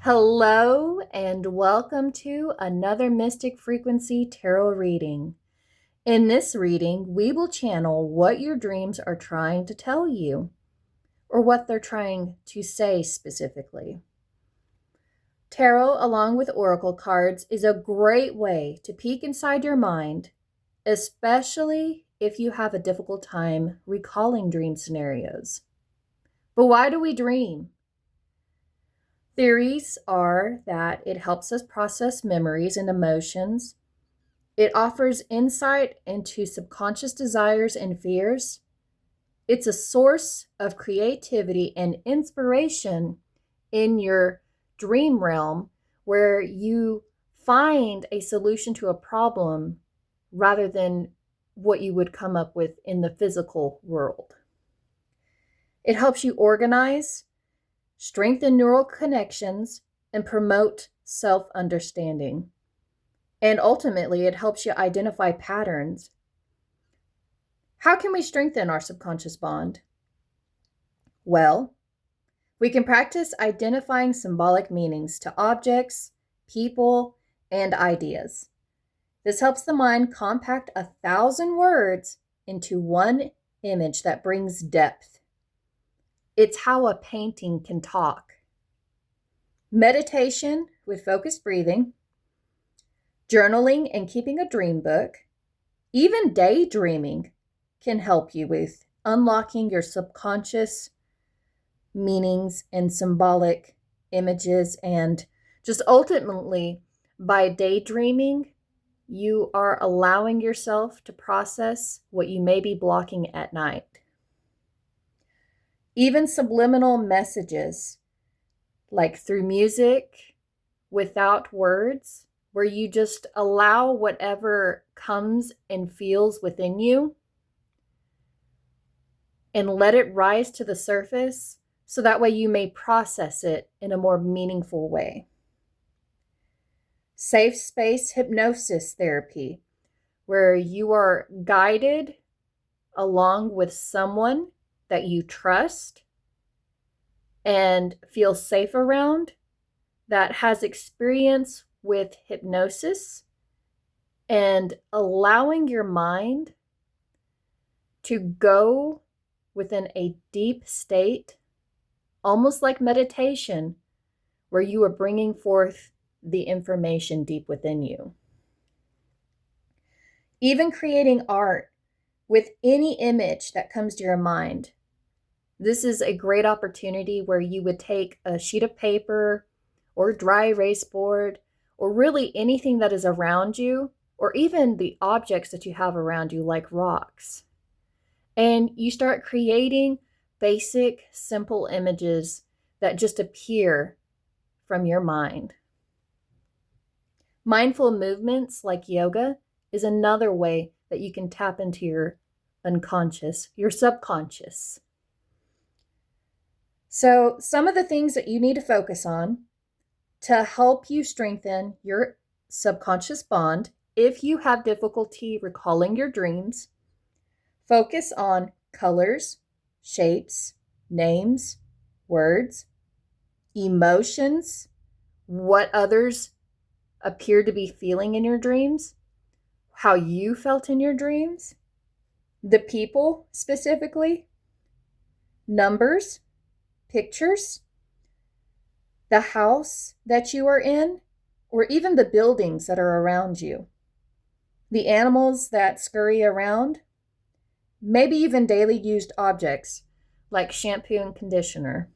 Hello and welcome to another Mystic Frequency Tarot reading. In this reading, we will channel what your dreams are trying to tell you, or what they're trying to say specifically. Tarot, along with oracle cards, is a great way to peek inside your mind, especially if you have a difficult time recalling dream scenarios. But why do we dream? Theories are that it helps us process memories and emotions. It offers insight into subconscious desires and fears. It's a source of creativity and inspiration in your dream realm where you find a solution to a problem rather than what you would come up with in the physical world. It helps you organize, strengthen neural connections, and promote self-understanding. And ultimately, it helps you identify patterns. How can we strengthen our subconscious bond? Well, we can practice identifying symbolic meanings to objects, people, and ideas. This helps the mind compact 1,000 words into one image that brings depth. It's how a painting can talk. Meditation with focused breathing, journaling and keeping a dream book, even daydreaming can help you with unlocking your subconscious meanings and symbolic images. And just ultimately, by daydreaming, you are allowing yourself to process what you may be blocking at night. Even subliminal messages, like through music, without words, where you just allow whatever comes and feels within you and let it rise to the surface so that way you may process it in a more meaningful way. Safe space hypnosis therapy, where you are guided along with someone that you trust and feel safe around, that has experience with hypnosis, and allowing your mind to go within a deep state, almost like meditation, where you are bringing forth the information deep within you. Even creating art with any image that comes to your mind. This is a great opportunity where you would take a sheet of paper or dry erase board, or really anything that is around you, or even the objects that you have around you, like rocks. And you start creating basic, simple images that just appear from your mind. Mindful movements like yoga is another way that you can tap into your unconscious, your subconscious. So some of the things that you need to focus on to help you strengthen your subconscious bond, if you have difficulty recalling your dreams, focus on colors, shapes, names, words, emotions, what others appear to be feeling in your dreams, how you felt in your dreams, the people specifically, numbers, pictures, the house that you are in, or even the buildings that are around you, the animals that scurry around, maybe even daily used objects like shampoo and conditioner,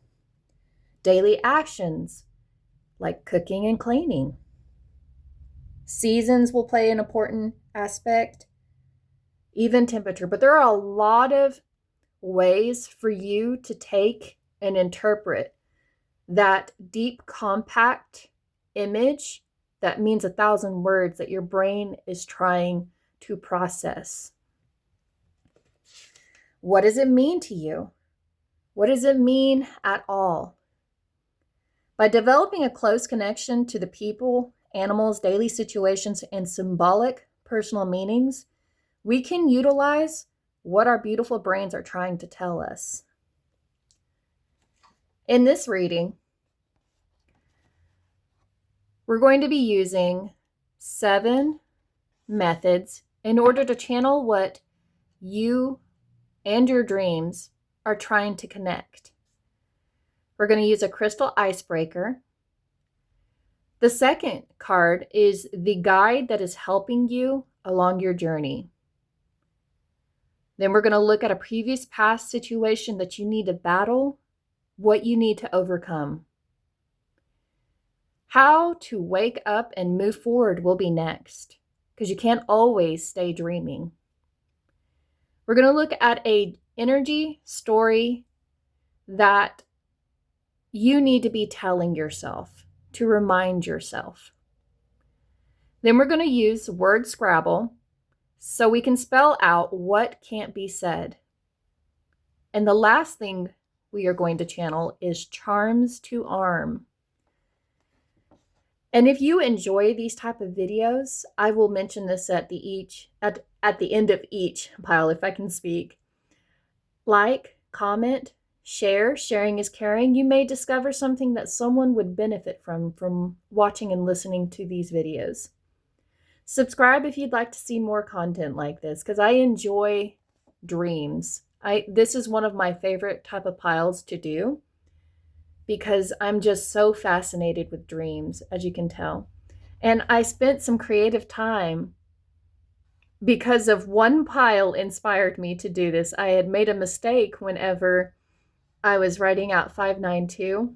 daily actions like cooking and cleaning. Seasons will play an important aspect, even temperature, but there are a lot of ways for you to take and interpret that deep, compact image that means 1,000 words that your brain is trying to process. What does it mean to you? What does it mean at all? By developing a close connection to the people, animals, daily situations, and symbolic personal meanings, we can utilize what our beautiful brains are trying to tell us. In this reading, We're going to be using 7 methods in order to channel what you and your dreams are trying to connect. We're going to use a crystal icebreaker. The second card is the guide that is helping you along your journey. Then we're going to look at a previous past situation that you need to battle, what you need to overcome. How to wake up and move forward will be next, because you can't always stay dreaming. We're going to look at an energy story that you need to be telling yourself to remind yourself. Then we're going to use word Scrabble so we can spell out what can't be said. And the last thing we are going to channel is charms to arm. And if you enjoy these type of videos, I will mention this at the end of each pile, if I can speak. Like, comment, share. Sharing is caring. You may discover something that someone would benefit from watching and listening to these videos. Subscribe if you'd like to see more content like this, because I enjoy dreams. This is one of my favorite type of piles to do, because I'm just so fascinated with dreams, as you can tell. And I spent some creative time because of one pile inspired me to do this. I had made a mistake whenever I was writing out 592.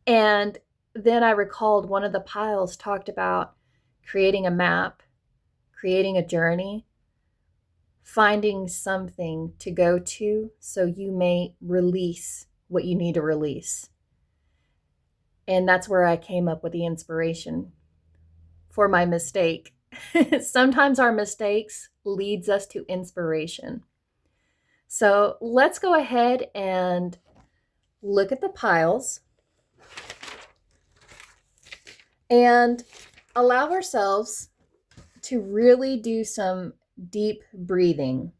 And then I recalled one of the piles talked about creating a map, creating a journey, finding something to go to so you may release what you need to release. And that's where I came up with the inspiration for my mistake. Sometimes our mistakes leads us to inspiration. So let's go ahead and look at the piles and allow ourselves to really do some deep breathing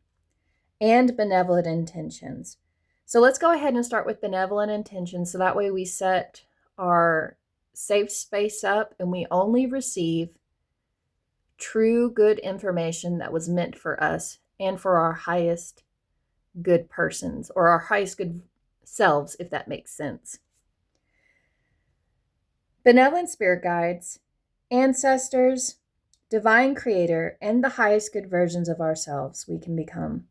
and benevolent intentions. So let's go ahead and start with benevolent intentions, so that way we set our safe space up and we only receive true good information that was meant for us and for our highest good persons, or our highest good selves, if that makes sense. Benevolent spirit guides, ancestors, divine creator, and the highest good versions of ourselves we can become.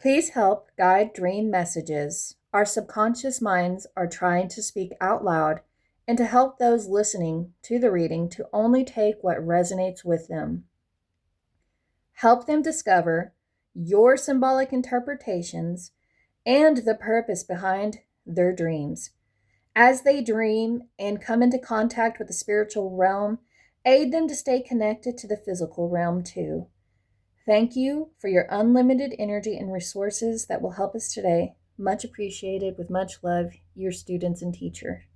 Please help guide dream messages our subconscious minds are trying to speak out loud, and to help those listening to the reading to only take what resonates with them. Help them discover your symbolic interpretations and the purpose behind their dreams. As they dream and come into contact with the spiritual realm, aid them to stay connected to the physical realm too. Thank you for your unlimited energy and resources that will help us today. Much appreciated. With much love, your students and teacher.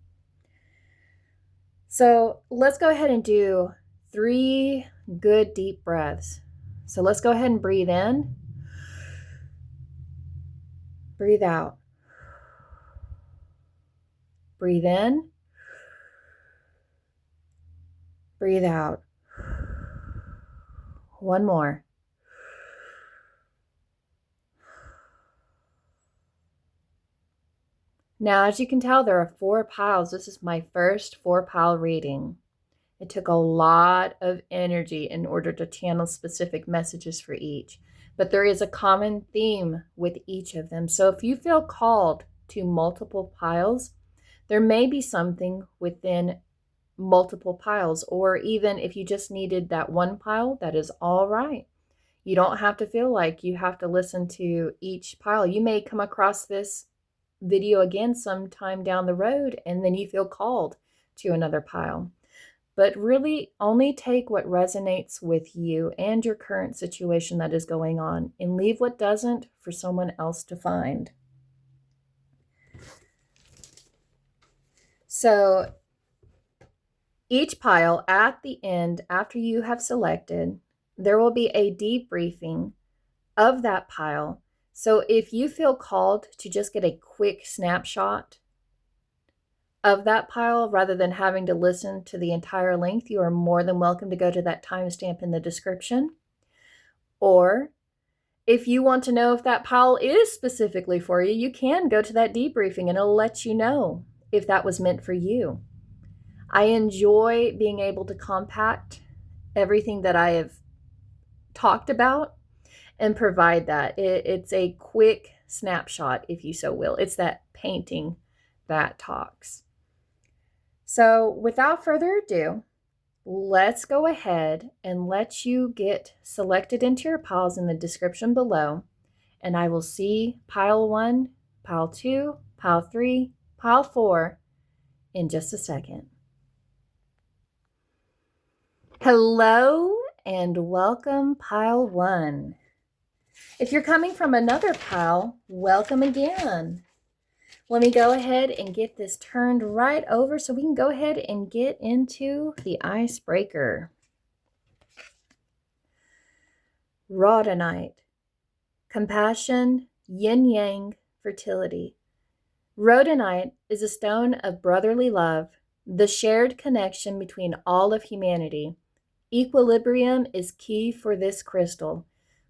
So let's go ahead and do 3 good deep breaths. So let's go ahead and breathe in. Breathe out. Breathe in. Breathe out. One more. Now, as you can tell, there are 4 piles. This is my first 4-pile reading. It took a lot of energy in order to channel specific messages for each, but there is a common theme with each of them. So if you feel called to multiple piles, there may be something within multiple piles, or even if you just needed that one pile, that is all right. You don't have to feel like you have to listen to each pile. You may come across this video again sometime down the road, and then you feel called to another pile. But really only take what resonates with you and your current situation that is going on, and leave what doesn't for someone else to find. So each pile, at the end, after you have selected, there will be a debriefing of that pile. So if you feel called to just get a quick snapshot of that pile rather than having to listen to the entire length, you are more than welcome to go to that timestamp in the description. Or if you want to know if that pile is specifically for you, you can go to that debriefing and it'll let you know if that was meant for you. I enjoy being able to compact everything that I have talked about and provide that. It's a quick snapshot, if you so will. It's that painting that talks. So without further ado, let's go ahead and let you get selected into your piles in the description below. And I will see pile 1, pile 2, pile 3, pile 4 in just a second. Hello and welcome, pile 1. If you're coming from another pile, welcome again. Let me go ahead and get this turned right over so we can go ahead and get into the icebreaker. Rhodonite, compassion, yin-yang, fertility. Rhodonite is a stone of brotherly love, the shared connection between all of humanity. Equilibrium is key for this crystal,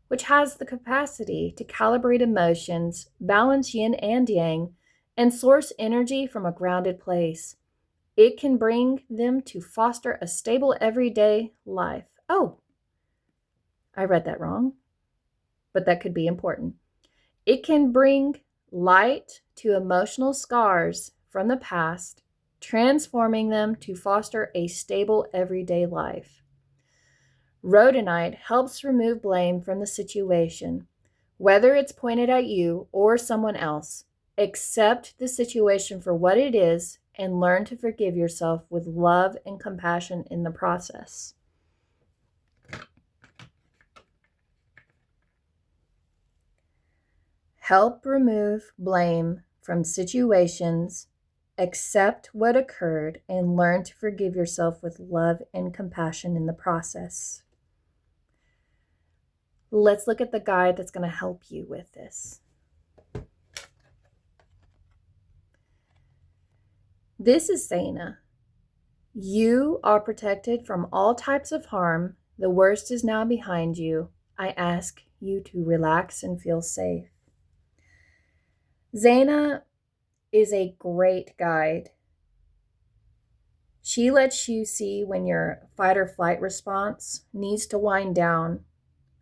which has the capacity to calibrate emotions, balance yin and yang, and source energy from a grounded place. It can bring them to foster a stable everyday life. Oh, I read that wrong, but that could be important. It can bring light to emotional scars from the past, transforming them to foster a stable everyday life. Rhodonite helps remove blame from the situation, whether it's pointed at you or someone else. Accept the situation for what it is and learn to forgive yourself with love and compassion in the process. Help remove blame from situations, accept what occurred, and learn to forgive yourself with love and compassion in the process. Let's look at the guide that's going to help you with this. This is Zaina. You are protected from all types of harm. The worst is now behind you. I ask you to relax and feel safe. Zaina is a great guide. She lets you see when your fight or flight response needs to wind down,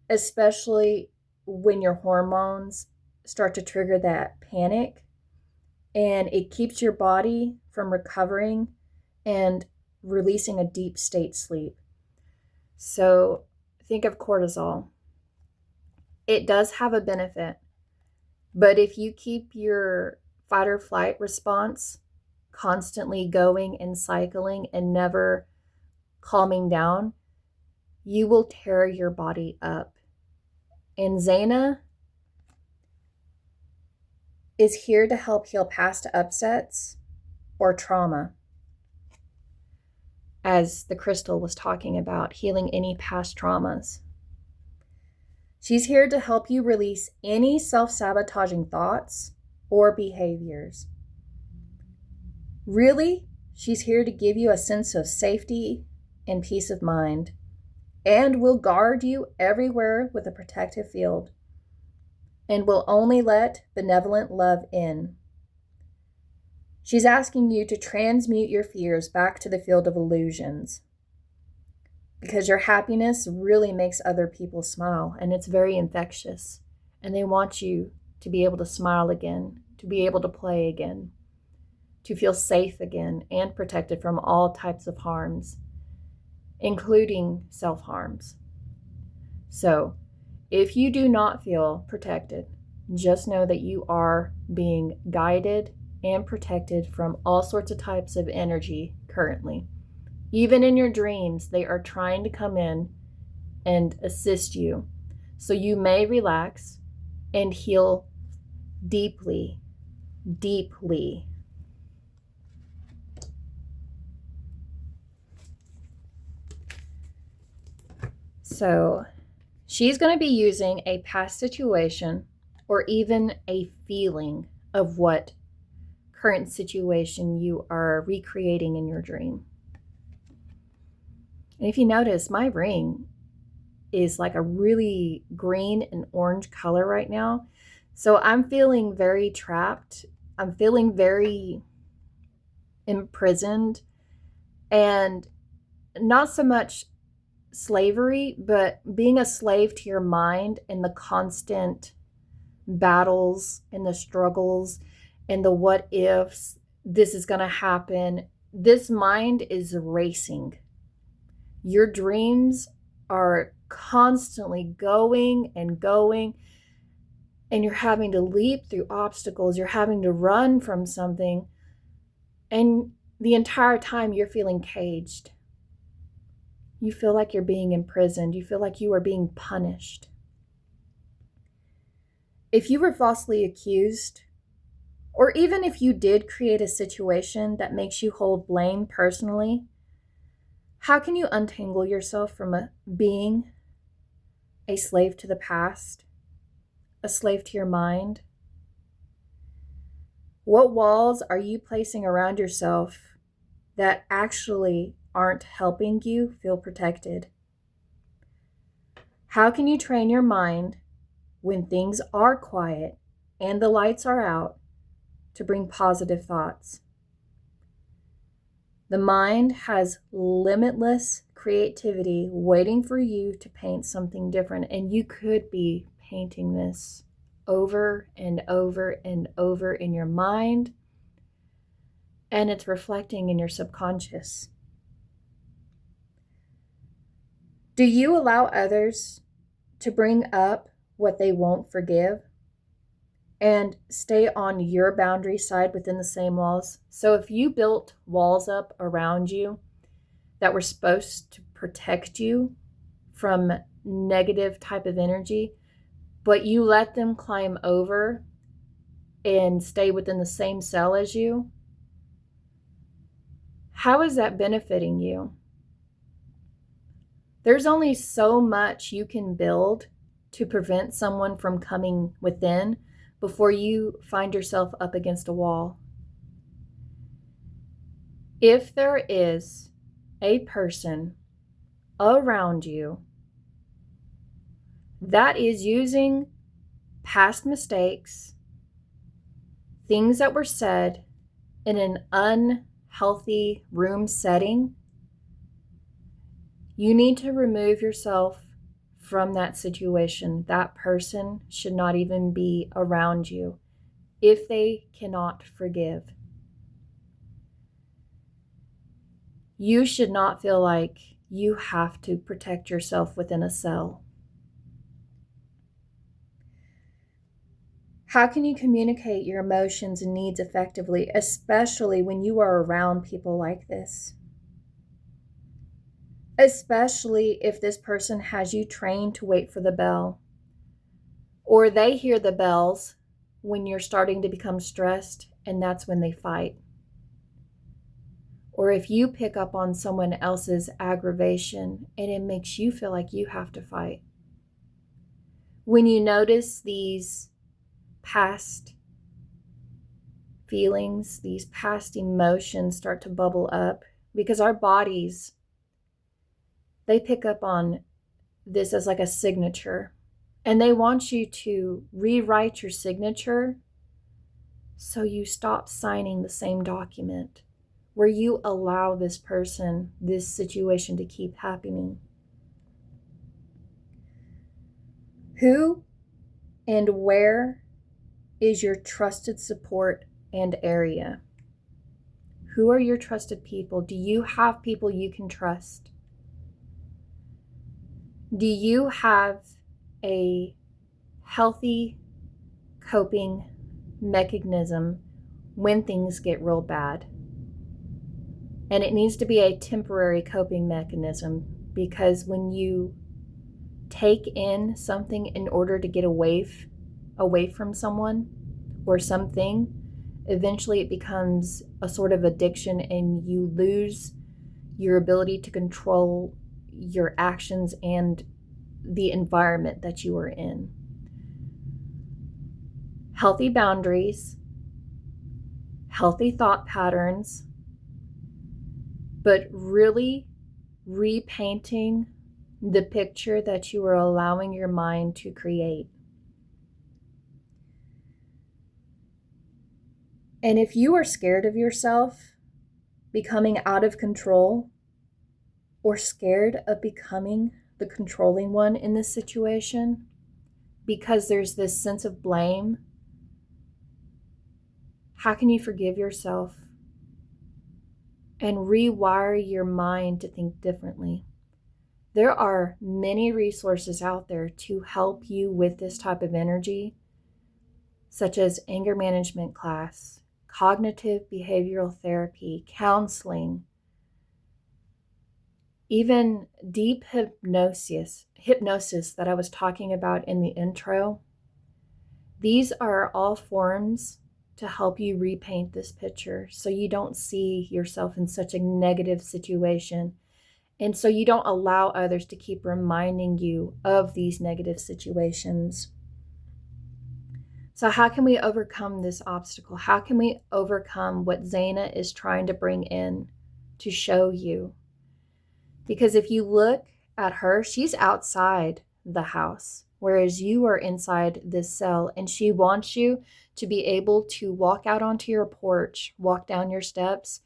especially when your hormones start to trigger that panic, and it keeps your body from recovering and releasing a deep state sleep. So think of cortisol. It does have a benefit, but if you keep your fight or flight response constantly going and cycling and never calming down, you will tear your body up. And Zaina is here to help heal past upsets or trauma, as the crystal was talking about, healing any past traumas. She's here to help you release any self-sabotaging thoughts or behaviors. Really, she's here to give you a sense of safety and peace of mind, and will guard you everywhere with a protective field, and will only let benevolent love in. She's asking you to transmute your fears back to the field of illusions, because your happiness really makes other people smile, and it's very infectious, and they want you to be able to smile again, to be able to play again, to feel safe again and protected from all types of harms, including self-harms. So if you do not feel protected, just know that you are being guided and protected from all sorts of types of energy currently. Even in your dreams, they are trying to come in and assist you. So you may relax and heal deeply, deeply. So she's going to be using a past situation or even a feeling of what current situation you are recreating in your dream. And if you notice, my ring is like a really green and orange color right now. So I'm feeling very trapped. I'm feeling very imprisoned, and not so much slavery, but being a slave to your mind and the constant battles and the struggles and the what ifs. This is going to happen. This mind is racing. Your dreams are constantly going and going, and you're having to leap through obstacles. You're having to run from something, and the entire time you're feeling caged. You feel like you're being imprisoned. You feel like you are being punished. If you were falsely accused, or even if you did create a situation that makes you hold blame personally, how can you untangle yourself from being a slave to the past, a slave to your mind? What walls are you placing around yourself that actually aren't helping you feel protected? How can you train your mind when things are quiet and the lights are out to bring positive thoughts? The mind has limitless creativity waiting for you to paint something different, and you could be painting this over and over and over in your mind, and it's reflecting in your subconscious. Do you allow others to bring up what they won't forgive and stay on your boundary side within the same walls? So if you built walls up around you that were supposed to protect you from negative type of energy, but you let them climb over and stay within the same cell as you, how is that benefiting you? There's only so much you can build to prevent someone from coming within before you find yourself up against a wall. If there is a person around you that is using past mistakes, things that were said in an unhealthy room setting, you need to remove yourself from that situation. That person should not even be around you if they cannot forgive. You should not feel like you have to protect yourself within a cell. How can you communicate your emotions and needs effectively, especially when you are around people like this? Especially if this person has you trained to wait for the bell, or they hear the bells when you're starting to become stressed, and that's when they fight. Or if you pick up on someone else's aggravation and it makes you feel like you have to fight. When you notice these past feelings, these past emotions start to bubble up, because our bodies, they pick up on this as like a signature, and they want you to rewrite your signature so you stop signing the same document, where you allow this person, this situation to keep happening. Who and where is your trusted support and area? Who are your trusted people? Do you have people you can trust? Do you have a healthy coping mechanism when things get real bad? And it needs to be a temporary coping mechanism, because when you take in something in order to get away from someone or something, eventually it becomes a sort of addiction, and you lose your ability to control your actions and the environment that you are in. Healthy boundaries, healthy thought patterns, but really repainting the picture that you are allowing your mind to create. And if you are scared of yourself becoming out of control, or scared of becoming the controlling one in this situation, because there's this sense of blame, how can you forgive yourself and rewire your mind to think differently? There are many resources out there to help you with this type of energy, such as anger management class, cognitive behavioral therapy, counseling, even deep hypnosis that I was talking about in the intro. These are all forms to help you repaint this picture so you don't see yourself in such a negative situation. And so you don't allow others to keep reminding you of these negative situations. So how can we overcome this obstacle? How can we overcome what Zaina is trying to bring in to show you? Because if you look at her, she's outside the house, whereas you are inside this cell, and she wants you to be able to walk out onto your porch, walk down your steps,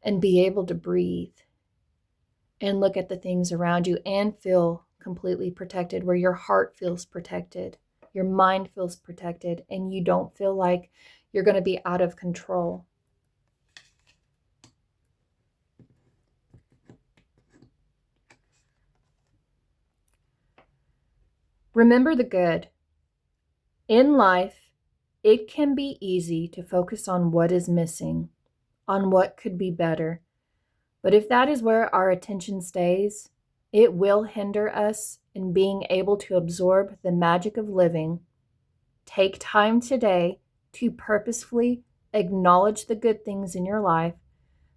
and be able to breathe and look at the things around you and feel completely protected, where your heart feels protected, your mind feels protected, and you don't feel like you're going to be out of control. Remember the good. In life, it can be easy to focus on what is missing, on what could be better. But if that is where our attention stays, it will hinder us in being able to absorb the magic of living. Take time today to purposefully acknowledge the good things in your life,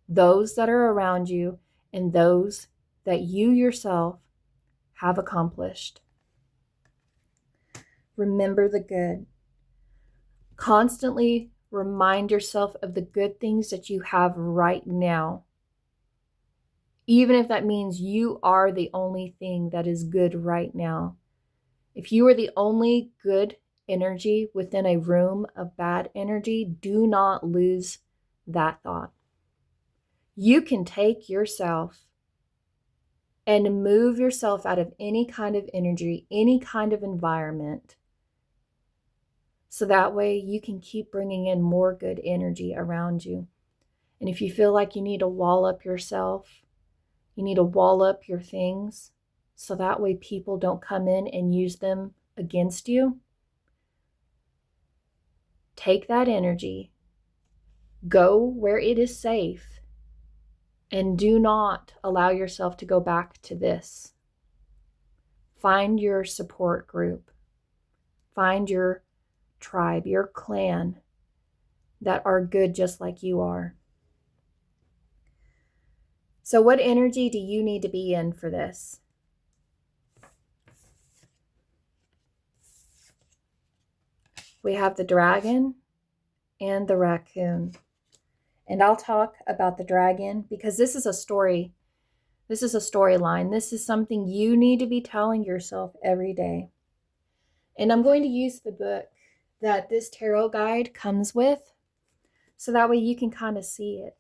those that are around you, and those that you yourself have accomplished. Remember the good. Constantly remind yourself of the good things that you have right now. Even if that means you are the only thing that is good right now. If you are the only good energy within a room of bad energy, do not lose that thought. You can take yourself and move yourself out of any kind of energy, any kind of environment, so that way you can keep bringing in more good energy around you. And if you feel like you need to wall up yourself, you need to wall up your things, so that way people don't come in and use them against you. Take that energy, go where it is safe, and do not allow yourself to go back to this. Find your support group. Find your tribe, your clan that are good just like you are. So what energy do you need to be in for this? We have the dragon and the raccoon. And I'll talk about the dragon because this is a story. This is a storyline. This is something you need to be telling yourself every day. And I'm going to use the book that this tarot guide comes with, so that way you can kind of see it.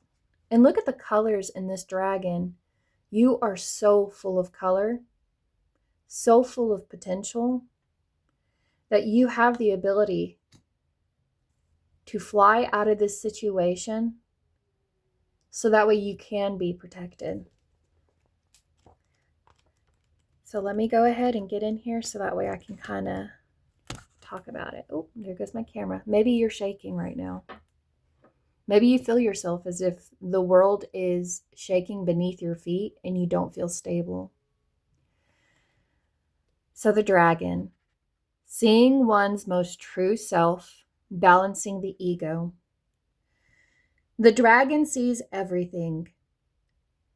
And look at the colors in this dragon. You are so full of color, so full of potential, that you have the ability to fly out of this situation, so that way you can be protected. So let me go ahead and get in here so that way I can kind of talk about it. Oh, there goes my camera. Maybe you're shaking right now. Maybe you feel yourself as if the world is shaking beneath your feet and you don't feel stable. So the dragon, seeing one's most true self, balancing the ego. The dragon sees everything.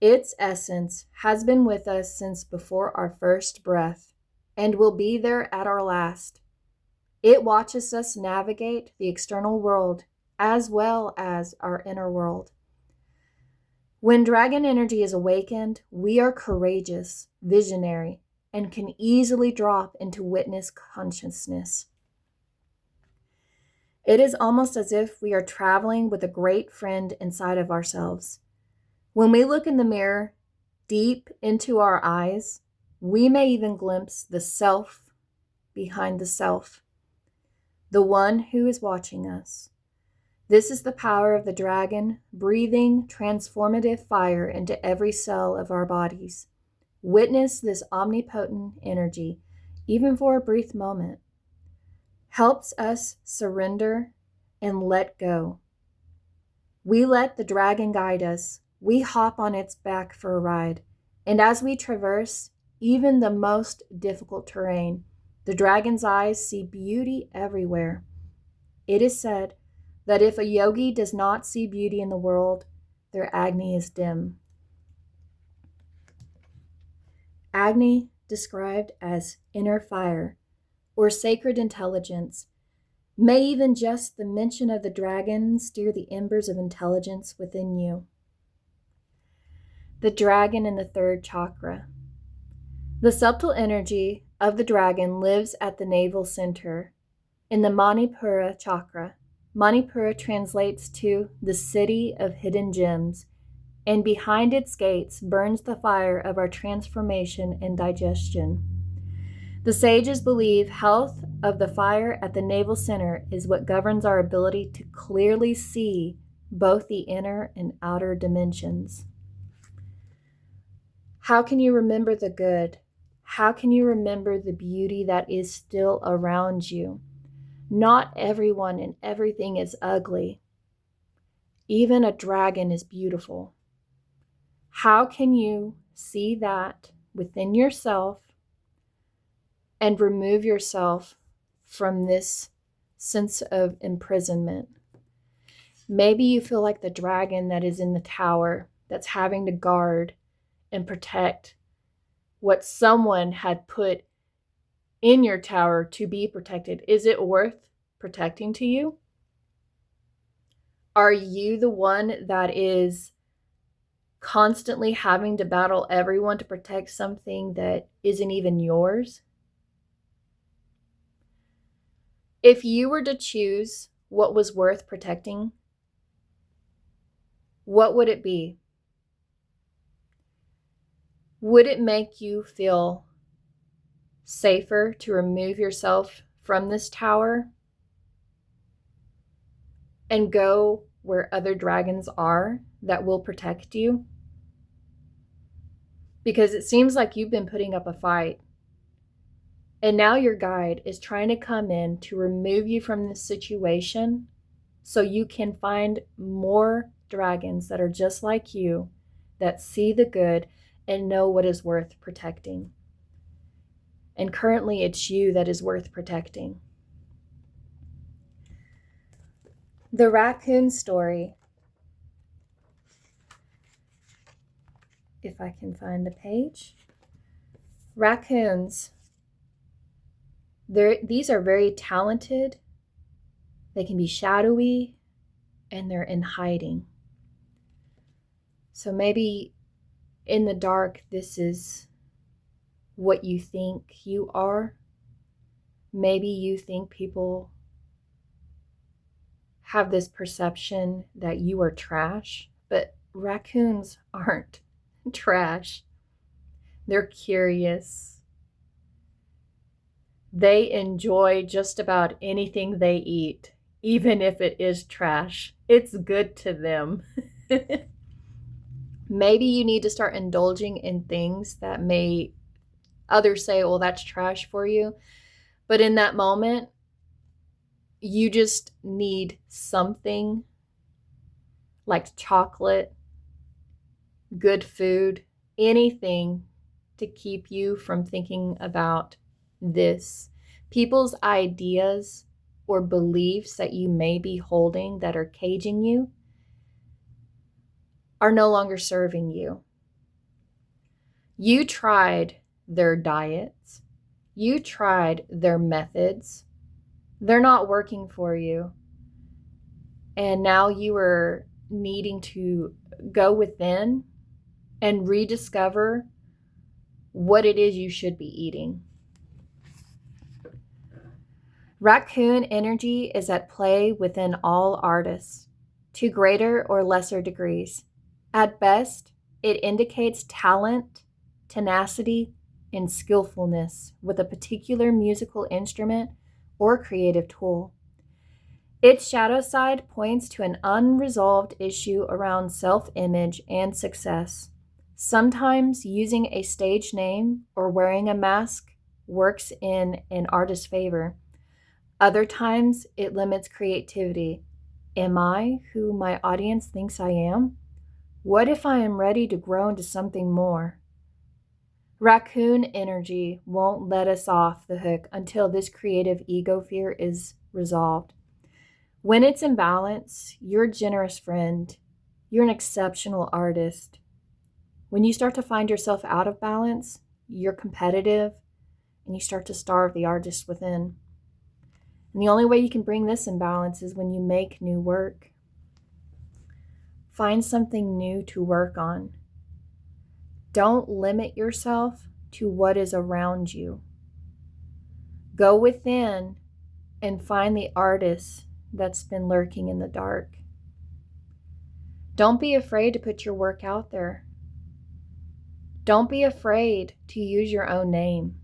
Its essence has been with us since before our first breath and will be there at our last. It watches us navigate the external world as well as our inner world. When dragon energy is awakened, we are courageous, visionary, and can easily drop into witness consciousness. It is almost as if we are traveling with a great friend inside of ourselves. When we look in the mirror, deep into our eyes, we may even glimpse the self behind the self, the one who is watching us. This is the power of the dragon, breathing transformative fire into every cell of our bodies. Witness this omnipotent energy, even for a brief moment. Helps us surrender and let go. We let the dragon guide us. We hop on its back for a ride. And as we traverse even the most difficult terrain, the dragon's eyes see beauty everywhere. It is said that if a yogi does not see beauty in the world, their Agni is dim. Agni, described as inner fire or sacred intelligence, may even just the mention of the dragon stir the embers of intelligence within you. The dragon in the third chakra. The subtle energy of the dragon lives at the navel center in the Manipura chakra. Manipura translates to the city of hidden gems, and behind its gates burns the fire of our transformation and digestion. The sages believe health of the fire at the navel center is what governs our ability to clearly see both the inner and outer dimensions. How can you remember the good? How can you remember the beauty that is still around you? Not everyone and everything is ugly. Even a dragon is beautiful. How can you see that within yourself and remove yourself from this sense of imprisonment? Maybe you feel like the dragon that is in the tower that's having to guard and protect what someone had put in your tower to be protected. Is it worth protecting to you? Are you the one that is constantly having to battle everyone to protect something that isn't even yours? If you were to choose what was worth protecting, what would it be? Would it make you feel safer to remove yourself from this tower and go where other dragons are that will protect you? Because it seems like you've been putting up a fight. And now your guide is trying to come in to remove you from this situation so you can find more dragons that are just like you, that see the good and know what is worth protecting. And currently it's you that is worth protecting. The raccoon story. If I can find the page. Raccoons. These are very talented. They can be shadowy, and they're in hiding. So maybe in the dark, this is what you think you are. Maybe you think people have this perception that you are trash, but raccoons aren't trash. They're curious. They enjoy just about anything they eat, even if it is trash. It's good to them. Maybe you need to start indulging in things that may others say, well, that's trash for you. But in that moment, you just need something like chocolate, good food, anything to keep you from thinking about this. People's ideas or beliefs that you may be holding that are caging you are no longer serving you. You tried their diets. You tried their methods. They're not working for you. And now you are needing to go within and rediscover what it is you should be eating. Raccoon energy is at play within all artists, to greater or lesser degrees. At best, it indicates talent, tenacity, and skillfulness with a particular musical instrument or creative tool. Its shadow side points to an unresolved issue around self-image and success. Sometimes using a stage name or wearing a mask works in an artist's favor. Other times, it limits creativity. Am I who my audience thinks I am? What if I am ready to grow into something more? Raccoon energy won't let us off the hook until this creative ego fear is resolved. When it's in balance, you're a generous friend. You're an exceptional artist. When you start to find yourself out of balance, you're competitive and you start to starve the artist within. And the only way you can bring this in balance is when you make new work. Find something new to work on. Don't limit yourself to what is around you. Go within and find the artist that's been lurking in the dark. Don't be afraid to put your work out there. Don't be afraid to use your own name.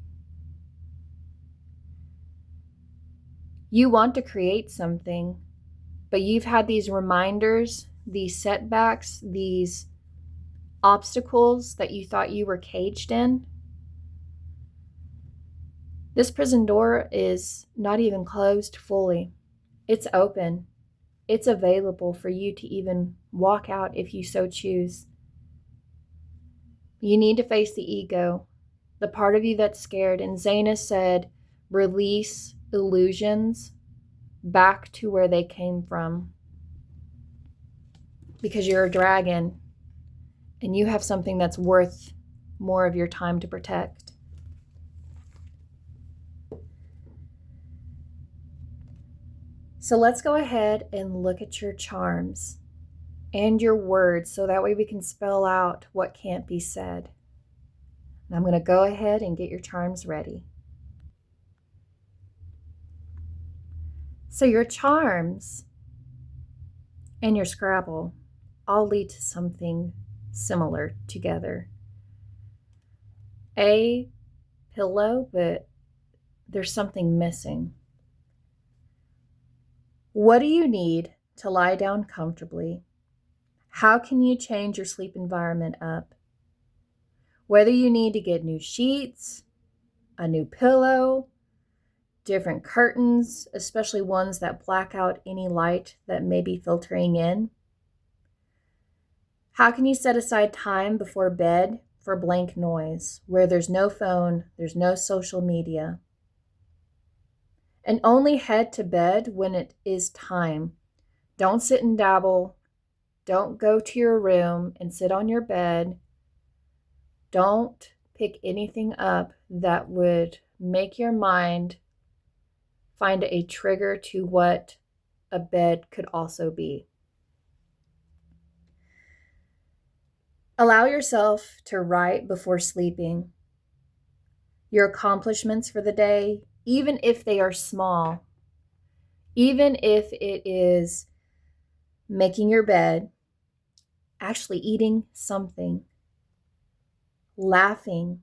You want to create something, but you've had these reminders, these setbacks, these obstacles that you thought you were caged in. This prison door is not even closed fully. It's open. It's available for you to even walk out if you so choose. You need to face the ego, the part of you that's scared. And Zaina said, release illusions back to where they came from. Because you're a dragon and you have something that's worth more of your time to protect. So let's go ahead and look at your charms and your words so that way we can spell out what can't be said. And I'm going to go ahead and get your charms ready. So your charms and your Scrabble all lead to something similar together. A pillow, but there's something missing. What do you need to lie down comfortably? How can you change your sleep environment up? Whether you need to get new sheets, a new pillow, different curtains, especially ones that black out any light that may be filtering in. How can you set aside time before bed for blank noise, where there's no phone, there's no social media? And only head to bed when it is time. Don't sit and dabble. Don't go to your room and sit on your bed. Don't pick anything up that would make your mind find a trigger to what a bed could also be. Allow yourself to write before sleeping your accomplishments for the day, even if they are small, even if it is making your bed, actually eating something, laughing,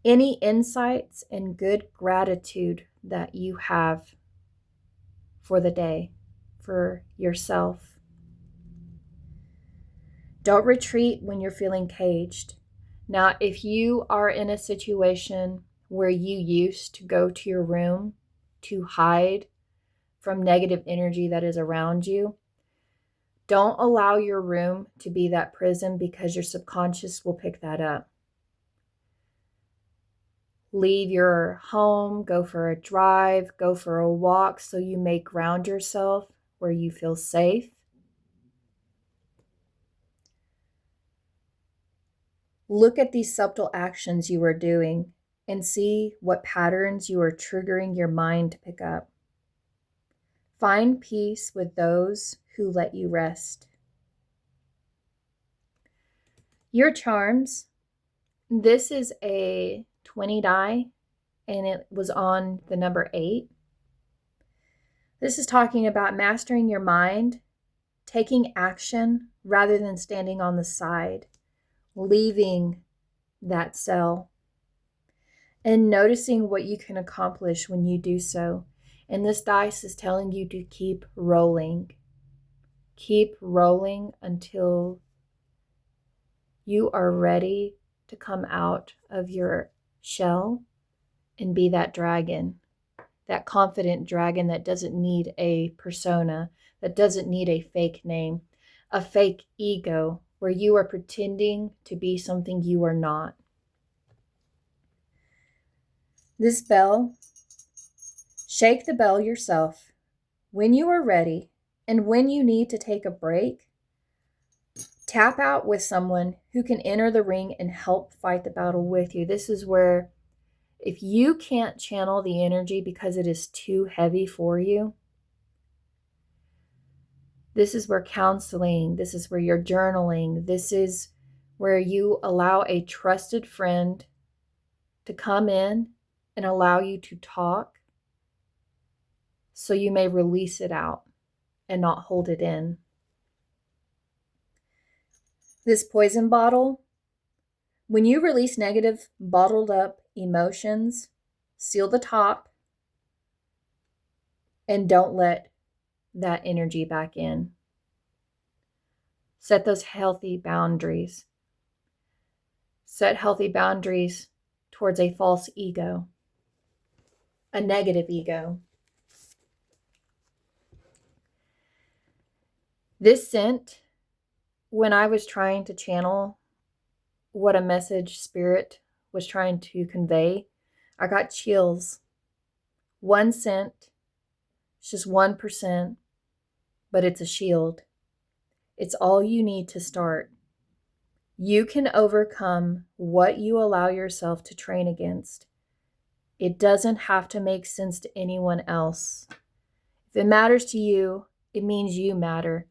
any insights and good gratitude that you have for the day, for yourself. Don't retreat when you're feeling caged. Now, if you are in a situation where you used to go to your room to hide from negative energy that is around you, don't allow your room to be that prison because your subconscious will pick that up. Leave your home, go for a drive, go for a walk so you may ground yourself where you feel safe. Look at these subtle actions you are doing and see what patterns you are triggering your mind to pick up. Find peace with those who let you rest. Your charms. This is a 20 die, and it was on the number 8. This is talking about mastering your mind, taking action rather than standing on the side, leaving that cell, and noticing what you can accomplish when you do so. And this dice is telling you to keep rolling. Keep rolling until you are ready to come out of your shell and be that dragon, that confident dragon that doesn't need a persona, that doesn't need a fake name, a fake ego where you are pretending to be something you are not. This bell, shake the bell yourself when you are ready, and when you need to take a break, tap out with someone who can enter the ring and help fight the battle with you. This is where if you can't channel the energy because it is too heavy for you, this is where counseling, this is where you're journaling, this is where you allow a trusted friend to come in and allow you to talk so you may release it out and not hold it in. This poison bottle, when you release negative, bottled up emotions, seal the top and don't let that energy back in. Set those healthy boundaries. Set healthy boundaries towards a false ego, a negative ego. This scent, when I was trying to channel what a message spirit was trying to convey, I got chills. One scent, it's just 1%, but it's a shield. It's all you need to start. You can overcome what you allow yourself to train against. It doesn't have to make sense to anyone else. If it matters to you, it means you matter.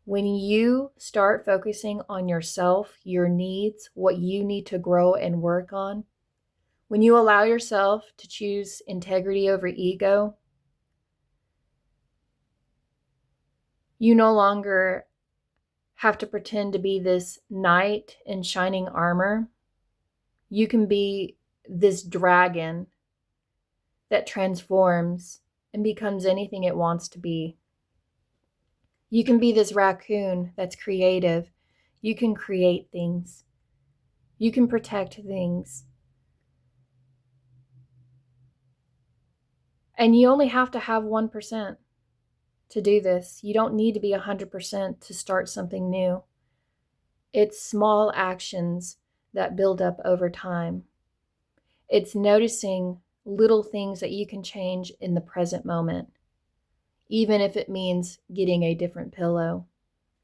When you start focusing on yourself, your needs, what you need to grow and work on, when you allow yourself to choose integrity over ego, you no longer have to pretend to be this knight in shining armor. You can be this dragon that transforms and becomes anything it wants to be. You can be this raccoon that's creative. You can create things. You can protect things. And you only have to have 1% to do this. You don't need to be 100% to start something new. It's small actions that build up over time. It's noticing little things that you can change in the present moment, even if it means getting a different pillow,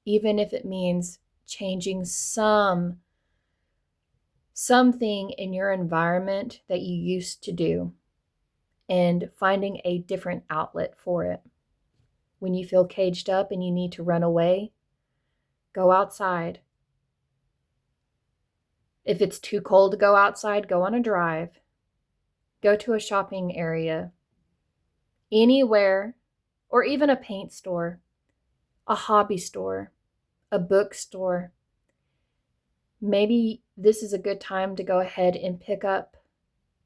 even if it means changing something in your environment that you used to do and finding a different outlet for it. When you feel caged up and you need to run away, go outside. If it's too cold to go outside, go on a drive. Go to a shopping area. Anywhere, or even a paint store, a hobby store, a bookstore. Maybe this is a good time to go ahead and pick up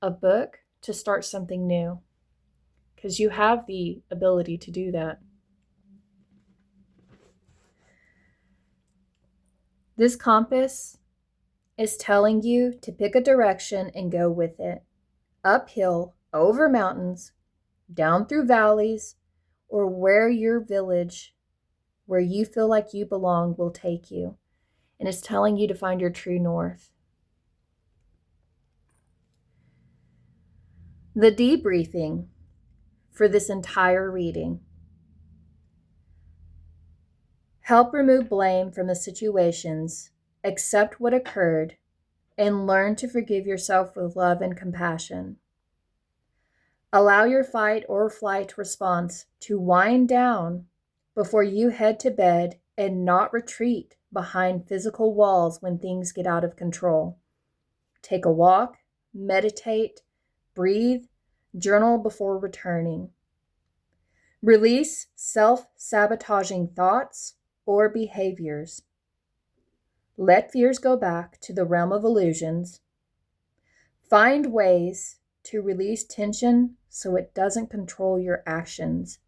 a book to start something new, because you have the ability to do that. This compass is telling you to pick a direction and go with it. Uphill, over mountains, down through valleys, or where your village, where you feel like you belong, will take you. And it's telling you to find your true north. The debriefing for this entire reading. Help remove blame from the situations, accept what occurred, and learn to forgive yourself with love and compassion. Allow your fight or flight response to wind down before you head to bed and not retreat behind physical walls when things get out of control. Take a walk, meditate, breathe, journal before returning. Release self-sabotaging thoughts or behaviors. Let fears go back to the realm of illusions. Find ways to release tension so it doesn't control your actions.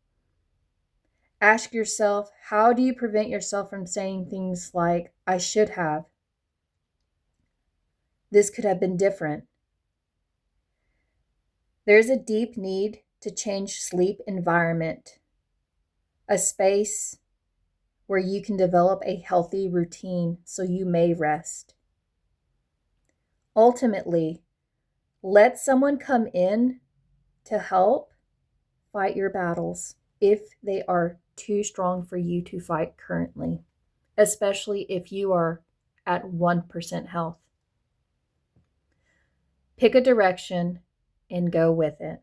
Ask yourself, how do you prevent yourself from saying things like, I should have? This could have been different. There's a deep need to change sleep environment, a space where you can develop a healthy routine so you may rest. Ultimately, let someone come in to help fight your battles if they are too strong for you to fight currently, especially if you are at 1% health. Pick a direction and go with it.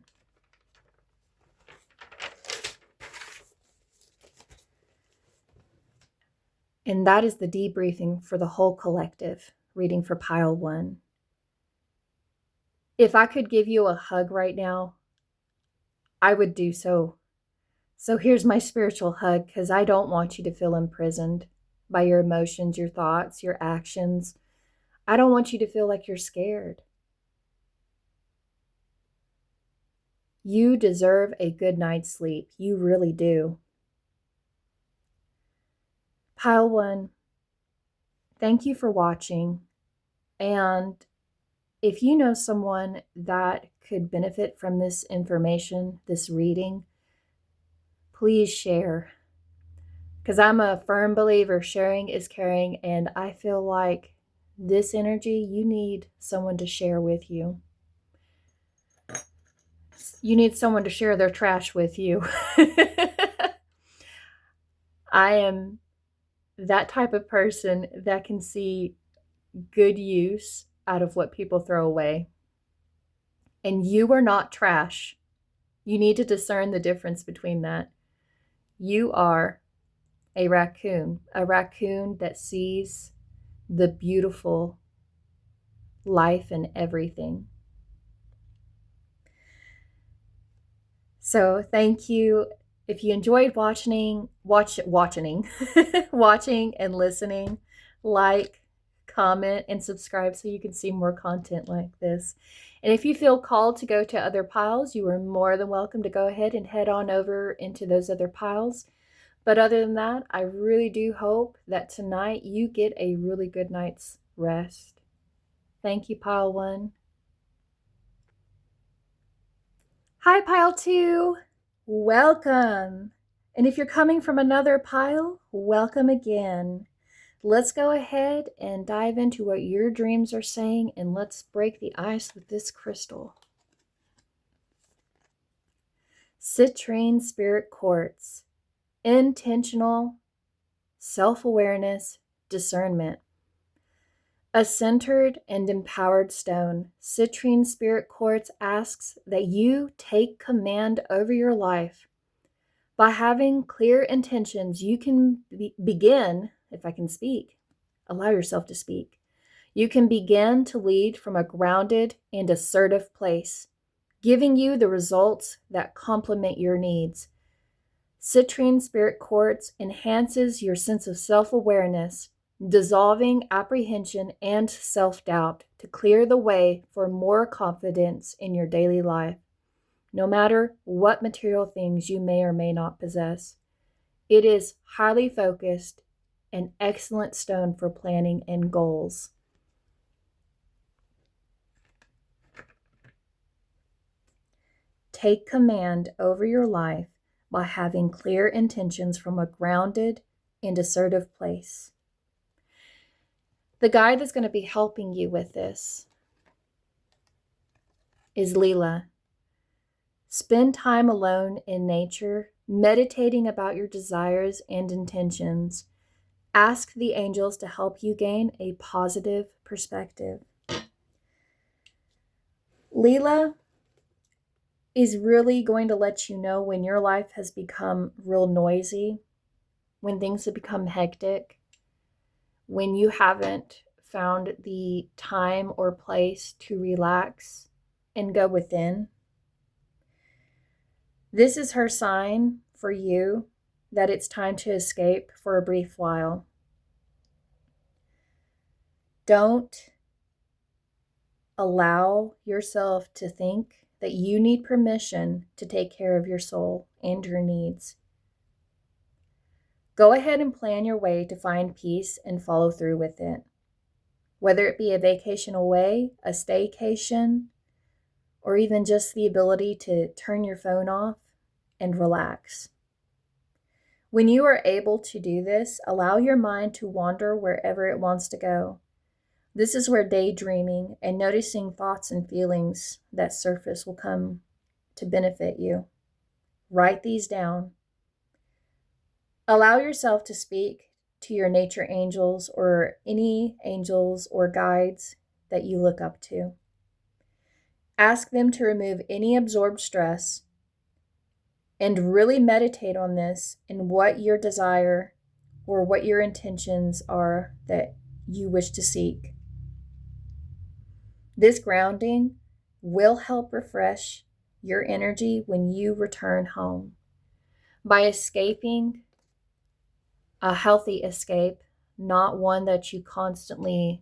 And that is the debriefing for the whole collective, reading for pile 1. If I could give you a hug right now, I would do so. So here's my spiritual hug, because I don't want you to feel imprisoned by your emotions, your thoughts, your actions. I don't want you to feel like you're scared. You deserve a good night's sleep. You really do. Pile 1, thank you for watching. And if you know someone that could benefit from this information, this reading, please share. Because I'm a firm believer sharing is caring, and I feel like this energy, you need someone to share with you. You need someone to share their trash with you. I am that type of person that can see good use out of what people throw away. And you are not trash. You need to discern the difference between that. You are a raccoon that sees the beautiful life in everything. So thank you. If you enjoyed watching and listening, like, comment, and subscribe so you can see more content like this. And if you feel called to go to other piles, you are more than welcome to go ahead and head on over into those other piles. But other than that, I really do hope that tonight you get a really good night's rest. Thank you, pile 1. Hi, pile 2. Welcome. And if you're coming from another pile, welcome again. Let's go ahead and dive into what your dreams are saying, and let's break the ice with this crystal. Citrine Spirit Quartz. Intentional self-awareness, discernment. A centered and empowered stone, Citrine Spirit Quartz asks that you take command over your life. By having clear intentions, you can begin, if I can speak, allow yourself to speak. You can begin to lead from a grounded and assertive place, giving you the results that complement your needs. Citrine Spirit Quartz enhances your sense of self-awareness, dissolving apprehension and self-doubt to clear the way for more confidence in your daily life, no matter what material things you may or may not possess. It is highly focused, an excellent stone for planning and goals. Take command over your life by having clear intentions from a grounded and assertive place. The guide that's going to be helping you with this is Leela. Spend time alone in nature, meditating about your desires and intentions. Ask the angels to help you gain a positive perspective. Leela is really going to let you know when your life has become real noisy, when things have become hectic, when you haven't found the time or place to relax and go within. This is her sign for you that it's time to escape for a brief while. Don't allow yourself to think that you need permission to take care of your soul and your needs. Go ahead and plan your way to find peace and follow through with it. Whether it be a vacation away, a staycation, or even just the ability to turn your phone off and relax. When you are able to do this, allow your mind to wander wherever it wants to go. This is where daydreaming and noticing thoughts and feelings that surface will come to benefit you. Write these down. Allow yourself to speak to your nature angels or any angels or guides that you look up to. Ask them to remove any absorbed stress and really meditate on this and what your desire or what your intentions are that you wish to seek. This grounding will help refresh your energy when you return home. By escaping, a healthy escape, not one that you constantly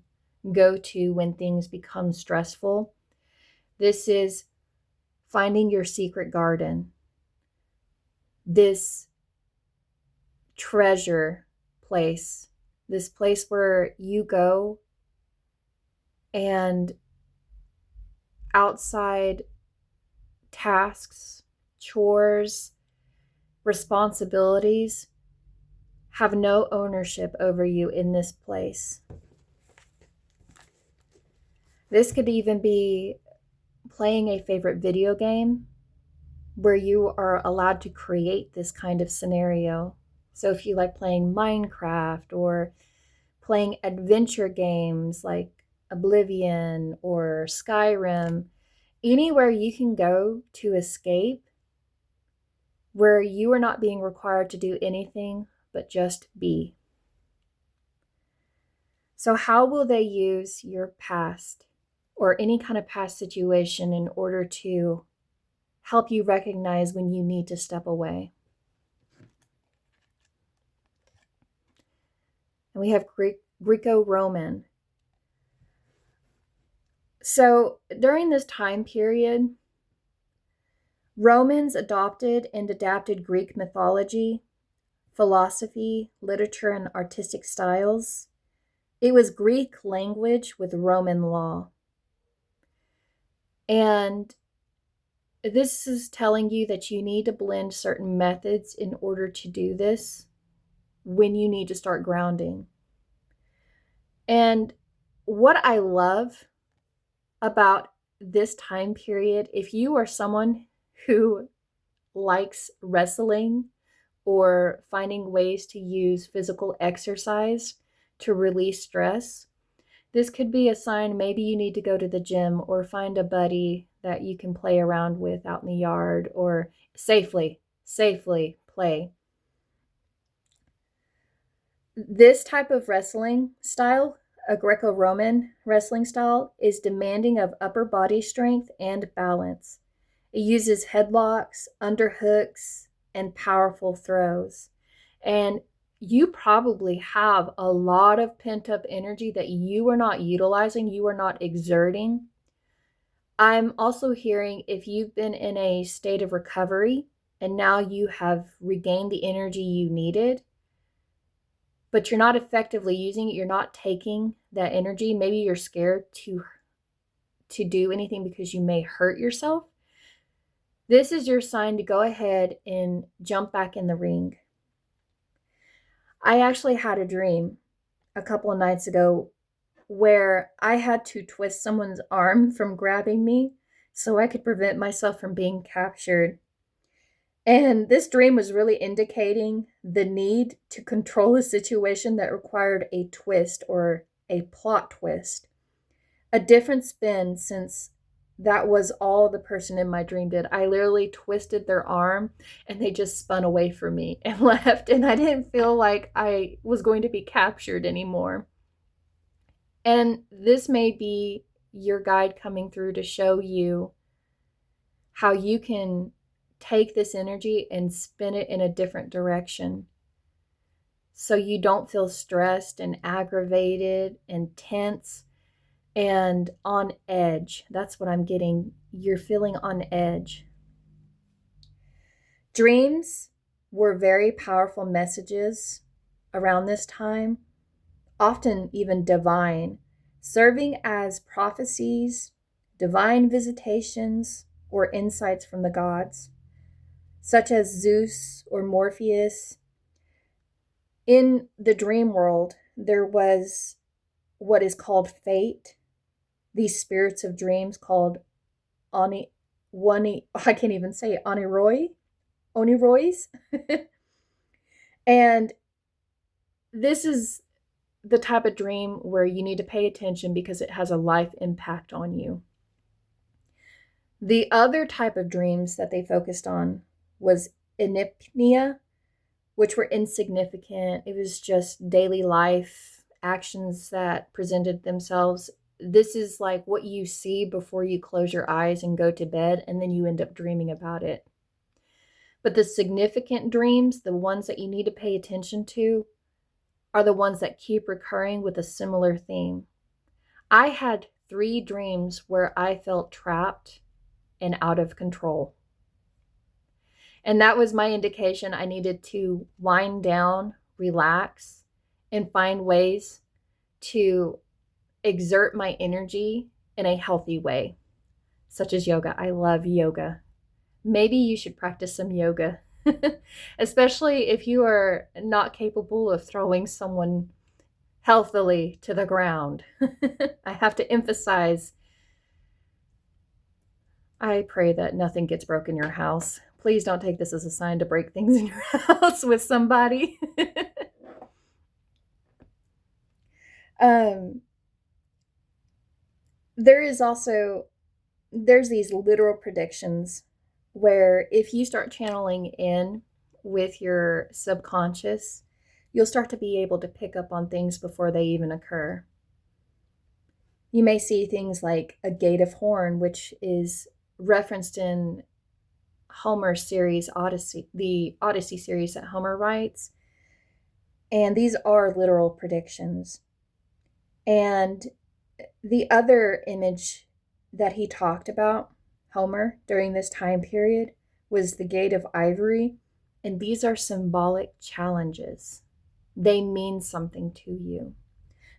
go to when things become stressful. This is finding your secret garden, this treasure place, this place where you go and outside tasks, chores, responsibilities have no ownership over you in this place. This could even be playing a favorite video game where you are allowed to create this kind of scenario. So if you like playing Minecraft or playing adventure games like Oblivion or Skyrim, anywhere you can go to escape where you are not being required to do anything but just be. So how will they use your past or any kind of past situation in order to help you recognize when you need to step away? And we have Greco-Roman. So during this time period, Romans adopted and adapted Greek mythology, philosophy, literature, and artistic styles. It was Greek language with Roman law. And this is telling you that you need to blend certain methods in order to do this when you need to start grounding. And what I love about this time period, if you are someone who likes wrestling or finding ways to use physical exercise to release stress, this could be a sign maybe you need to go to the gym or find a buddy that you can play around with out in the yard or safely play. This type of wrestling style, a Greco-Roman wrestling style, is demanding of upper body strength and balance. It uses headlocks, underhooks, and powerful throws. And you probably have a lot of pent-up energy that you are not utilizing, you are not exerting. I'm also hearing if you've been in a state of recovery and now you have regained the energy you needed, but you're not effectively using it, you're not taking that energy, maybe you're scared to do anything because you may hurt yourself. This is your sign to go ahead and jump back in the ring. I actually had a dream a couple of nights ago where I had to twist someone's arm from grabbing me so I could prevent myself from being captured. And this dream was really indicating the need to control a situation that required a twist or a plot twist, a different spin, since that was all the person in my dream did. I literally twisted their arm and they just spun away from me and left. And I didn't feel like I was going to be captured anymore. And this may be your guide coming through to show you how you can take this energy and spin it in a different direction so you don't feel stressed and aggravated and tense and on edge. That's what I'm getting. You're feeling on edge. Dreams were very powerful messages around this time, often even divine, serving as prophecies, divine visitations, or insights from the gods, such as Zeus or Morpheus. In the dream world, there was what is called fate, these spirits of dreams called I can't even say it, Onirois. And this is the type of dream where you need to pay attention because it has a life impact on you. The other type of dreams that they focused on was enipnea, which were insignificant. It was just daily life actions that presented themselves. This is like what you see before you close your eyes and go to bed, and then you end up dreaming about it. But the significant dreams, the ones that you need to pay attention to, are the ones that keep recurring with a similar theme. I had 3 dreams where I felt trapped and out of control. And that was my indication I needed to wind down, relax, and find ways to exert my energy in a healthy way, such as yoga. I love yoga. Maybe you should practice some yoga, especially if you are not capable of throwing someone healthily to the ground. I have to emphasize, I pray that nothing gets broken in your house. Please don't take this as a sign to break things in your house with somebody. There's these literal predictions where if you start channeling in with your subconscious, you'll start to be able to pick up on things before they even occur. You may see things like a gate of horn, which is referenced in Homer's series Odyssey, the Odyssey series that Homer writes. And these are literal predictions. And the other image that he talked about, Homer, during this time period was the Gate of Ivory. And these are symbolic challenges. They mean something to you.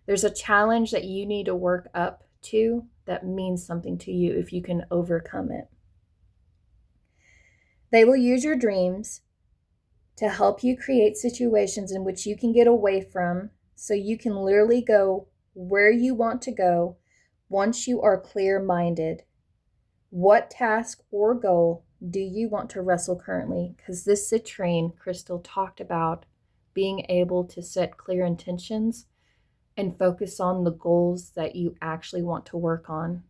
There's a challenge that you need to work up to that means something to you if you can overcome it. They will use your dreams to help you create situations in which you can get away from, so you can literally go where you want to go once you are clear-minded. What task or goal do you want to wrestle currently? Because this citrine crystal talked about being able to set clear intentions and focus on the goals that you actually want to work on.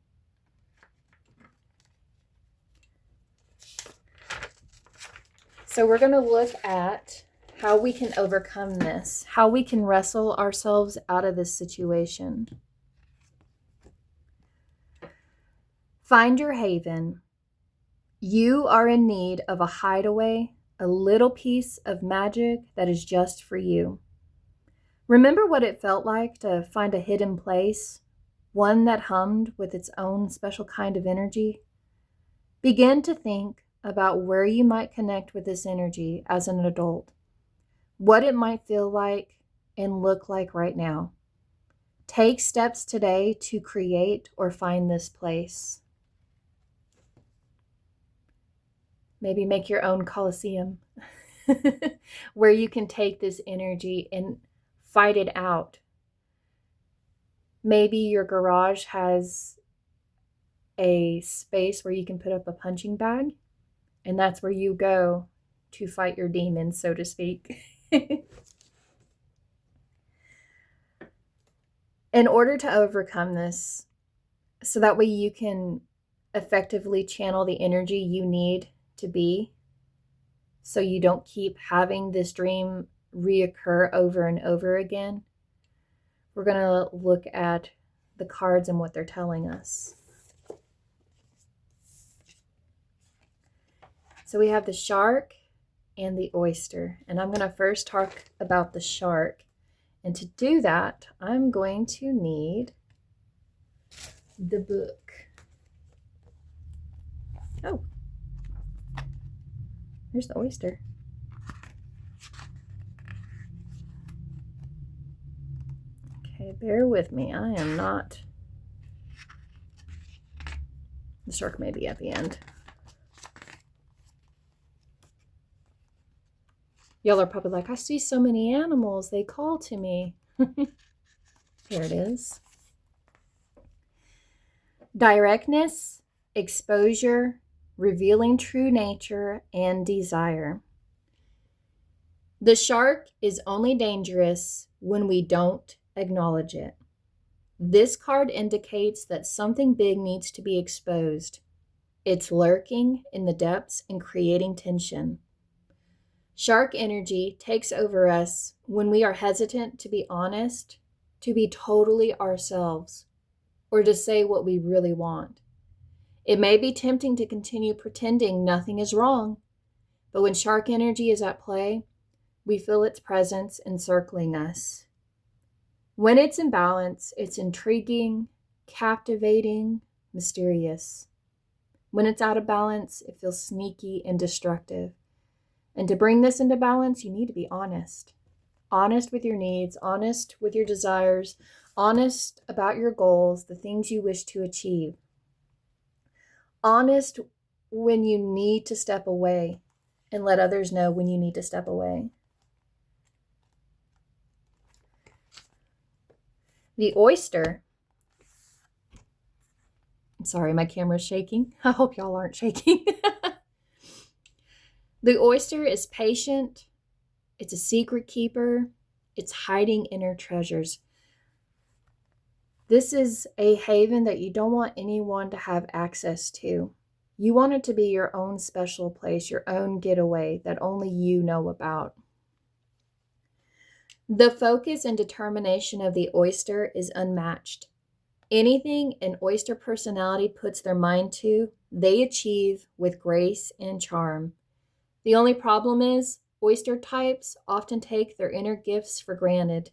So we're going to look at how we can overcome this, how we can wrestle ourselves out of this situation. Find your haven. You are in need of a hideaway, a little piece of magic that is just for you. Remember what it felt like to find a hidden place, one that hummed with its own special kind of energy? Begin to think about where you might connect with this energy as an adult, what it might feel like and look like right now. Take steps today to create or find this place. Maybe make your own coliseum where you can take this energy and fight it out. Maybe your garage has a space where you can put up a punching bag, and that's where you go to fight your demons, so to speak. In order to overcome this, so that way you can effectively channel the energy you need to be, so you don't keep having this dream reoccur over and over again, we're going to look at the cards and what they're telling us. So we have the shark and the oyster. And I'm going to first talk about the shark. And to do that, I'm going to need the book. Oh, there's the oyster. Okay, bear with me. I am not... The shark may be at the end. Y'all are probably like, I see so many animals. They call to me. Here it is. Directness, exposure, revealing true nature, and desire. The shark is only dangerous when we don't acknowledge it. This card indicates that something big needs to be exposed. It's lurking in the depths and creating tension. Shark energy takes over us when we are hesitant to be honest, to be totally ourselves, or to say what we really want. It may be tempting to continue pretending nothing is wrong, but when shark energy is at play, we feel its presence encircling us. When it's in balance, it's intriguing, captivating, mysterious. When it's out of balance, it feels sneaky and destructive. And to bring this into balance, you need to be honest. Honest with your needs, honest with your desires, honest about your goals, the things you wish to achieve. Honest when you need to step away and let others know when you need to step away. The oyster. I'm sorry, my camera's shaking. I hope y'all aren't shaking. The oyster is patient. It's a secret keeper. It's hiding inner treasures. This is a haven that you don't want anyone to have access to. You want it to be your own special place, your own getaway that only you know about. The focus and determination of the oyster is unmatched. Anything an oyster personality puts their mind to, they achieve with grace and charm. The only problem is, oyster types often take their inner gifts for granted.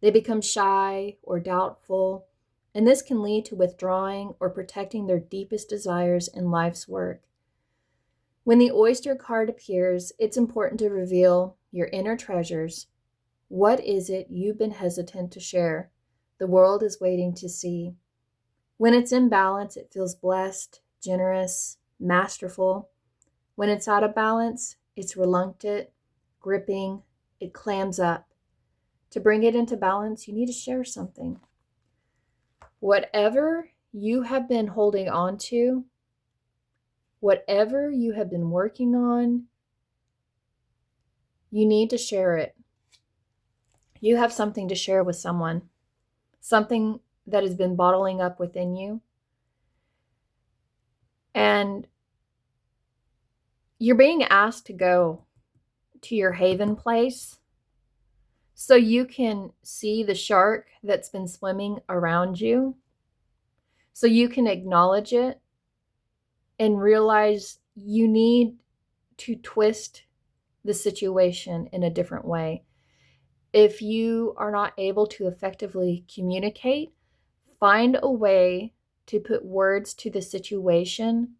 They become shy or doubtful, and this can lead to withdrawing or protecting their deepest desires in life's work. When the oyster card appears, it's important to reveal your inner treasures. What is it you've been hesitant to share? The world is waiting to see. When it's in balance, it feels blessed, generous, masterful. When it's out of balance, it's reluctant, gripping, it clams up. To bring it into balance, you need to share something. Whatever you have been holding on to, whatever you have been working on, you need to share it. You have something to share with someone, something that has been bottling up within you. And you're being asked to go to your haven place so you can see the shark that's been swimming around you, so you can acknowledge it and realize you need to twist the situation in a different way. If you are not able to effectively communicate, find a way to put words to the situation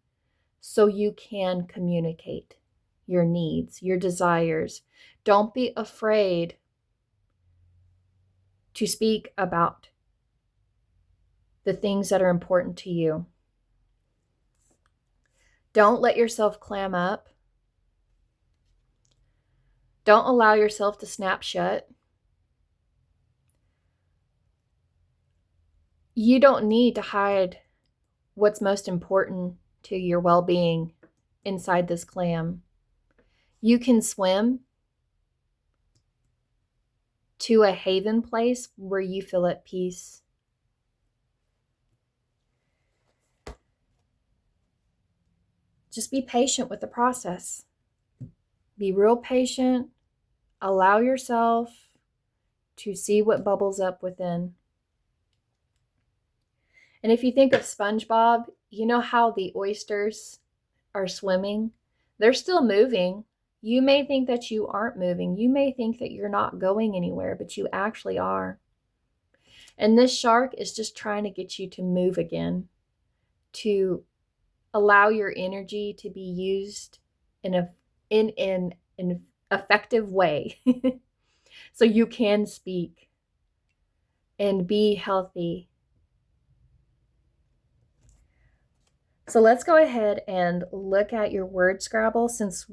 so you can communicate your needs, your desires. Don't be afraid to speak about the things that are important to you. Don't let yourself clam up. Don't allow yourself to snap shut. You don't need to hide what's most important to your well-being inside this clam. You can swim to a haven place where you feel at peace. just be patient with the process. Be real patient. Allow yourself to see what bubbles up within. And if you think of SpongeBob, you know how the oysters are swimming? They're still moving. You may think that you aren't moving. You may think that you're not going anywhere, but you actually are. And this shark is just trying to get you to move again, to allow your energy to be used in an effective way so you can speak and be healthy. So let's go ahead and look at your word Scrabble, since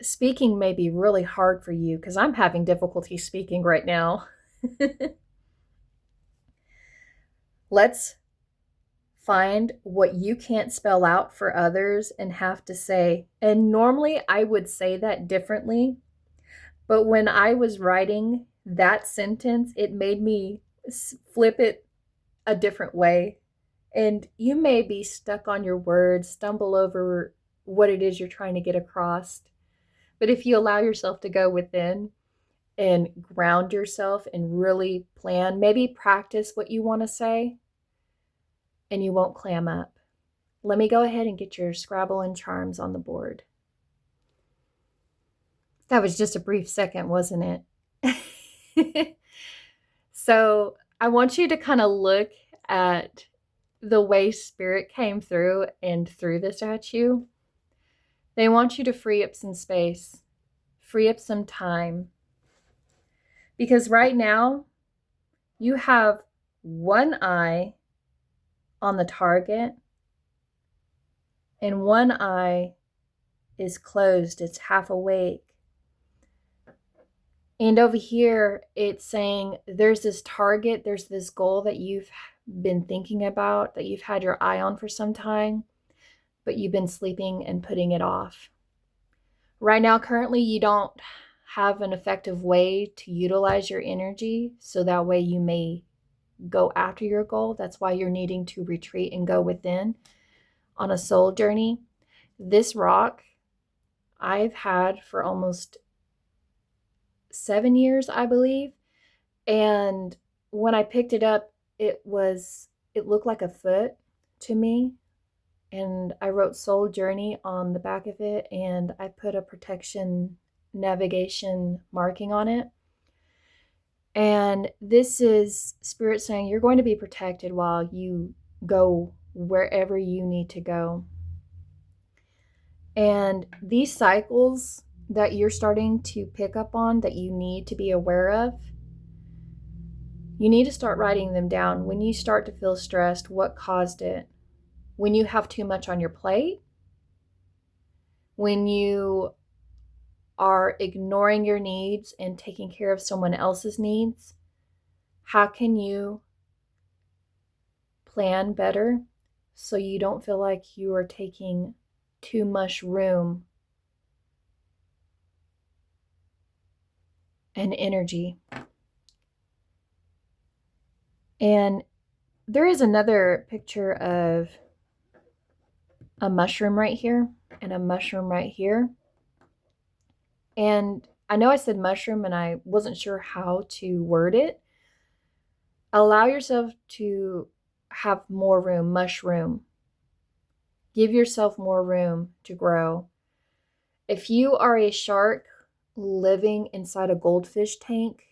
speaking may be really hard for you, because I'm having difficulty speaking right now. Let's find what you can't spell out for others and have to say. And normally I would say that differently, but when I was writing that sentence, it made me flip it a different way. And you may be stuck on your words, stumble over what it is you're trying to get across. But if you allow yourself to go within and ground yourself and really plan, maybe practice what you want to say, and you won't clam up. Let me go ahead and get your Scrabble and charms on the board. That was just a brief second, wasn't it? So I want you to kind of look at the way Spirit came through and threw this at you. They want you to free up some space, free up some time. Because right now, you have one eye on the target and one eye is closed. It's half awake. And over here, it's saying there's this target, there's this goal that you've been thinking about, that you've had your eye on for some time, but you've been sleeping and putting it off. Right now, currently, you don't have an effective way to utilize your energy, so that way you may go after your goal. That's why you're needing to retreat and go within on a soul journey. This rock I've had for almost 7 years, I believe. And when I picked it up, it looked like a foot to me. And I wrote Soul Journey on the back of it, and I put a protection navigation marking on it. And this is Spirit saying you're going to be protected while you go wherever you need to go. And these cycles that you're starting to pick up on, that you need to be aware of, you need to start writing them down. When you start to feel stressed, what caused it? When you have too much on your plate? When you are ignoring your needs and taking care of someone else's needs? How can you plan better so you don't feel like you are taking too much room and energy? And there is another picture of a mushroom right here and a mushroom right here. And I know I said mushroom and I wasn't sure how to word it. Allow yourself to have more room, mushroom. Give yourself more room to grow. If you are a shark living inside a goldfish tank,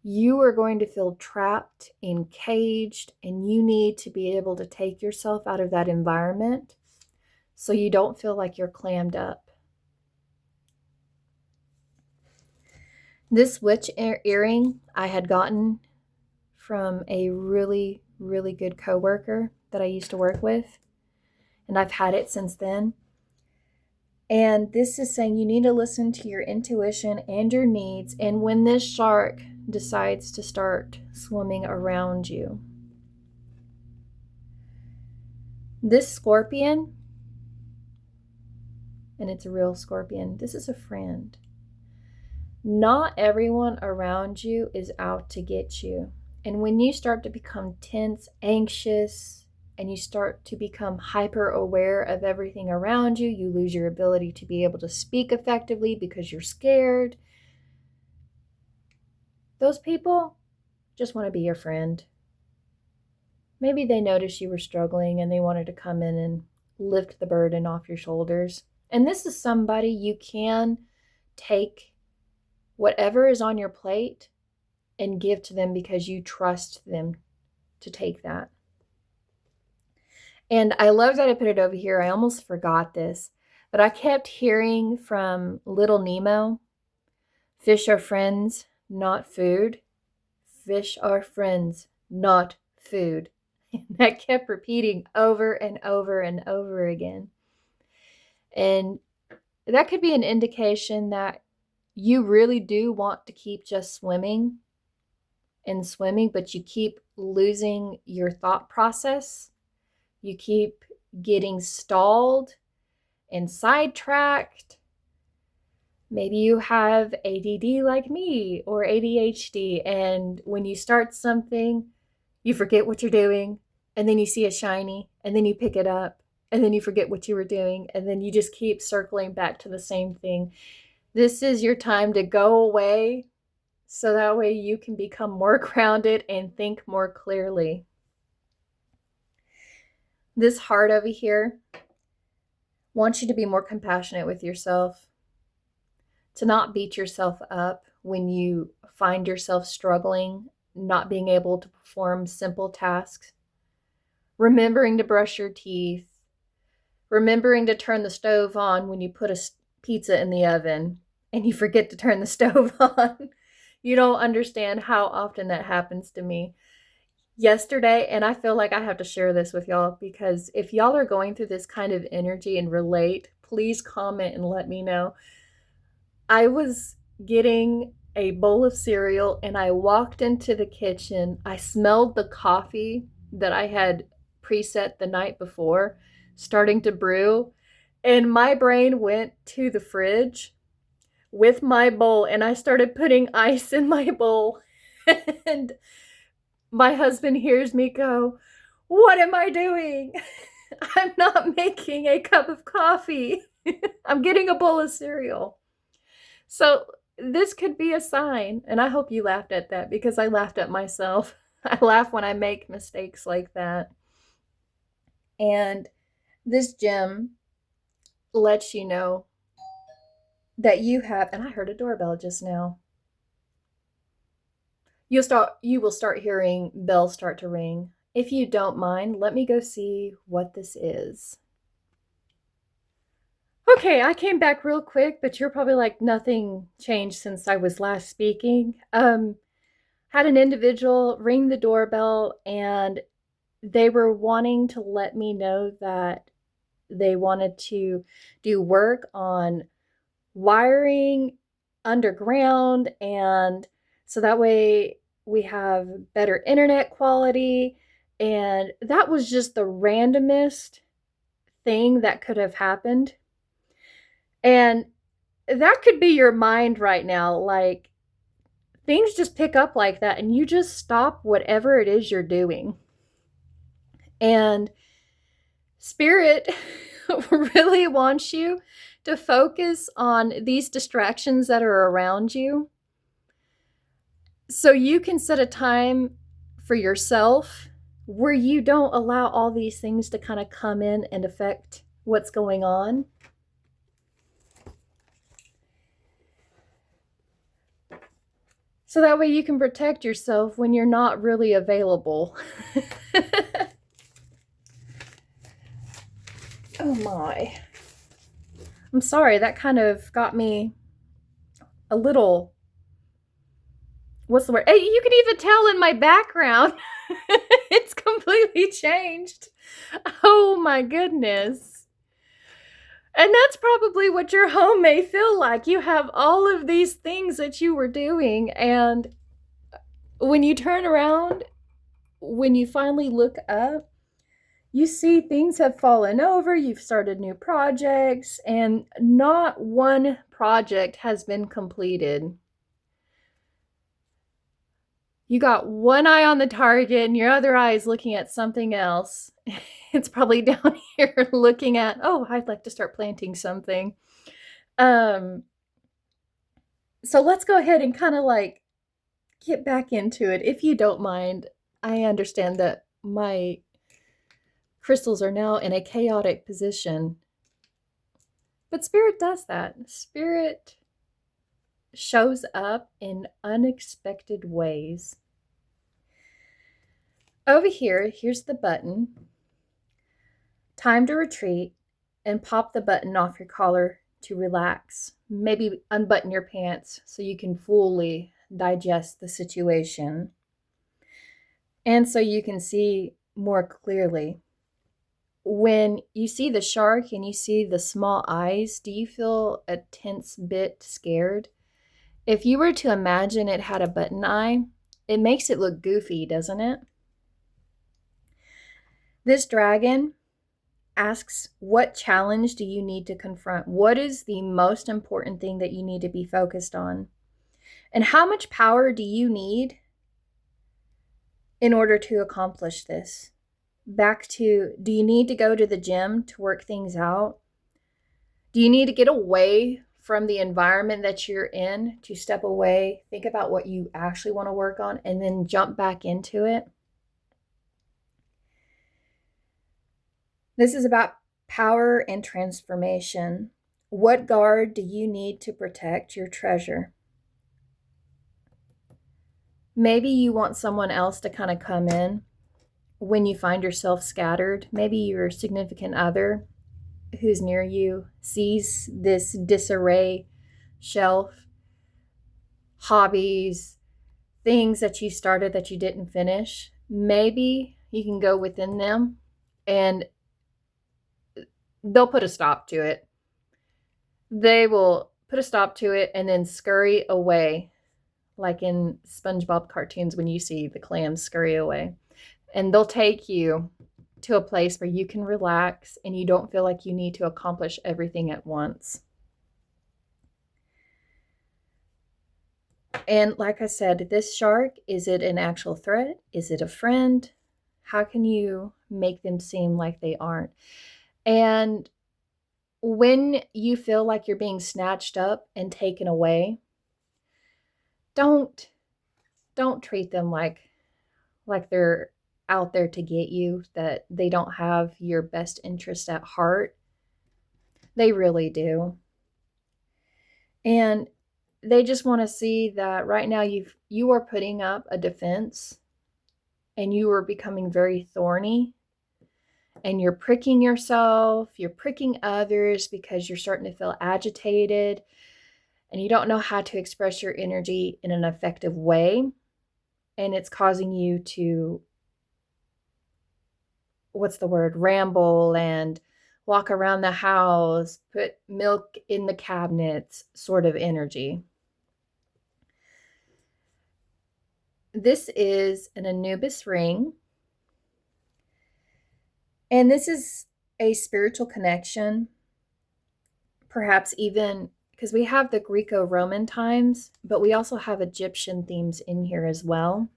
you are going to feel trapped and caged, and you need to be able to take yourself out of that environment so you don't feel like you're clammed up. This witch earring I had gotten from a really, really good coworker that I used to work with, and I've had it since then. And this is saying you need to listen to your intuition and your needs, and when this shark decides to start swimming around you. This scorpion, and it's a real scorpion, this is a friend. Not everyone around you is out to get you. And when you start to become tense, anxious, and you start to become hyper aware of everything around you. You lose your ability to be able to speak effectively because you're scared. Those people just want to be your friend. Maybe they noticed you were struggling and they wanted to come in and lift the burden off your shoulders. And this is somebody you can take whatever is on your plate and give to them because you trust them to take that. And I love that I put it over here. I almost forgot this, but I kept hearing from Little Nemo, fish are friends, not food. Fish are friends, not food. And that kept repeating over and over and over again. And that could be an indication that you really do want to keep just swimming and swimming, but you keep losing your thought process. You keep getting stalled and sidetracked. Maybe you have ADD like me or ADHD, and when you start something, you forget what you're doing, and then you see a shiny, and then you pick it up, and then you forget what you were doing, and then you just keep circling back to the same thing. This is your time to go away so that way you can become more grounded and think more clearly. This heart over here wants you to be more compassionate with yourself, to not beat yourself up when you find yourself struggling, not being able to perform simple tasks, remembering to brush your teeth, remembering to turn the stove on when you put a pizza in the oven and you forget to turn the stove on. You don't understand how often that happens to me. Yesterday, and I feel like I have to share this with y'all because if y'all are going through this kind of energy and relate, please comment and let me know. I was getting a bowl of cereal and I walked into the kitchen. I smelled the coffee that I had preset the night before starting to brew, and my brain went to the fridge with my bowl and I started putting ice in my bowl. And my husband hears me go, "What am I doing? I'm not making a cup of coffee. I'm getting a bowl of cereal." So this could be a sign, and I hope you laughed at that because I laughed at myself. I laugh when I make mistakes like that. And this gem lets you know that you have, and I heard a doorbell just now. You will start hearing bells start to ring. If you don't mind, let me go see what this is. Okay, I came back real quick, but you're probably like, nothing changed since I was last speaking. Had an individual ring the doorbell and they were wanting to let me know that they wanted to do work on wiring underground, and so that way we have better internet quality. And that was just the randomest thing that could have happened. And that could be your mind right now. Like, things just pick up like that and you just stop whatever it is you're doing. And Spirit really wants you to focus on these distractions that are around you so you can set a time for yourself where you don't allow all these things to kind of come in and affect what's going on. So that way you can protect yourself when you're not really available. Oh my. I'm sorry, that kind of got me a little, what's the word? Hey, you can even tell in my background. It's completely changed. Oh my goodness. And that's probably what your home may feel like. You have all of these things that you were doing, and when you turn around, when you finally look up, you see things have fallen over, you've started new projects, and not one project has been completed. You got one eye on the target and your other eye is looking at something else. It's probably down here looking at, oh, I'd like to start planting something. So let's go ahead and kind of like get back into it. If you don't mind, I understand that my crystals are now in a chaotic position. But Spirit does that. Spirit shows up in unexpected ways. Over here, here's the button. Time to retreat and pop the button off your collar to relax. Maybe unbutton your pants so you can fully digest the situation. And so you can see more clearly. When you see the shark and you see the small eyes, do you feel a tense bit scared? If you were to imagine it had a button eye, it makes it look goofy, doesn't it? This dragon asks, what challenge do you need to confront? What is the most important thing that you need to be focused on? And how much power do you need in order to accomplish this? Back to, do you need to go to the gym to work things out? Do you need to get away from the environment that you're in, to step away, think about what you actually want to work on, and then jump back into it? This is about power and transformation. What guard do you need to protect your treasure? Maybe you want someone else to kind of come in when you find yourself scattered. Maybe your significant other who's near you sees this disarray shelf, hobbies, things that you started that you didn't finish. Maybe you can go within them and they'll put a stop to it. They will put a stop to it and then scurry away, like in SpongeBob cartoons when you see the clams scurry away. And they'll take you to a place where you can relax and you don't feel like you need to accomplish everything at once. And like I said, this shark, is it an actual threat? Is it a friend? How can you make them seem like they aren't? And when you feel like you're being snatched up and taken away, don't treat them like they're out there to get you, that they don't have your best interest at heart. They really do. And they just want to see that right now you are putting up a defense and you are becoming very thorny and you're pricking yourself, you're pricking others because you're starting to feel agitated and you don't know how to express your energy in an effective way. And it's causing you to, ramble and walk around the house, put milk in the cabinets sort of energy. This is an Anubis ring. And this is a spiritual connection, perhaps even because we have the Greco-Roman times, but we also have Egyptian themes in here as well.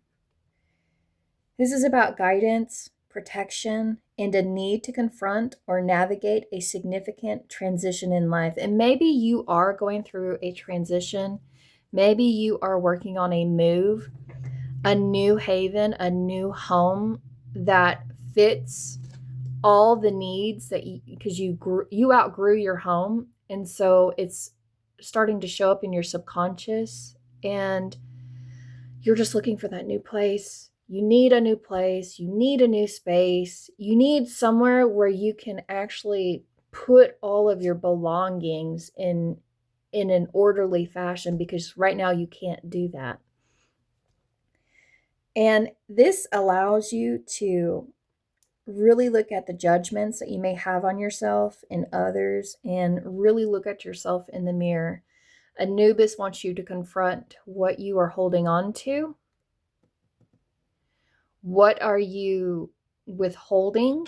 This is about guidance, protection, and a need to confront or navigate a significant transition in life. And maybe you are going through a transition. Maybe you are working on a move, a new haven, a new home that fits all the needs that because you outgrew your home, and so it's starting to show up in your subconscious, and you're just looking for that new place. You need a new place, you need a new space, you need somewhere where you can actually put all of your belongings in an orderly fashion, because right now you can't do that. And this allows you to really look at the judgments that you may have on yourself and others, and really look at yourself in the mirror. Anubis wants you to confront what you are holding on to. What are you withholding?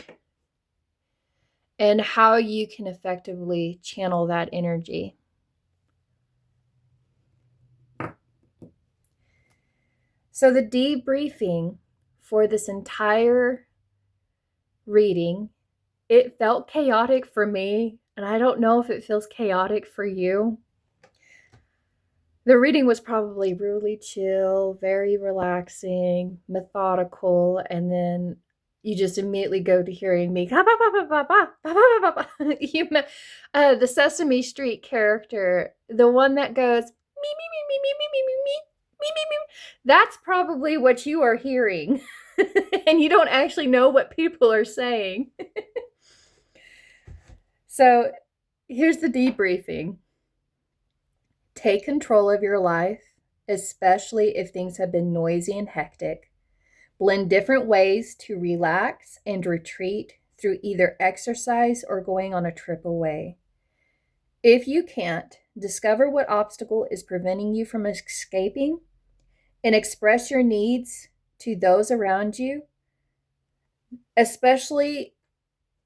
And how you can effectively channel that energy. So the debriefing for this entire reading, it felt chaotic for me, and I don't know if it feels chaotic for you. The reading was probably really chill, very relaxing, methodical, and then you just immediately go to hearing me. The Sesame Street character, the one that goes me me me me me me me me me me me me. That's probably what you are hearing, and you don't actually know what people are saying. So here's the debriefing. Take control of your life, especially if things have been noisy and hectic. Blend different ways to relax and retreat through either exercise or going on a trip away. If you can't, discover what obstacle is preventing you from escaping and express your needs to those around you, especially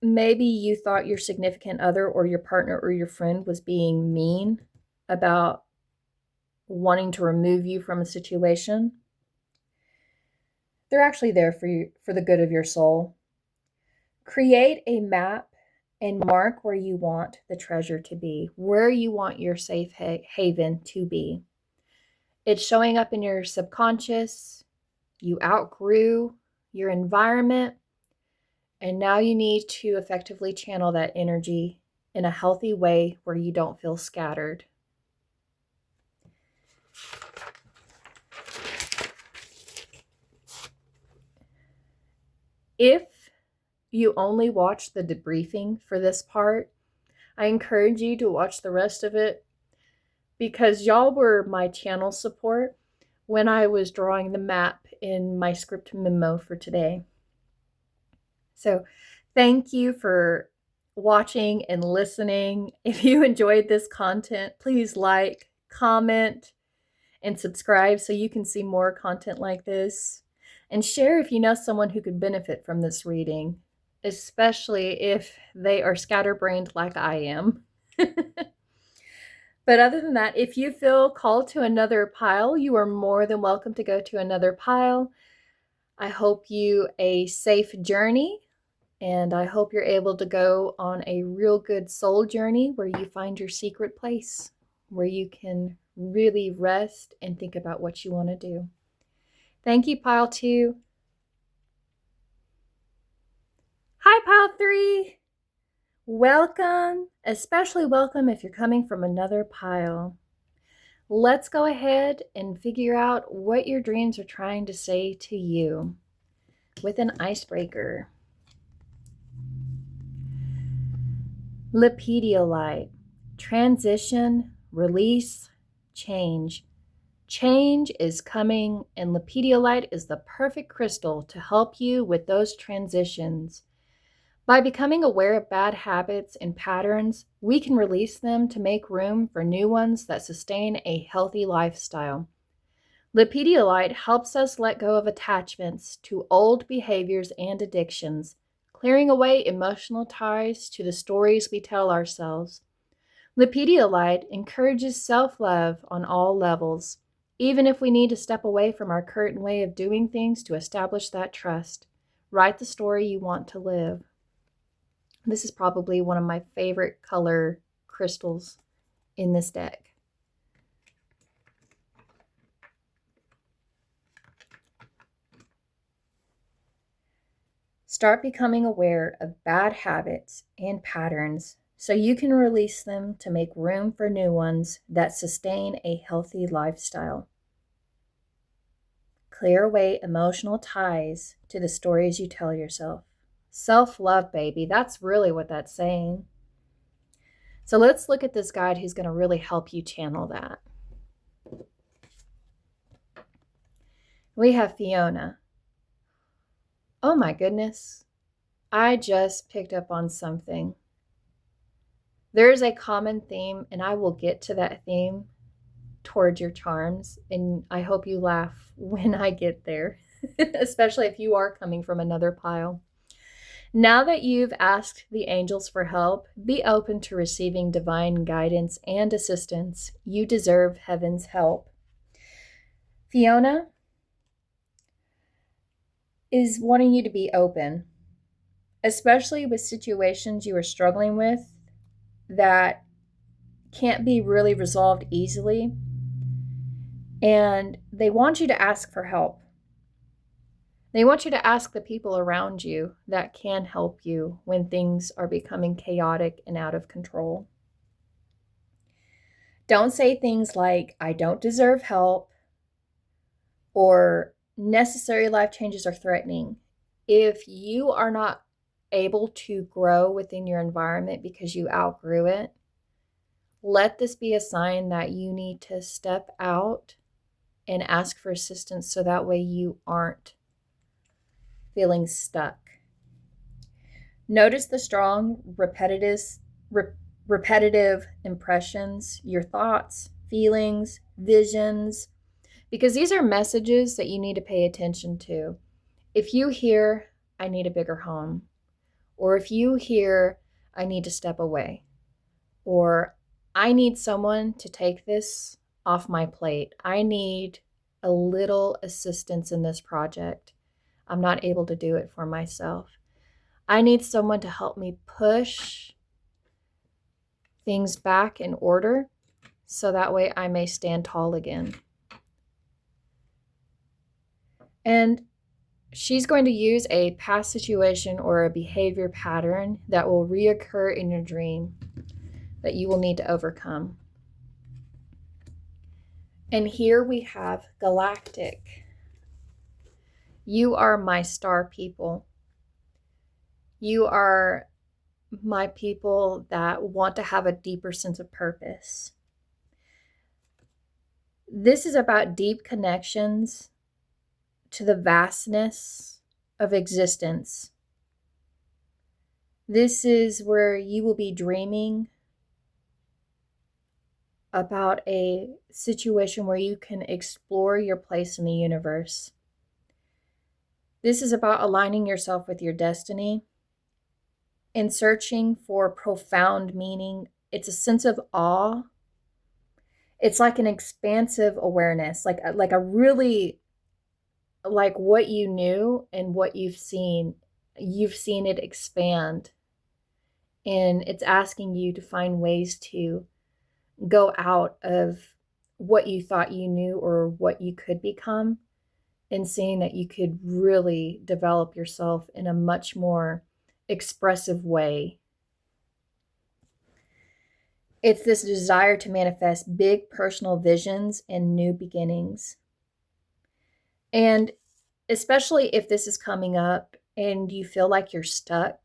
maybe you thought your significant other or your partner or your friend was being mean about wanting to remove you from a situation. They're actually there for you, for the good of your soul. Create a map and mark where you want the treasure to be, where you want your safe haven to be. It's showing up in your subconscious. You outgrew your environment, and now you need to effectively channel that energy in a healthy way where you don't feel scattered. If you only watch the debriefing for this part, I encourage you to watch the rest of it, because y'all were my channel support when I was drawing the map in my script memo for today. So thank you for watching and listening. If you enjoyed this content, please like, comment, and subscribe so you can see more content like this. And share if you know someone who could benefit from this reading, especially if they are scatterbrained like I am. But other than that, if you feel called to another pile, you are more than welcome to go to another pile. I hope you a safe journey, and I hope you're able to go on a real good soul journey where you find your secret place, where you can really rest and think about what you want to do. Thank you, Pile 2. Hi, Pile 3. Welcome, especially welcome if you're coming from another pile. Let's go ahead and figure out what your dreams are trying to say to you with an icebreaker. Lepidolite. Transition, release, change. Change is coming, and lepidolite is the perfect crystal to help you with those transitions. By becoming aware of bad habits and patterns, we can release them to make room for new ones that sustain a healthy lifestyle. Lepidolite helps us let go of attachments to old behaviors and addictions, clearing away emotional ties to the stories we tell ourselves. Lepidolite encourages self-love on all levels, even if we need to step away from our current way of doing things to establish that trust. Write the story you want to live. This is probably one of my favorite color crystals in this deck. Start becoming aware of bad habits and patterns so you can release them to make room for new ones that sustain a healthy lifestyle. Clear away emotional ties to the stories you tell yourself. Self-love, baby. That's really what that's saying. So let's look at this guide who's going to really help you channel that. We have Fiona. Oh my goodness. I just picked up on something. There is a common theme, and I will get to that theme towards your charms, and I hope you laugh when I get there, especially if you are coming from another pile. Now that you've asked the angels for help, be open to receiving divine guidance and assistance. You deserve heaven's help. Fiona, is wanting you to be open, especially with situations you are struggling with that can't be really resolved easily. And they want you to ask for help. They want you to ask the people around you that can help you when things are becoming chaotic and out of control. Don't say things like, I don't deserve help, or necessary life changes are threatening. If you are not able to grow within your environment because you outgrew it, let this be a sign that you need to step out and ask for assistance so that way you aren't feeling stuck. Notice the strong, repetitive impressions, your thoughts, feelings, visions, because these are messages that you need to pay attention to. If you hear, I need a bigger home, or if you hear, I need to step away, or I need someone to take this off my plate, I need a little assistance in this project, I'm not able to do it for myself, I need someone to help me push things back in order so that way I may stand tall again. And she's going to use a past situation or a behavior pattern that will reoccur in your dream that you will need to overcome. And here we have galactic. You are my star people. You are my people that want to have a deeper sense of purpose. This is about deep connections to the vastness of existence. This is where you will be dreaming about a situation where you can explore your place in the universe. This is about aligning yourself with your destiny and searching for profound meaning. It's a sense of awe. It's like an expansive awareness, like a really, like what you knew and what you've seen it expand. And it's asking you to find ways to go out of what you thought you knew or what you could become, and seeing that you could really develop yourself in a much more expressive way. It's this desire to manifest big personal visions and new beginnings. And especially if this is coming up and you feel like you're stuck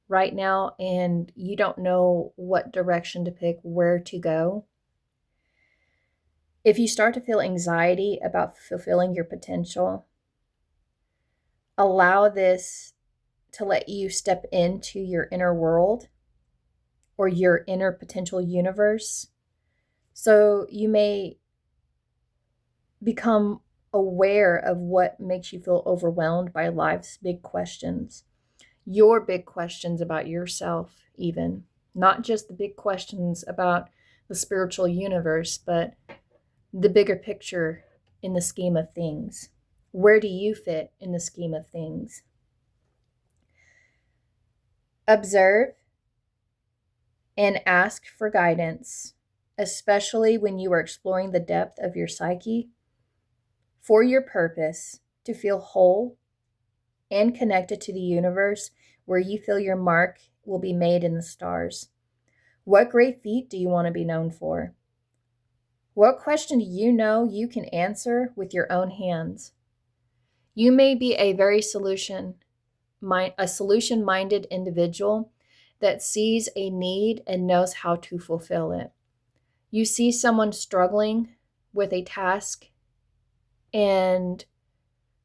right now and you don't know what direction to pick, where to go. If you start to feel anxiety about fulfilling your potential, allow this to let you step into your inner world or your inner potential universe. So you may become aware of what makes you feel overwhelmed by life's big questions. Your big questions about yourself, even. Not just the big questions about the spiritual universe, but the bigger picture in the scheme of things. Where do you fit in the scheme of things? Observe and ask for guidance, especially when you are exploring the depth of your psyche, for your purpose to feel whole and connected to the universe, where you feel your mark will be made in the stars. What great feat do you want to be known for? What question do you know you can answer with your own hands? You may be a very solution-minded individual that sees a need and knows how to fulfill it. You see someone struggling with a task, and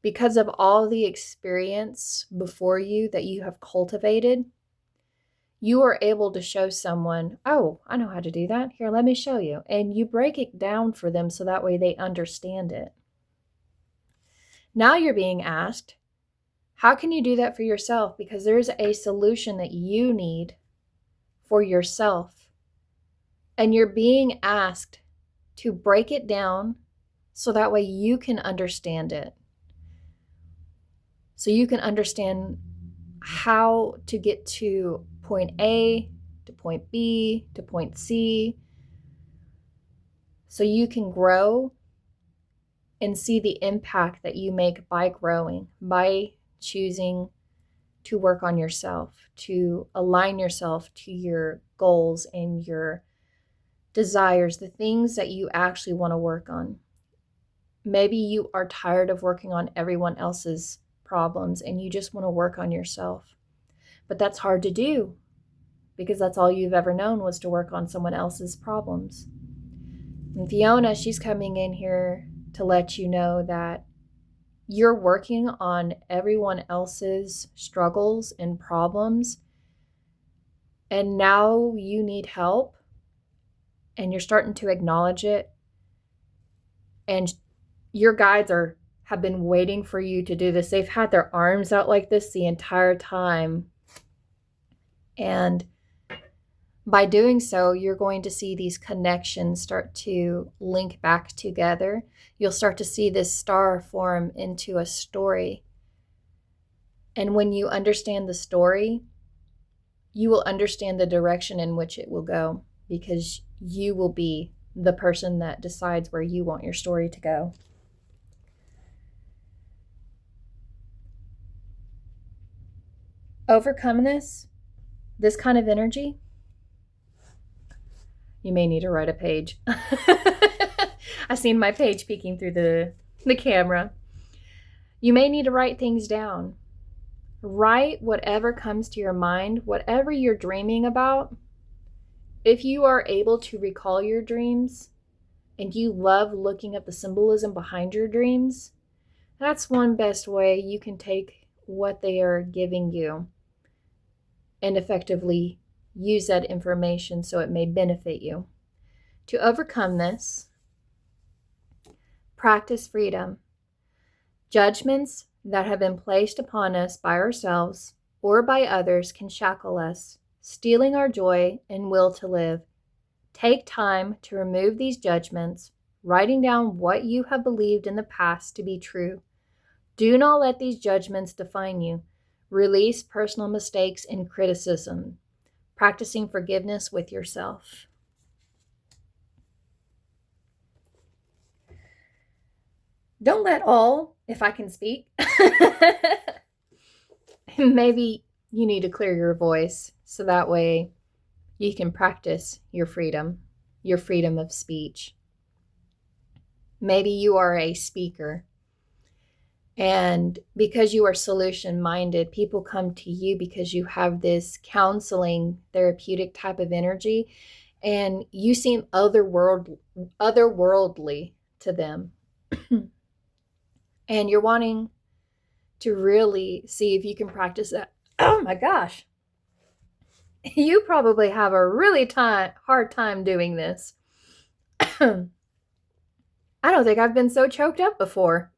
because of all the experience before you that you have cultivated, you are able to show someone, oh, I know how to do that. Here, let me show you. And you break it down for them so that way they understand it. Now you're being asked, how can you do that for yourself? Because there's a solution that you need for yourself. And you're being asked to break it down so that way you can understand it. so you can understand how to get to point A, to point B, to point C, so you can grow and see the impact that you make by growing, by choosing to work on yourself, to align yourself to your goals and your desires, the things that you actually want to work on. Maybe you are tired of working on everyone else's problems and you just want to work on yourself. But that's hard to do because that's all you've ever known was to work on someone else's problems. And Fiona, she's coming in here to let you know that you're working on everyone else's struggles and problems, and now you need help, and you're starting to acknowledge it, and your guides have been waiting for you to do this. They've had their arms out like this the entire time, and by doing so, you're going to see these connections start to link back together. You'll start to see this star form into a story. And when you understand the story, you will understand the direction in which it will go, because you will be the person that decides where you want your story to go. Overcome this kind of energy. You may need to write a page. I seen my page peeking through the camera. You may need to write things down. Write whatever comes to your mind, whatever you're dreaming about. If you are able to recall your dreams and you love looking at the symbolism behind your dreams, that's one best way you can take what they are giving you and effectively use that information so it may benefit you. To overcome this, practice freedom. Judgments that have been placed upon us by ourselves or by others can shackle us, stealing our joy and will to live. Take time to remove these judgments, writing down what you have believed in the past to be true. Do not let these judgments define you. Release personal mistakes and criticism. Practicing forgiveness with yourself. Don't let all, if I can speak, maybe you need to clear your voice so that way you can practice your freedom of speech. Maybe you are a speaker, and because you are solution-minded, people come to you because you have this counseling, therapeutic type of energy, and you seem otherworldly to them. And you're wanting to really see if you can practice that. Oh my gosh. You probably have a really hard time doing this. I don't think I've been so choked up before.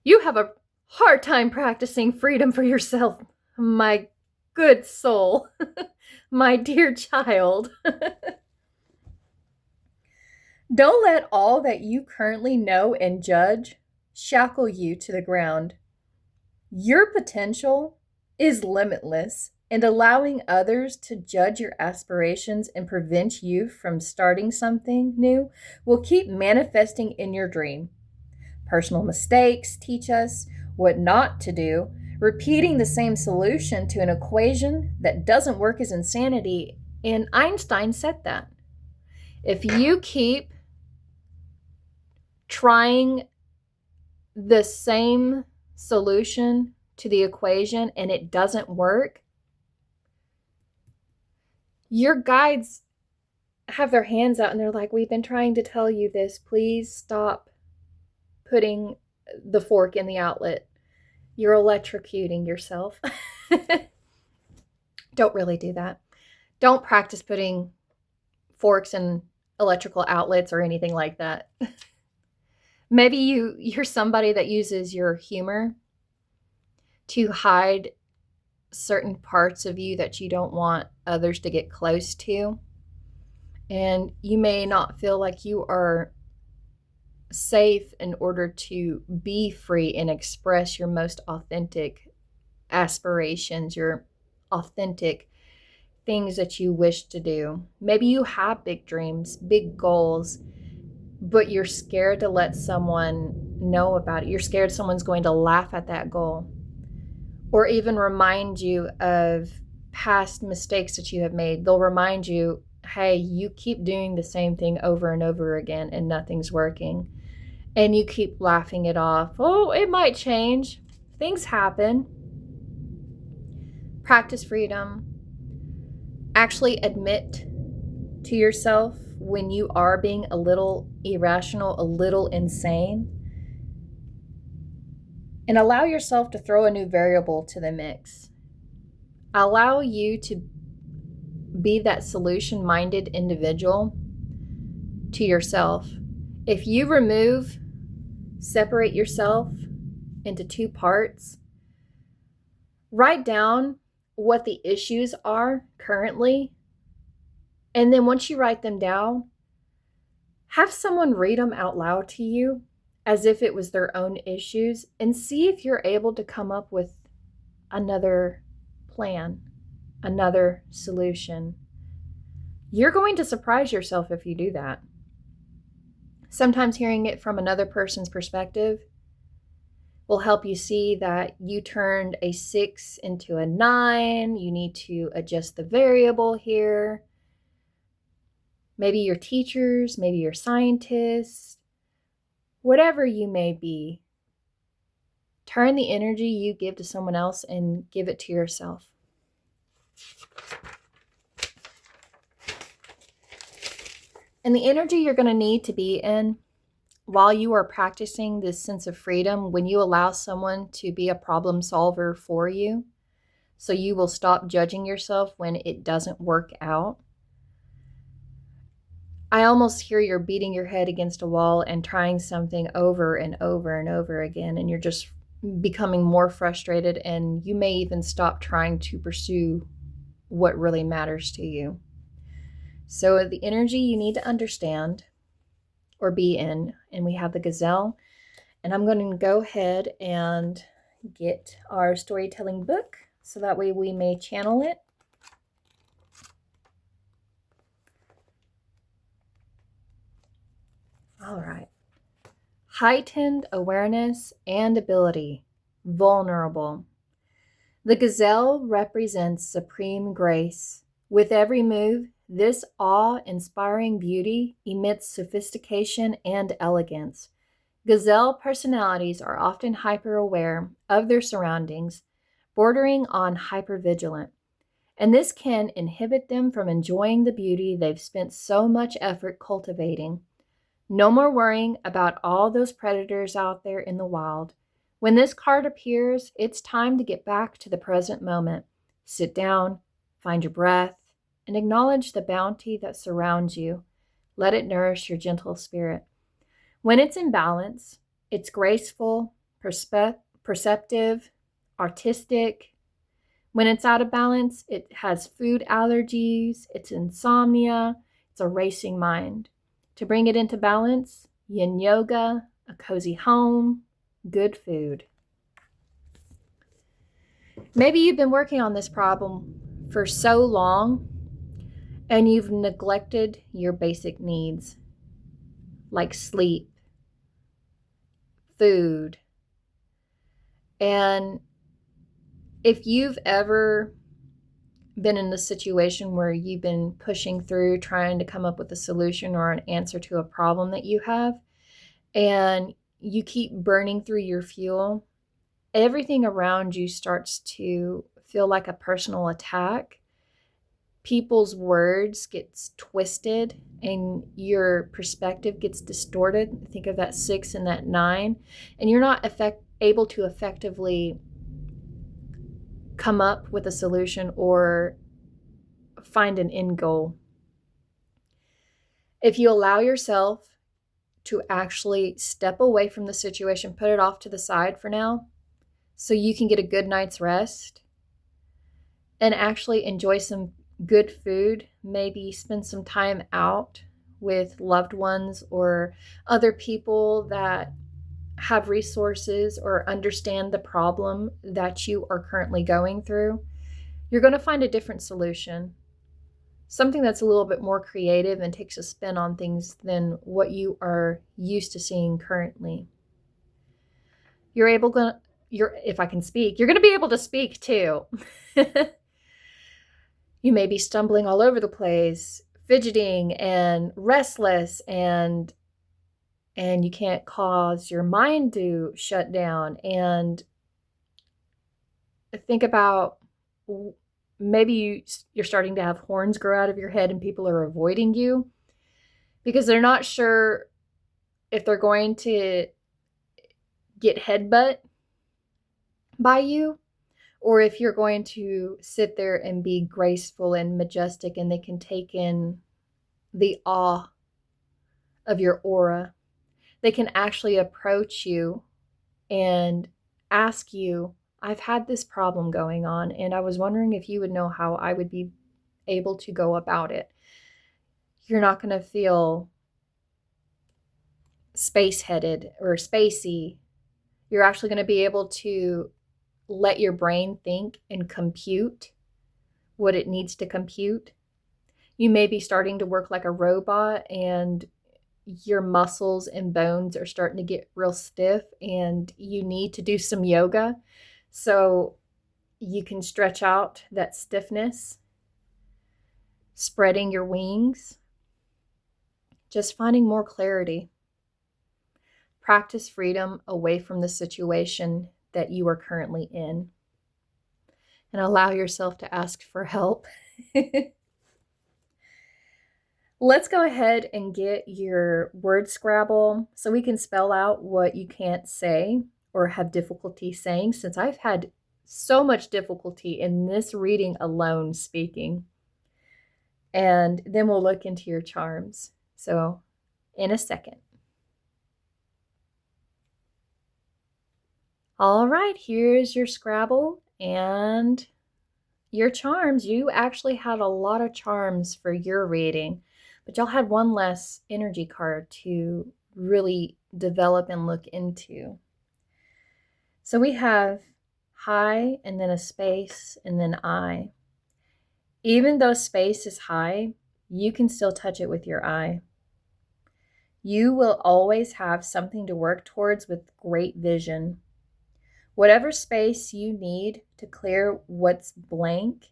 You have a hard time practicing freedom for yourself, my good soul, my dear child. Don't let all that you currently know and judge shackle you to the ground. Your potential is limitless, and allowing others to judge your aspirations and prevent you from starting something new will keep manifesting in your dream. Personal mistakes teach us what not to do. Repeating the same solution to an equation that doesn't work is insanity, and Einstein said that. If you keep trying the same solution to the equation and it doesn't work, your guides have their hands out and they're like, we've been trying to tell you this. Please stop putting the fork in the outlet. You're electrocuting yourself. Don't really do that. Don't practice putting forks in electrical outlets or anything like that. Maybe you're somebody that uses your humor to hide certain parts of you that you don't want others to get close to. And you may not feel like you are safe in order to be free and express your most authentic aspirations, your authentic things that you wish to do. Maybe you have big dreams, big goals, but you're scared to let someone know about it. You're scared someone's going to laugh at that goal or even remind you of past mistakes that you have made. They'll remind you, hey, you keep doing the same thing over and over again and nothing's working. And you keep laughing it off. Oh, it might change. Things happen. Practice freedom. Actually admit to yourself when you are being a little irrational, a little insane. And allow yourself to throw a new variable to the mix. Allow you to be that solution-minded individual to yourself. If you separate yourself into two parts, write down what the issues are currently, and then once you write them down, have someone read them out loud to you as if it was their own issues, and see if you're able to come up with another plan, another solution. You're going to surprise yourself if you do that. Sometimes hearing it from another person's perspective will help you see that you turned a 6 into a 9. You need to adjust the variable here. Maybe your teachers, maybe your scientists, whatever you may be. Turn the energy you give to someone else and give it to yourself. And the energy you're going to need to be in while you are practicing this sense of freedom, when you allow someone to be a problem solver for you, so you will stop judging yourself when it doesn't work out. I almost hear you're beating your head against a wall and trying something over and over and over again, and you're just becoming more frustrated, and you may even stop trying to pursue what really matters to you. So the energy you need to understand or be in, and we have the gazelle, and I'm going to go ahead and get our storytelling book so that way we may channel it. All right. Heightened awareness and ability. Vulnerable. The gazelle represents supreme grace. With every move, this awe-inspiring beauty emits sophistication and elegance. Gazelle personalities are often hyper-aware of their surroundings, bordering on hypervigilant, and this can inhibit them from enjoying the beauty they've spent so much effort cultivating. No more worrying about all those predators out there in the wild. When this card appears, it's time to get back to the present moment. Sit down, find your breath, and acknowledge the bounty that surrounds you. Let it nourish your gentle spirit. When it's in balance, it's graceful, perceptive, artistic. When it's out of balance, it has food allergies, it's insomnia, it's a racing mind. To bring it into balance, yin yoga, a cozy home, good food. Maybe you've been working on this problem for so long and you've neglected your basic needs like sleep, food. And if you've ever been in the situation where you've been pushing through trying to come up with a solution or an answer to a problem that you have, and you keep burning through your fuel, everything around you starts to feel like a personal attack. People's words gets twisted and your perspective gets distorted. Think of that 6 and that 9, and you're not able to effectively come up with a solution or find an end goal. If you allow yourself to actually step away from the situation, put it off to the side for now, so you can get a good night's rest and actually enjoy some good food, maybe spend some time out with loved ones or other people that have resources or understand the problem that you are currently going through, you're going to find a different solution. Something that's a little bit more creative and takes a spin on things than what you are used to seeing currently. If I can speak, you're going to be able to speak too. You may be stumbling all over the place, fidgeting and restless, and you can't cause your mind to shut down. And think about, maybe you're starting to have horns grow out of your head and people are avoiding you because they're not sure if they're going to get headbutt by you or if you're going to sit there and be graceful and majestic and they can take in the awe of your aura. They can actually approach you and ask you, I've had this problem going on, and I was wondering if you would know how I would be able to go about it. You're not going to feel space-headed or spacey. You're actually going to be able to let your brain think and compute what it needs to compute. You may be starting to work like a robot and your muscles and bones are starting to get real stiff and you need to do some yoga so you can stretch out that stiffness, spreading your wings, just finding more clarity. Practice freedom away from the situation that you are currently in and allow yourself to ask for help. Let's go ahead and get your word Scrabble so we can spell out what you can't say or have difficulty saying, since I've had so much difficulty in this reading alone speaking. And then we'll look into your charms. So in a second. All right, here's your Scrabble and your charms. You actually had a lot of charms for your reading, but y'all had one less energy card to really develop and look into. So we have high and then a space and then I. Even though space is high, you can still touch it with your eye. You will always have something to work towards with great vision. Whatever space you need to clear what's blank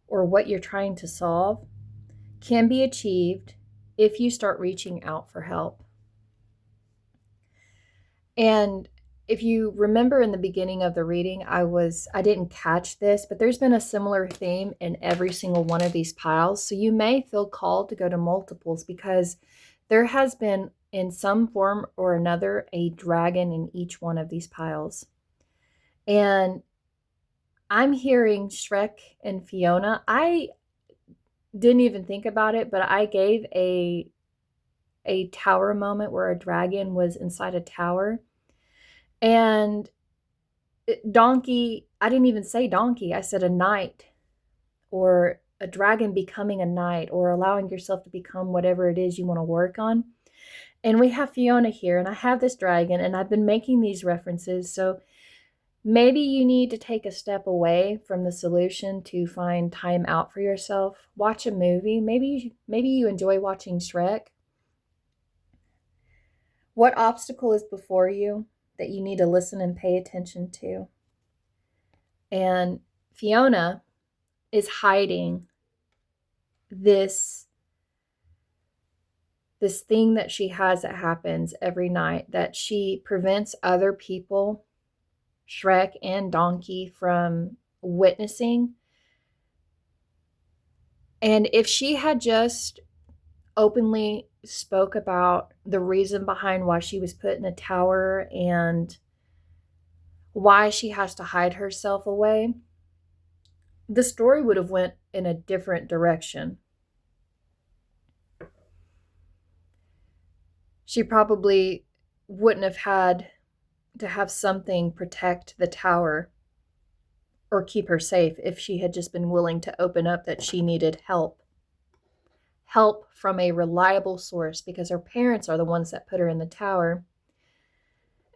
or what you're trying to solve can be achieved if you start reaching out for help. And if you remember in the beginning of the reading, I didn't catch this, but there's been a similar theme in every single one of these piles. So you may feel called to go to multiples because there has been, in some form or another, a dragon in each one of these piles. And I'm hearing Shrek and Fiona. I didn't even think about it, but I gave a tower moment where a dragon was inside a tower. And donkey, I didn't even say donkey. I said a knight or a dragon becoming a knight or allowing yourself to become whatever it is you want to work on. And we have Fiona here and I have this dragon and I've been making these references. So maybe you need to take a step away from the solution to find time out for yourself. Watch a movie. Maybe you enjoy watching Shrek. What obstacle is before you that you need to listen and pay attention to? And Fiona is hiding this thing that she has that happens every night, that she prevents other people, Shrek and Donkey, from witnessing. And if she had just openly spoke about the reason behind why she was put in a tower and why she has to hide herself away, the story would have went in a different direction. She probably wouldn't have had to have something protect the tower or keep her safe if she had just been willing to open up that she needed help. help from a reliable source, because her parents are the ones that put her in the tower.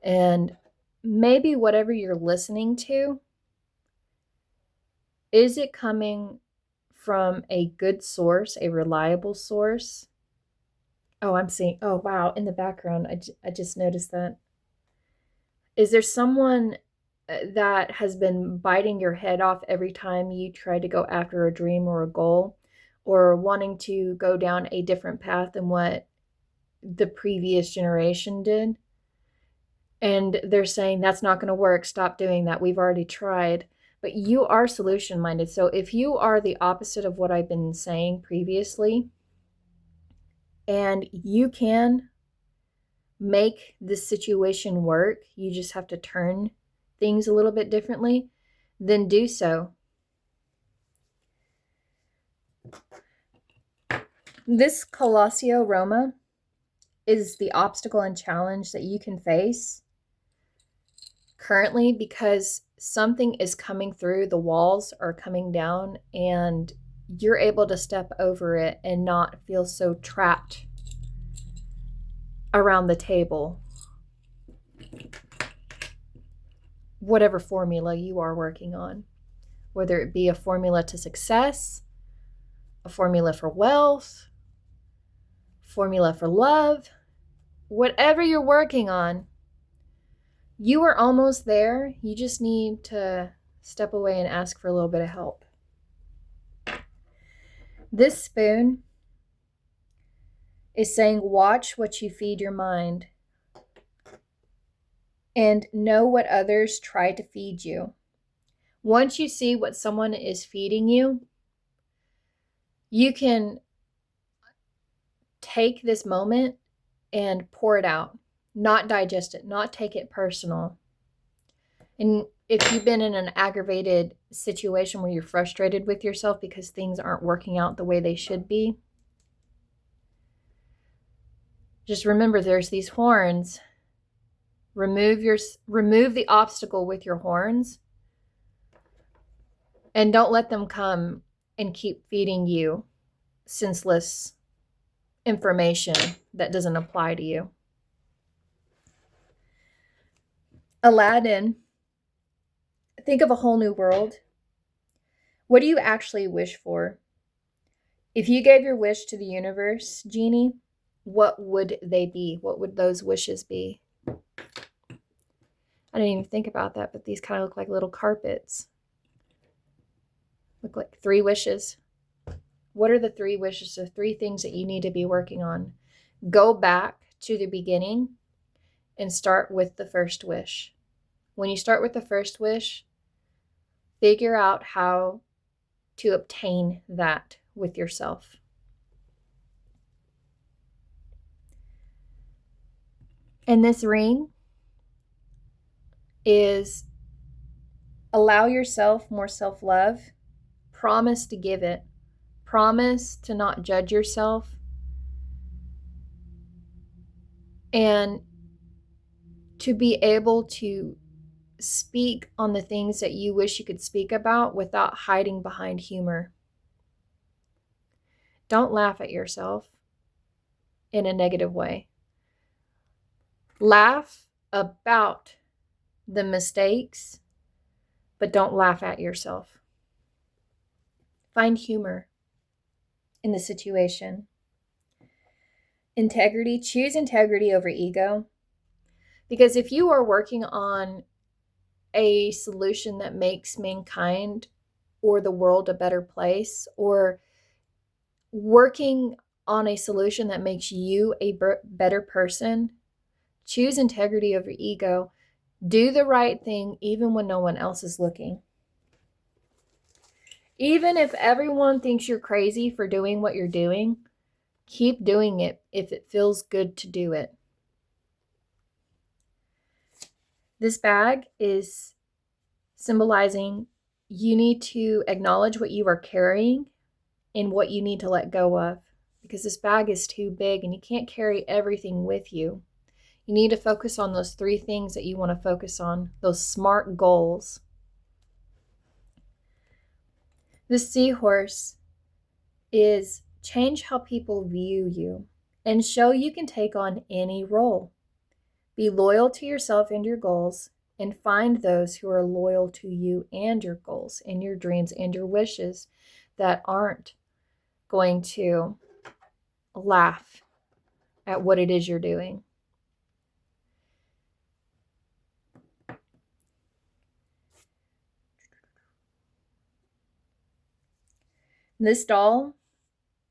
And maybe whatever you're listening to, is it coming from a good source, a reliable source? Oh, I'm seeing, oh, wow, in the background, I just noticed that. Is there someone that has been biting your head off every time you try to go after a dream or a goal, or wanting to go down a different path than what the previous generation did? And they're saying, that's not going to work. Stop doing that. We've already tried. But you are solution minded. So if you are the opposite of what I've been saying previously, and you can make this situation work, you just have to turn things a little bit differently, then do so. This Colossio Roma is the obstacle and challenge that you can face currently, because something is coming through, the walls are coming down, and you're able to step over it and not feel so trapped around the table. Whatever formula you are working on, whether it be a formula to success, a formula for wealth, formula for love, whatever you're working on, you are almost there. You just need to step away and ask for a little bit of help. This spoon is saying, watch what you feed your mind, and know what others try to feed you. Once you see what someone is feeding you, you can take this moment and pour it out, not digest it, not take it personal. And if you've been in an aggravated situation where you're frustrated with yourself because things aren't working out the way they should be, just remember there's these horns. Remove the obstacle with your horns, and don't let them come and keep feeding you senseless information that doesn't apply to you. Aladdin, think of a whole new world. What do you actually wish for? If you gave your wish to the universe, Genie, what would they be? What would those wishes be? I didn't even think about that, but these kind of look like little carpets. Look like 3 wishes. What are the 3 wishes? The 3 things that you need to be working on. Go back to the beginning and start with the first wish. When you start with the first wish, figure out how to obtain that with yourself. And this ring is allow yourself more self-love. Promise to give it. Promise to not judge yourself. And to be able to speak on the things that you wish you could speak about without hiding behind humor. Don't laugh at yourself in a negative way. Laugh about the mistakes, but don't laugh at yourself. Find humor in the situation. Integrity. Choose integrity over ego. Because if you are working on a solution that makes mankind or the world a better place, or working on a solution that makes you a better person, choose integrity over ego. Do the right thing even when no one else is looking. Even if everyone thinks you're crazy for doing what you're doing, keep doing it if it feels good to do it. This bag is symbolizing you need to acknowledge what you are carrying and what you need to let go of, because this bag is too big and you can't carry everything with you. You need to focus on those 3 things that you want to focus on, those SMART goals. This seahorse is Change how people view you and show you can take on any role. Be loyal to yourself and your goals, and find those who are loyal to you and your goals and your dreams and your wishes that aren't going to laugh at what it is you're doing. This doll,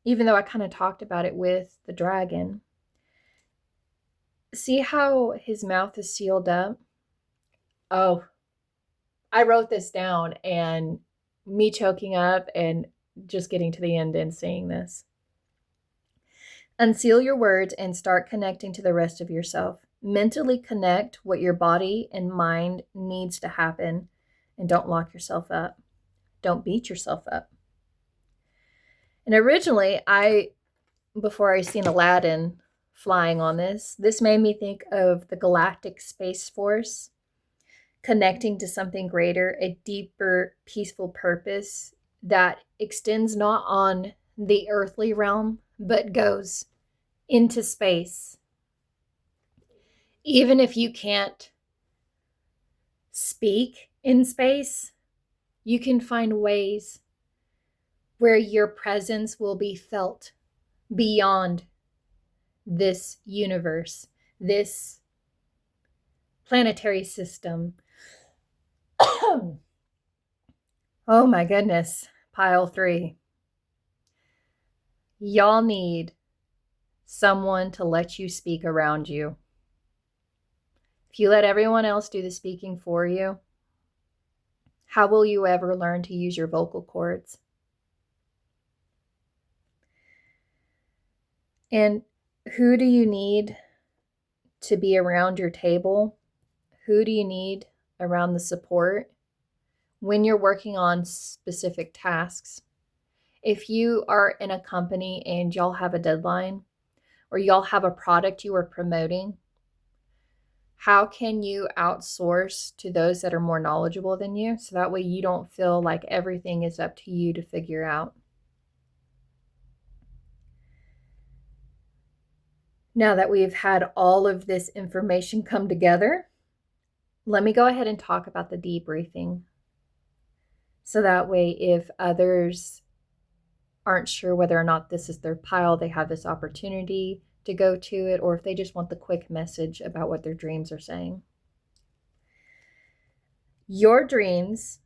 even though I kind of talked about it with the dragon, see how his mouth is sealed up? Oh, I wrote this down, and me choking up and just getting to the end and seeing this. Unseal your words and start connecting to the rest of yourself. Mentally connect what your body and mind needs to happen, and don't lock yourself up. Don't beat yourself up. And originally, before I seen Aladdin flying on this made me think of the Galactic Space Force connecting to something greater, a deeper, peaceful purpose that extends not on the earthly realm, but goes into space. Even if you can't speak in space, you can find ways where your presence will be felt beyond this universe, this planetary system. Oh my goodness, pile 3. Y'all need someone to let you speak around you. If you let everyone else do the speaking for you, how will you ever learn to use your vocal cords? And who do you need to be around your table? Who do you need around the support when you're working on specific tasks? If you are in a company and y'all have a deadline, or y'all have a product you are promoting, how can you outsource to those that are more knowledgeable than you, so that way you don't feel like everything is up to you to figure out? Now that we've had all of this information come together, let me go ahead and talk about the debriefing. So that way, if others aren't sure whether or not this is their pile, they have this opportunity to go to it, or if they just want the quick message about what their dreams are saying. Your dreams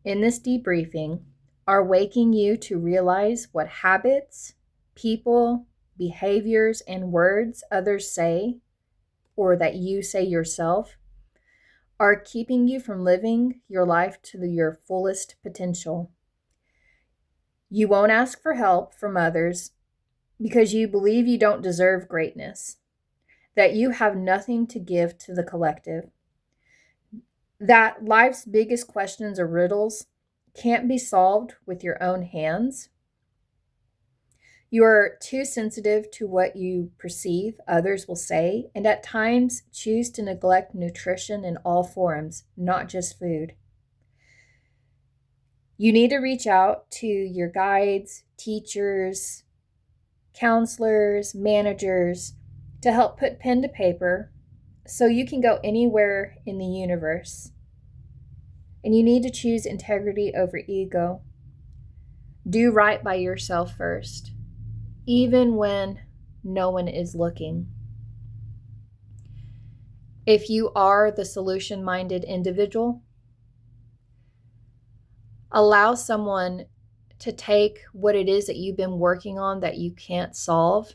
in this debriefing are waking you to realize what habits, people, behaviors, and words others say, or that you say yourself, are keeping you from living your life to your fullest potential. You won't ask for help from others because you believe you don't deserve greatness, that you have nothing to give to the collective, that life's biggest questions or riddles can't be solved with your own hands. You are too sensitive to what you perceive others will say, and at times choose to neglect nutrition in all forms, not just food. You need to reach out to your guides, teachers, counselors, managers to help put pen to paper so you can go anywhere in the universe. And you need to choose integrity over ego. Do right by yourself first, even when no one is looking. If you are the solution-minded individual, allow someone to take what it is that you've been working on that you can't solve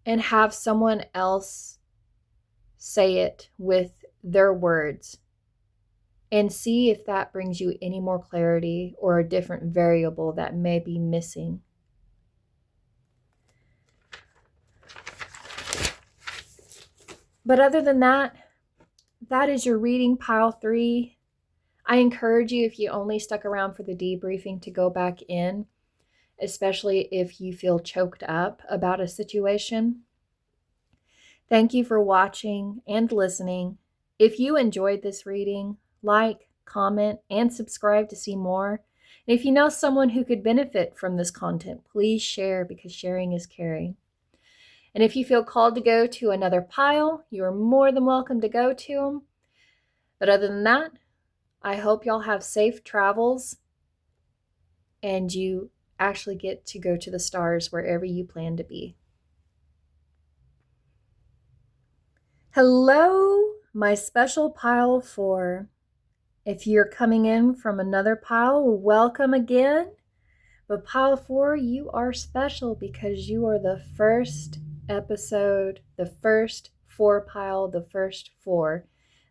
and have someone else say it with their words, and see if that brings you any more clarity or a different variable that may be missing. But other than that, that is your reading, pile 3. I encourage you, if you only stuck around for the debriefing, to go back in, especially if you feel choked up about a situation. Thank you for watching and listening. If you enjoyed this reading, like, comment, and subscribe to see more. If you know someone who could benefit from this content, please share, because sharing is caring. And if you feel called to go to another pile, you are more than welcome to go to them. But other than that, I hope y'all have safe travels and you actually get to go to the stars wherever you plan to be. Hello, my special pile 4. If you're coming in from another pile, welcome again. But pile 4, you are special because you are the first episode, the first 4 pile, the first 4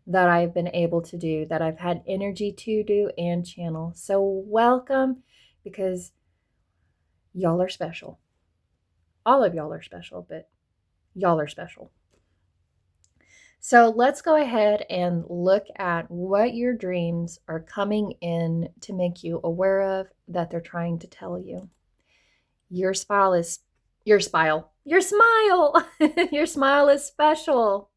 that I've been able to do, that I've had energy to do and channel. So welcome, because y'all are special. All of y'all are special, but y'all are special. So let's go ahead and look at what your dreams are coming in to make you aware of, that they're trying to tell you. Your smile is your smile. Your smile. Your smile is special.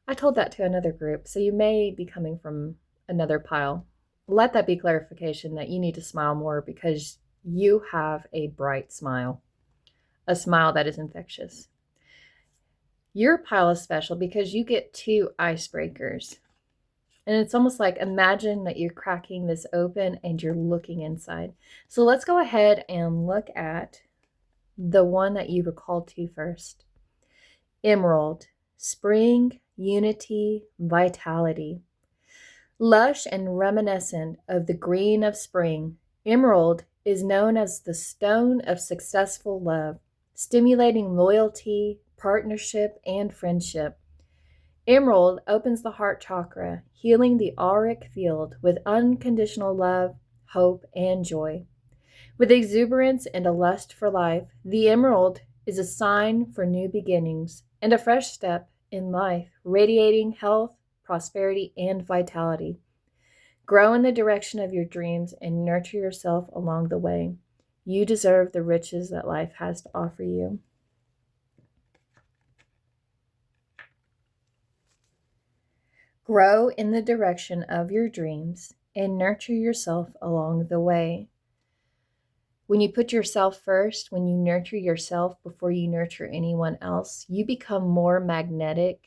I told that to another group, so you may be coming from another pile. Let that be clarification that you need to smile more, because you have a bright smile, a smile that is infectious. Your pile is special because you get 2 icebreakers. And it's almost like, imagine that you're cracking this open and you're looking inside. So let's go ahead and look at the one that you were called to first. Emerald, spring, unity, vitality. Lush and reminiscent of the green of spring, emerald is known as the stone of successful love, stimulating loyalty, partnership, and friendship. Emerald opens the heart chakra, healing the auric field with unconditional love, hope, and joy. With exuberance and a lust for life, the emerald is a sign for new beginnings and a fresh step in life, radiating health, prosperity, and vitality. Grow in the direction of your dreams and nurture yourself along the way. You deserve the riches that life has to offer you. Grow in the direction of your dreams and nurture yourself along the way. When you put yourself first, when you nurture yourself before you nurture anyone else, you become more magnetic,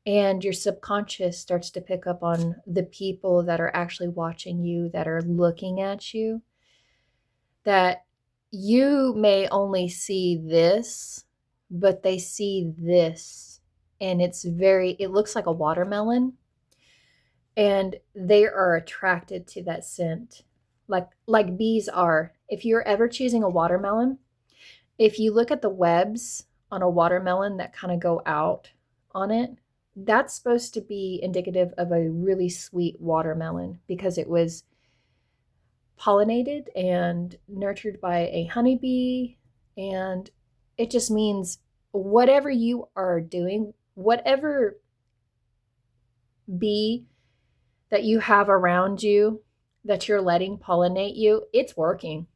and your subconscious starts to pick up on the people that are actually watching you, that are looking at you, that you may only see this, but they see this, and it looks like a watermelon, and they are attracted to that scent, like bees are. If you're ever choosing a watermelon, if you look at the webs on a watermelon that kind of go out on it, that's supposed to be indicative of a really sweet watermelon, because it was pollinated and nurtured by a honeybee. And it just means whatever you are doing, whatever bee that you have around you that you're letting pollinate you, it's working.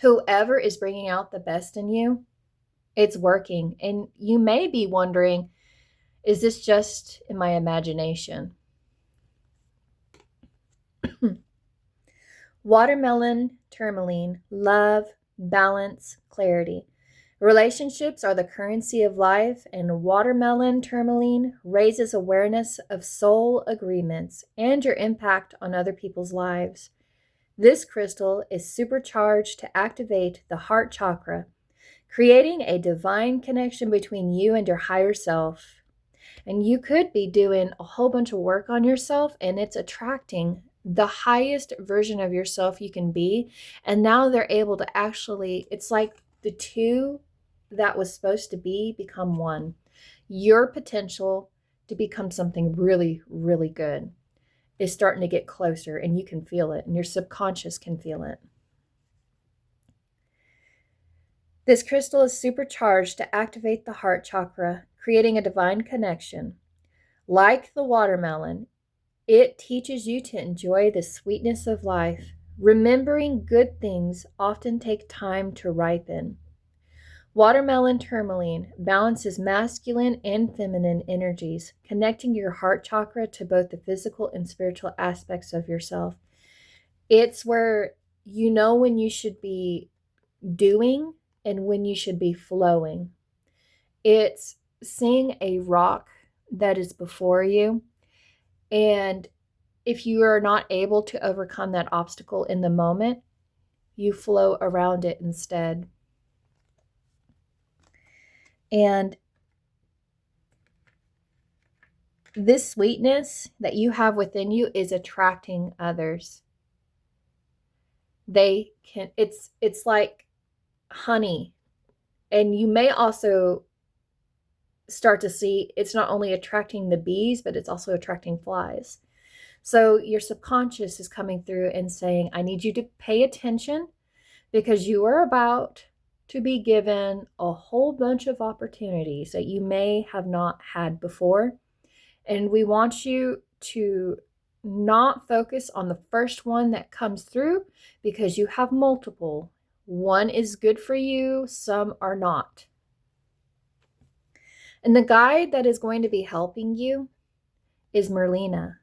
Whoever is bringing out the best in you, it's working. And you may be wondering, is this just in my imagination? Watermelon, tourmaline, love, balance, clarity. Relationships are the currency of life, and watermelon tourmaline raises awareness of soul agreements and your impact on other people's lives. This crystal is supercharged to activate the heart chakra, creating a divine connection between you and your higher self. And you could be doing a whole bunch of work on yourself, and it's attracting the highest version of yourself you can be. And now they're able to actually, it's like the 2 that was supposed to be become 1. Your potential to become something really, really good is starting to get closer, and you can feel it, and your subconscious can feel it. This crystal is supercharged to activate the heart chakra, creating a divine connection. Like the watermelon, it teaches you to enjoy the sweetness of life. Remembering good things often take time to ripen. Watermelon tourmaline balances masculine and feminine energies, connecting your heart chakra to both the physical and spiritual aspects of yourself. It's where you know when you should be doing and when you should be flowing. It's seeing a rock that is before you, and if you are not able to overcome that obstacle in the moment, you flow around it instead. And this sweetness that you have within you is attracting others. It's like honey. And you may also start to see it's not only attracting the bees, but it's also attracting flies. So your subconscious is coming through and saying, I need you to pay attention because you are about to be given a whole bunch of opportunities that you may have not had before. And we want you to not focus on the first one that comes through because you have multiple. One is good for you, some are not. And the guide that is going to be helping you is Merlina.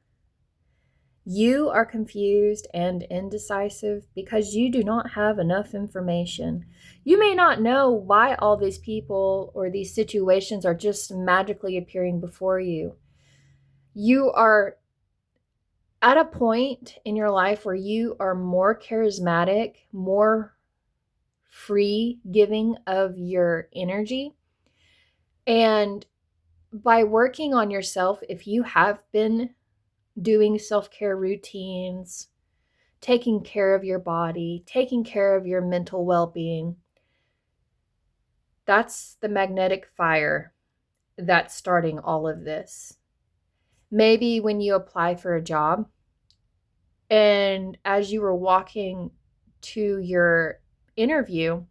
You are confused and indecisive because you do not have enough information. You may not know why all these people or these situations are just magically appearing before you. You are at a point in your life where you are more charismatic, more free giving of your energy. And by working on yourself, if you have been doing self-care routines, taking care of your body, taking care of your mental well-being, that's the magnetic fire that's starting all of this. Maybe when you apply for a job and as you were walking to your interview,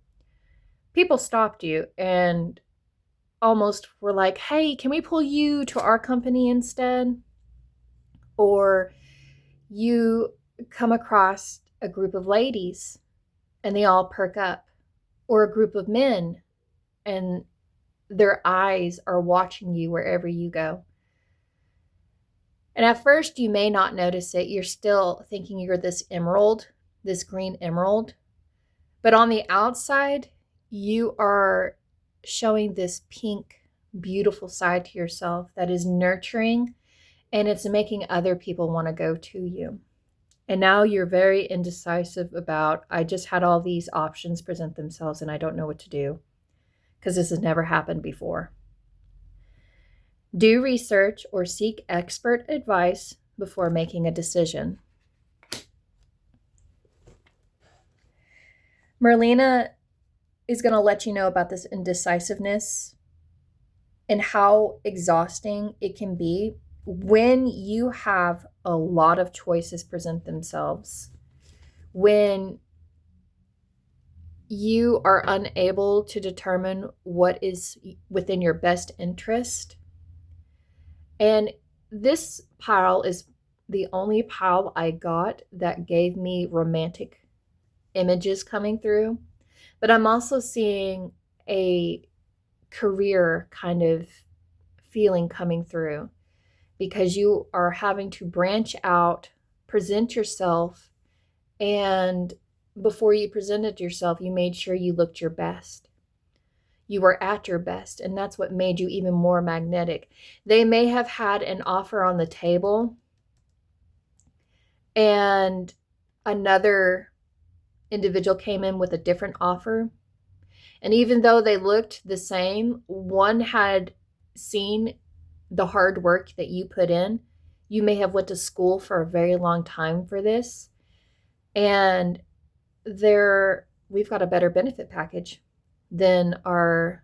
people stopped you and almost were like, hey, can we pull you to our company instead? Or you come across a group of ladies and they all perk up, or a group of men and their eyes are watching you wherever you go. And at first you may not notice it. You're still thinking you're this emerald, this green emerald. But on the outside, you are showing this pink, beautiful side to yourself that is nurturing, and it's making other people want to go to you. And now you're very indecisive about, I just had all these options present themselves and I don't know what to do because this has never happened before. Do research or seek expert advice before making a decision. Merlina is going to let you know about this indecisiveness and how exhausting it can be when you have a lot of choices present themselves, when you are unable to determine what is within your best interest. And this pile is the only pile I got that gave me romantic images coming through. But I'm also seeing a career kind of feeling coming through because you are having to branch out, present yourself, and before you presented yourself, you made sure you looked your best. You were at your best, and that's what made you even more magnetic. They may have had an offer on the table, and another individual came in with a different offer. And even though they looked the same, one had seen the hard work that you put in. You may have went to school for a very long time for this. And we've got a better benefit package than our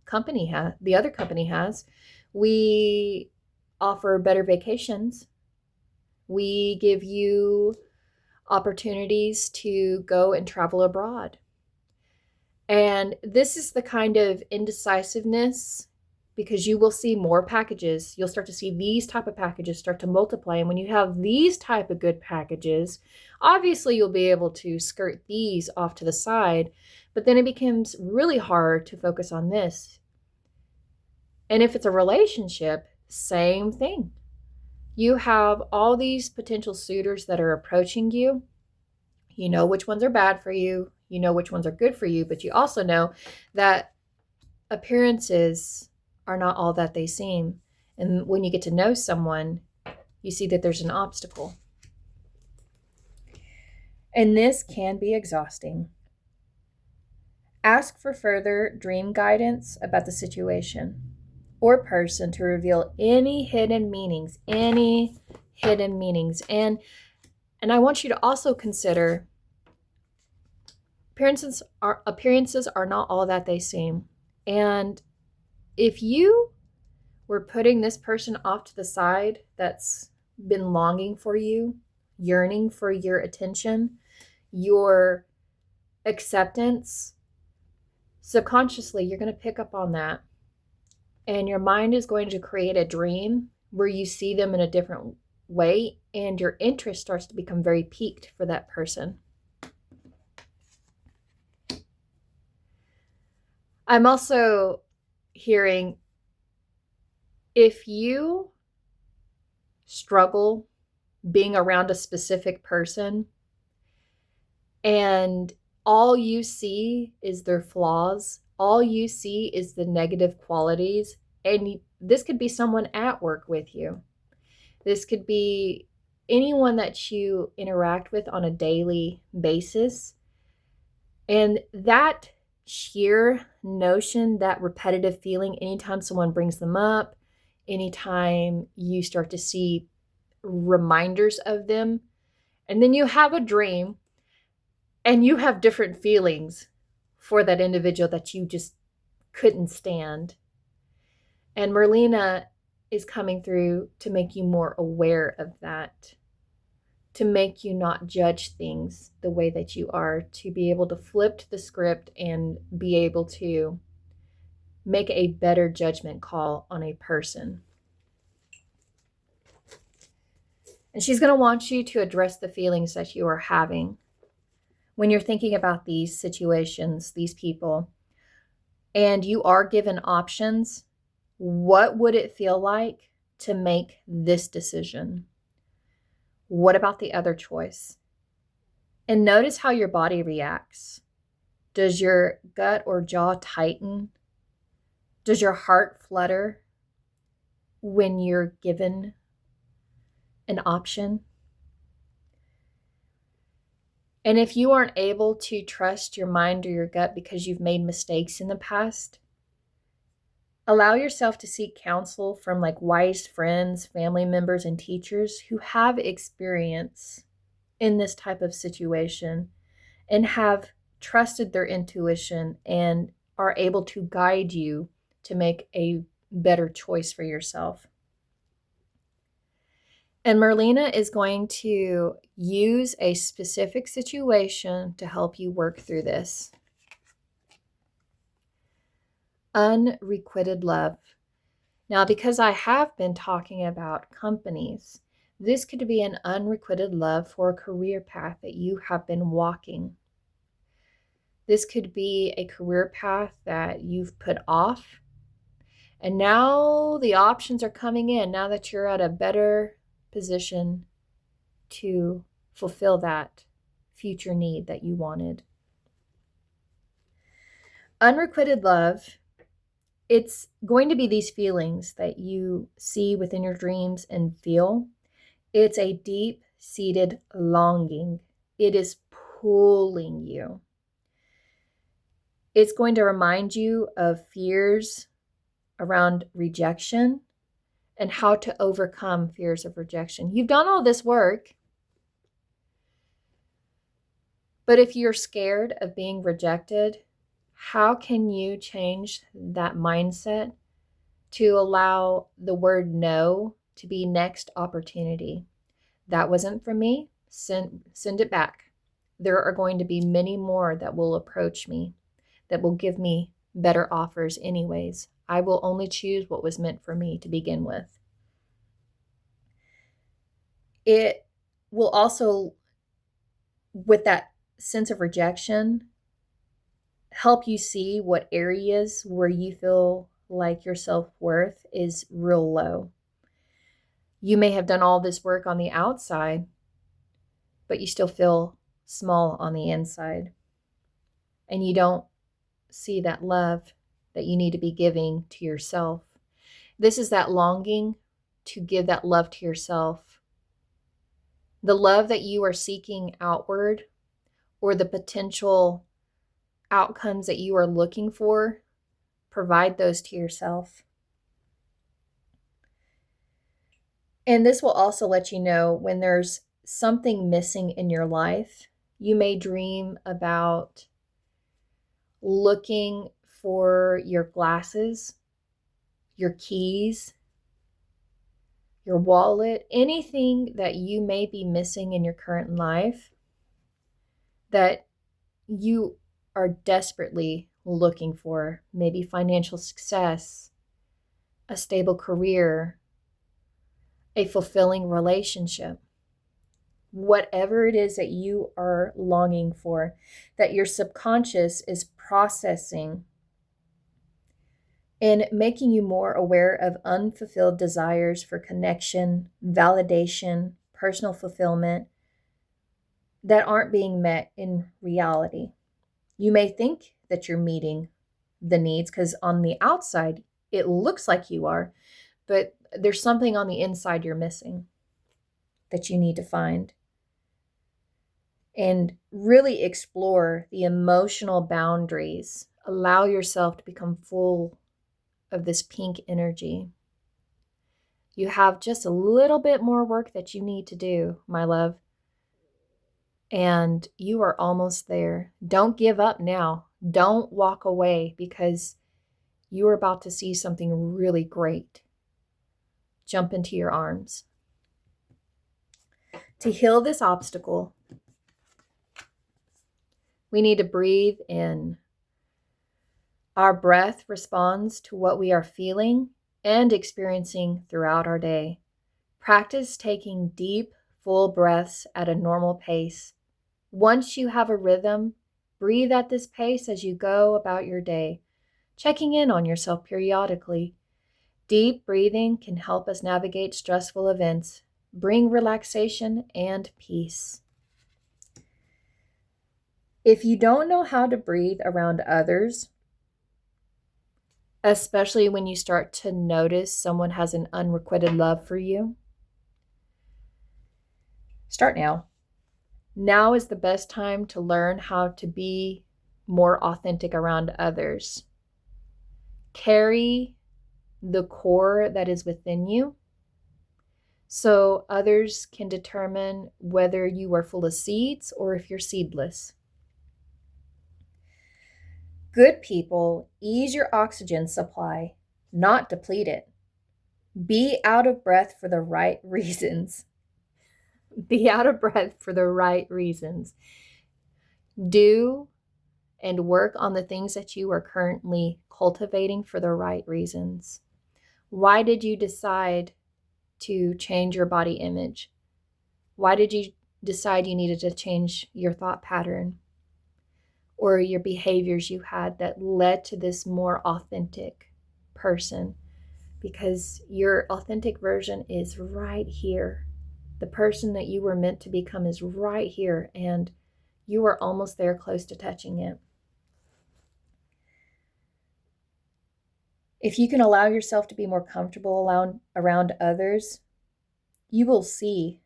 company has, the other company has. We offer better vacations. We give you opportunities to go and travel abroad. And this is the kind of indecisiveness because you will see more packages. You'll start to see these type of packages start to multiply. And when you have these type of good packages, obviously you'll be able to skirt these off to the side, but then it becomes really hard to focus on this. And if it's a relationship, same thing. You have all these potential suitors that are approaching you, You know which ones are bad for you. You know which ones are good for you, but you also know that appearances are not all that they seem. And when you get to know someone, you see that there's an obstacle. And this can be exhausting. Ask for further dream guidance about the situation or person to reveal any hidden meanings, And I want you to also consider appearances are not all that they seem. And if you were putting this person off to the side that's been longing for you, yearning for your attention, your acceptance, subconsciously you're going to pick up on that. And your mind is going to create a dream where you see them in a different way, and your interest starts to become very piqued for that person. I'm also hearing, if you struggle being around a specific person and all you see is their flaws, all you see is the negative qualities, and this could be someone at work with you. This could be anyone that you interact with on a daily basis. And that sheer notion, that repetitive feeling, anytime someone brings them up, anytime you start to see reminders of them, and then you have a dream and you have different feelings for that individual that you just couldn't stand. And Merlina is coming through to make you more aware of that, to make you not judge things the way that you are, to be able to flip the script and be able to make a better judgment call on a person. And she's going to want you to address the feelings that you are having when you're thinking about these situations, these people, and you are given options. What would it feel like to make this decision? What about the other choice? And notice how your body reacts. Does your gut or jaw tighten? Does your heart flutter when you're given an option? And if you aren't able to trust your mind or your gut because you've made mistakes in the past, allow yourself to seek counsel from wise friends, family members, and teachers who have experience in this type of situation and have trusted their intuition and are able to guide you to make a better choice for yourself. And Merlina is going to use a specific situation to help you work through this. Unrequited love. Now, because I have been talking about companies, this could be an unrequited love for a career path that you have been walking. This could be a career path that you've put off. And now the options are coming in, now that you're at a better position to fulfill that future need that you wanted. Unrequited love, it's going to be these feelings that you see within your dreams and feel. It's a deep-seated longing. It is pulling you. It's going to remind you of fears around rejection and how to overcome fears of rejection. You've done all this work, but if you're scared of being rejected, how can you change that mindset to allow the word no to be next opportunity? That wasn't for me. Send it back. There are going to be many more that will approach me, that will give me better offers anyways. I will only choose what was meant for me to begin with. It will also, with that sense of rejection, help you see what areas where you feel like your self-worth is real low. You may have done all this work on the outside, but you still feel small on the inside, and you don't see that love that you need to be giving to yourself. This is that longing to give that love to yourself. The love that you are seeking outward, or the potential outcomes that you are looking for, provide those to yourself. And this will also let you know when there's something missing in your life. You may dream about looking for your glasses, your keys, your wallet, anything that you may be missing in your current life that you are desperately looking for. Maybe financial success, a stable career, a fulfilling relationship. Whatever it is that you are longing for, that your subconscious is processing and making you more aware of unfulfilled desires for connection, validation, personal fulfillment that aren't being met in reality. You may think that you're meeting the needs because on the outside, it looks like you are, but there's something on the inside you're missing that you need to find. And really explore the emotional boundaries. Allow yourself to become full of this pink energy. You have just a little bit more work that you need to do, my love. And you are almost there. Don't give up now. Don't walk away because you are about to see something really great. Jump into your arms. To heal this obstacle, we need to breathe in. Our breath responds to what we are feeling and experiencing throughout our day. Practice taking deep, full breaths at a normal pace. Once you have a rhythm, breathe at this pace as you go about your day, checking in on yourself periodically. Deep breathing can help us navigate stressful events, bring relaxation and peace. If you don't know how to breathe around others, especially when you start to notice someone has an unrequited love for you, start now. Now is the best time to learn how to be more authentic around others. Carry the core that is within you so others can determine whether you are full of seeds or if you're seedless. Good people ease your oxygen supply, not deplete it. Be out of breath for the right reasons. Be out of breath for the right reasons. Do and work on the things that you are currently cultivating for the right reasons. Why did you decide to change your body image? Why did you decide you needed to change your thought pattern or your behaviors you had that led to this more authentic person? Because your authentic version is right here. The person that you were meant to become is right here, and you are almost there, close to touching it. If you can allow yourself to be more comfortable around others, you will see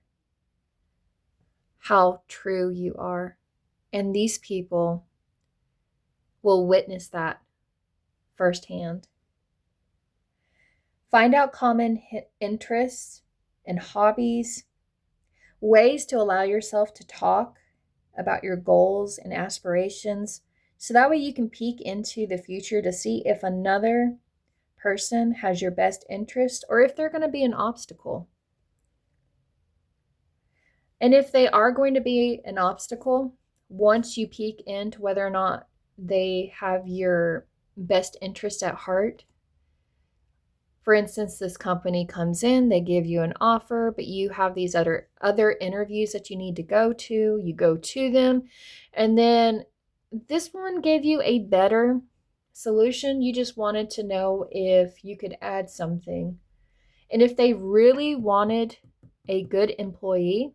how true you are. And these people will witness that firsthand. Find out common interests and hobbies, ways to allow yourself to talk about your goals and aspirations, so that way you can peek into the future to see if another person has your best interest or if they're going to be an obstacle. And if they are going to be an obstacle, once you peek into whether or not they have your best interest at heart. For instance, this company comes in, they give you an offer, but you have these other interviews that you need to go to. You go to them, and then this one gave you a better solution. You just wanted to know if you could add something. And if they really wanted a good employee,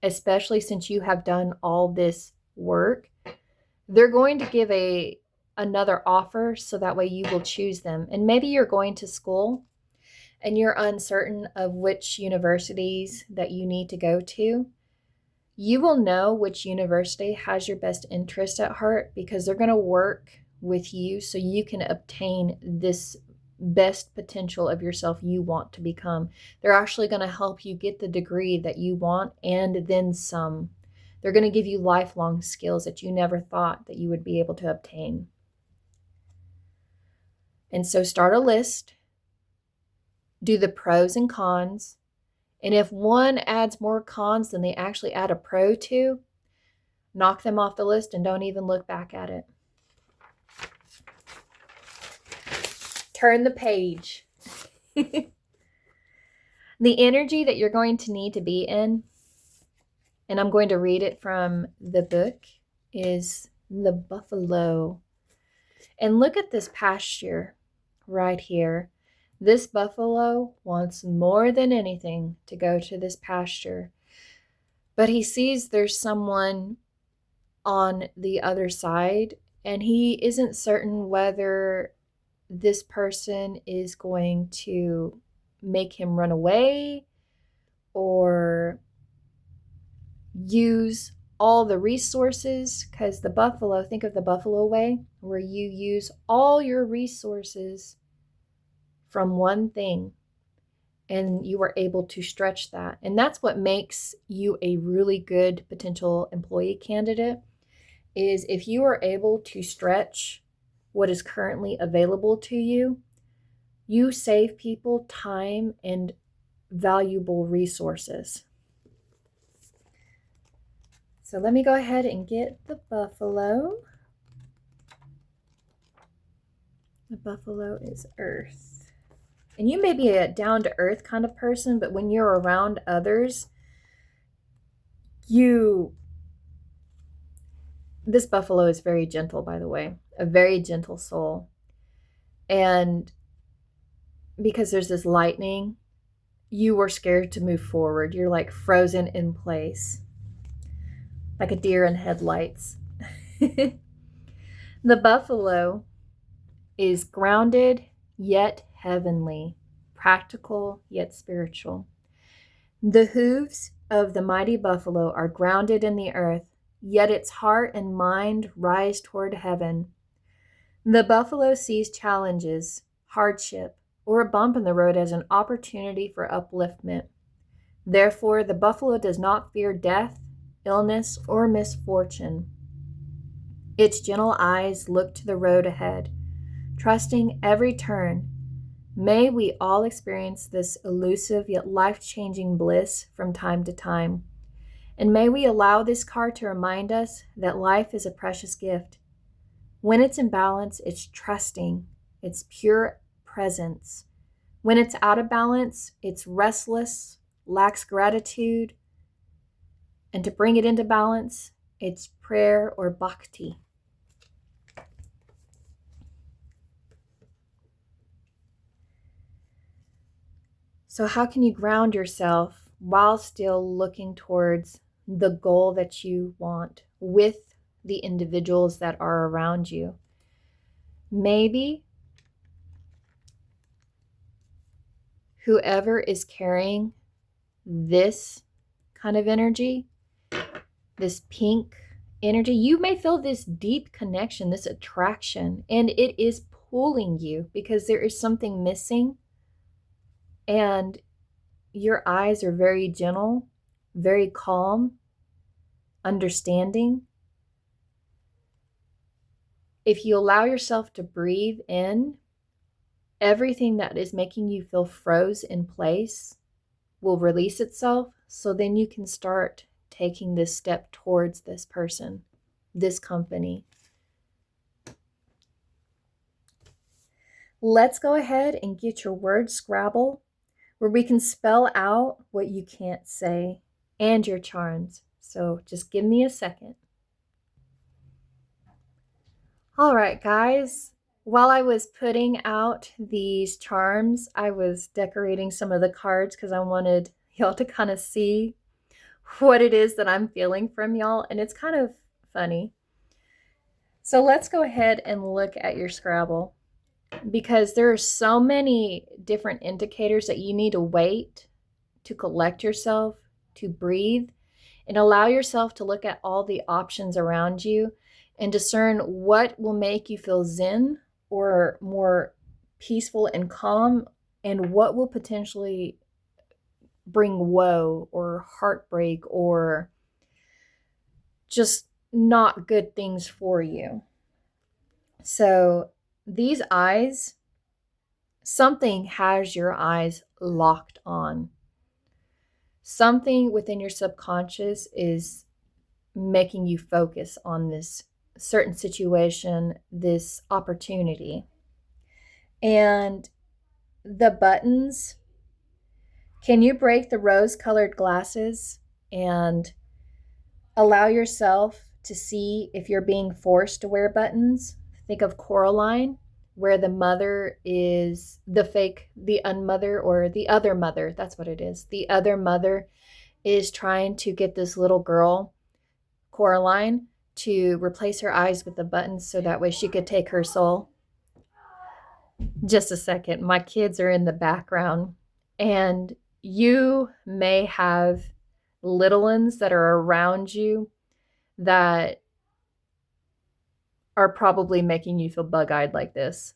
especially since you have done all this work, they're going to give another offer so that way you will choose them. And maybe you're going to school and you're uncertain of which universities that you need to go to. You will know which university has your best interest at heart because they're going to work with you so you can obtain this best potential of yourself you want to become. They're actually going to help you get the degree that you want and then some. They're going to give you lifelong skills that you never thought that you would be able to obtain. And so start a list, do the pros and cons, and if one adds more cons than they actually add a pro to, knock them off the list and don't even look back at it. Turn the page. The energy that you're going to need to be in, and I'm going to read it from the book, is the buffalo. And look at this pasture right here. This buffalo wants more than anything to go to this pasture. But he sees there's someone on the other side, and he isn't certain whether this person is going to make him run away or use all the resources, because the buffalo, think of the buffalo way, where you use all your resources from one thing and you are able to stretch that. And that's what makes you a really good potential employee candidate, is if you are able to stretch what is currently available to you, you save people time and valuable resources. So let me go ahead and get the buffalo. The buffalo is earth. And you may be a down-to-earth kind of person, but when you're around others, this buffalo is very gentle, by the way, a very gentle soul. And because there's this lightning, you were scared to move forward. You're like frozen in place, like a deer in headlights. The buffalo is grounded yet heavenly, practical yet spiritual. The hooves of the mighty buffalo are grounded in the earth, yet its heart and mind rise toward heaven. The buffalo sees challenges, hardship, or a bump in the road as an opportunity for upliftment. Therefore, the buffalo does not fear death, illness, or misfortune. Its gentle eyes look to the road ahead, trusting every turn. May we all experience this elusive yet life-changing bliss from time to time. And may we allow this card to remind us that life is a precious gift. When it's in balance, it's trusting, it's pure presence. When it's out of balance, it's restless, lacks gratitude. And to bring it into balance, it's prayer or bhakti. So how can you ground yourself while still looking towards the goal that you want with the individuals that are around you? Maybe whoever is carrying this kind of energy, this pink energy, you may feel this deep connection, this attraction, and it is pulling you because there is something missing. And your eyes are very gentle, very calm, understanding. If you allow yourself to breathe in, everything that is making you feel froze in place will release itself. So then you can start taking this step towards this person, this company. Let's go ahead and get your word Scrabble, where we can spell out what you can't say and your charms. So just give me a second. All right, guys. While I was putting out these charms, I was decorating some of the cards because I wanted y'all to kind of see what it is that I'm feeling from y'all, and it's kind of funny. So let's go ahead and look at your Scrabble, because there are so many different indicators that you need to wait, to collect yourself, to breathe, and allow yourself to look at all the options around you and discern what will make you feel zen or more peaceful and calm, and what will potentially bring woe or heartbreak or just not good things for you. So these eyes, something has your eyes locked on. Something within your subconscious is making you focus on this certain situation, this opportunity. And the buttons, can you break the rose-colored glasses and allow yourself to see if you're being forced to wear buttons? Think of Coraline, where the mother is the unmother, or the other mother. That's what it is. The other mother is trying to get this little girl, Coraline, to replace her eyes with the buttons so that way she could take her soul. Just a second. My kids are in the background, and you may have little ones that are around you that are probably making you feel bug-eyed like this.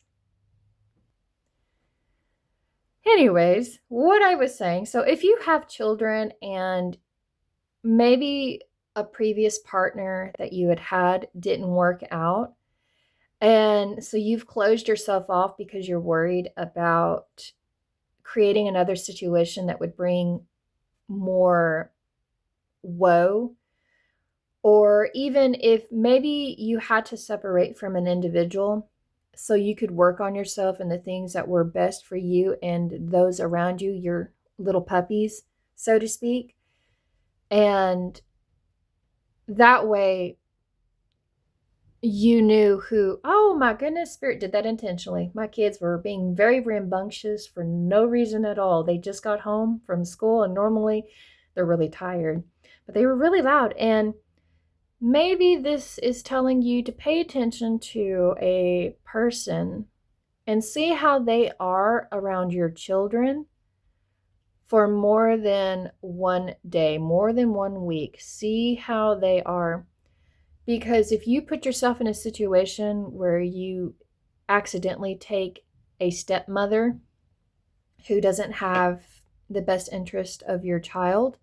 Anyways, what I was saying, so if you have children and maybe a previous partner that you had didn't work out, and so you've closed yourself off because you're worried about creating another situation that would bring more woe, or even if maybe you had to separate from an individual so you could work on yourself and the things that were best for you and those around you, your little puppies, so to speak. And that way you knew who, oh my goodness, Spirit did that intentionally. My kids were being very rambunctious for no reason at all. They just got home from school, and normally they're really tired, but they were really loud. And maybe this is telling you to pay attention to a person and see how they are around your children for more than one day, more than 1 week. See how they are. Because if you put yourself in a situation where you accidentally take a stepmother who doesn't have the best interest of your child,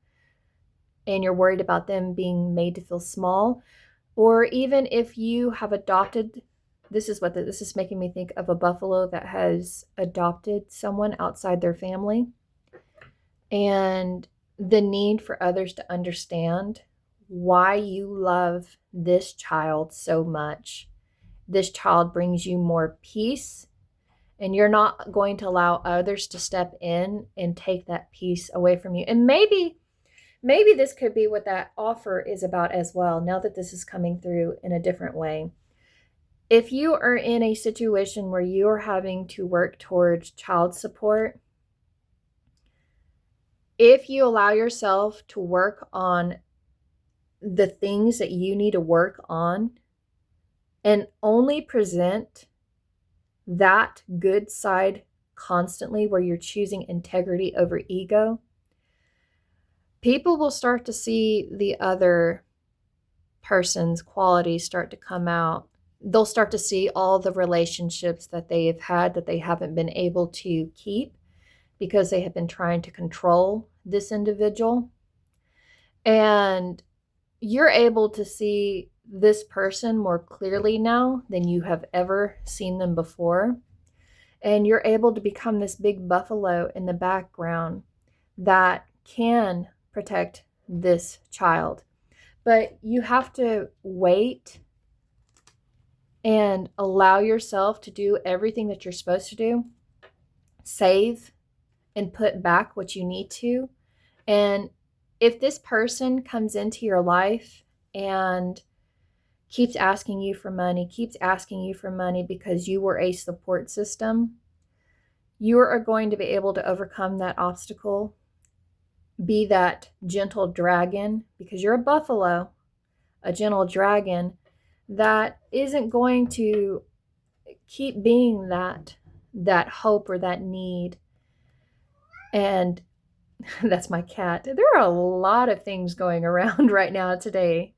and you're worried about them being made to feel small, or even if you have adopted, this is making me think of a buffalo that has adopted someone outside their family, and the need for others to understand why you love this child so much. This child brings you more peace, and you're not going to allow others to step in and take that peace away from you. And maybe this could be what that offer is about as well, now that this is coming through in a different way. If you are in a situation where you are having to work towards child support, if you allow yourself to work on the things that you need to work on and only present that good side constantly, where you're choosing integrity over ego, people will start to see the other person's qualities start to come out. They'll start to see all the relationships that they have had that they haven't been able to keep because they have been trying to control this individual. And you're able to see this person more clearly now than you have ever seen them before. And you're able to become this big buffalo in the background that can protect this child. But you have to wait and allow yourself to do everything that you're supposed to do. Save and put back what you need to. And if this person comes into your life and keeps asking you for money because you were a support system, you are going to be able to overcome that obstacle be that gentle dragon, because you're a buffalo, a gentle dragon that isn't going to keep being that hope or that need. And that's my cat. There are a lot of things going around right now today.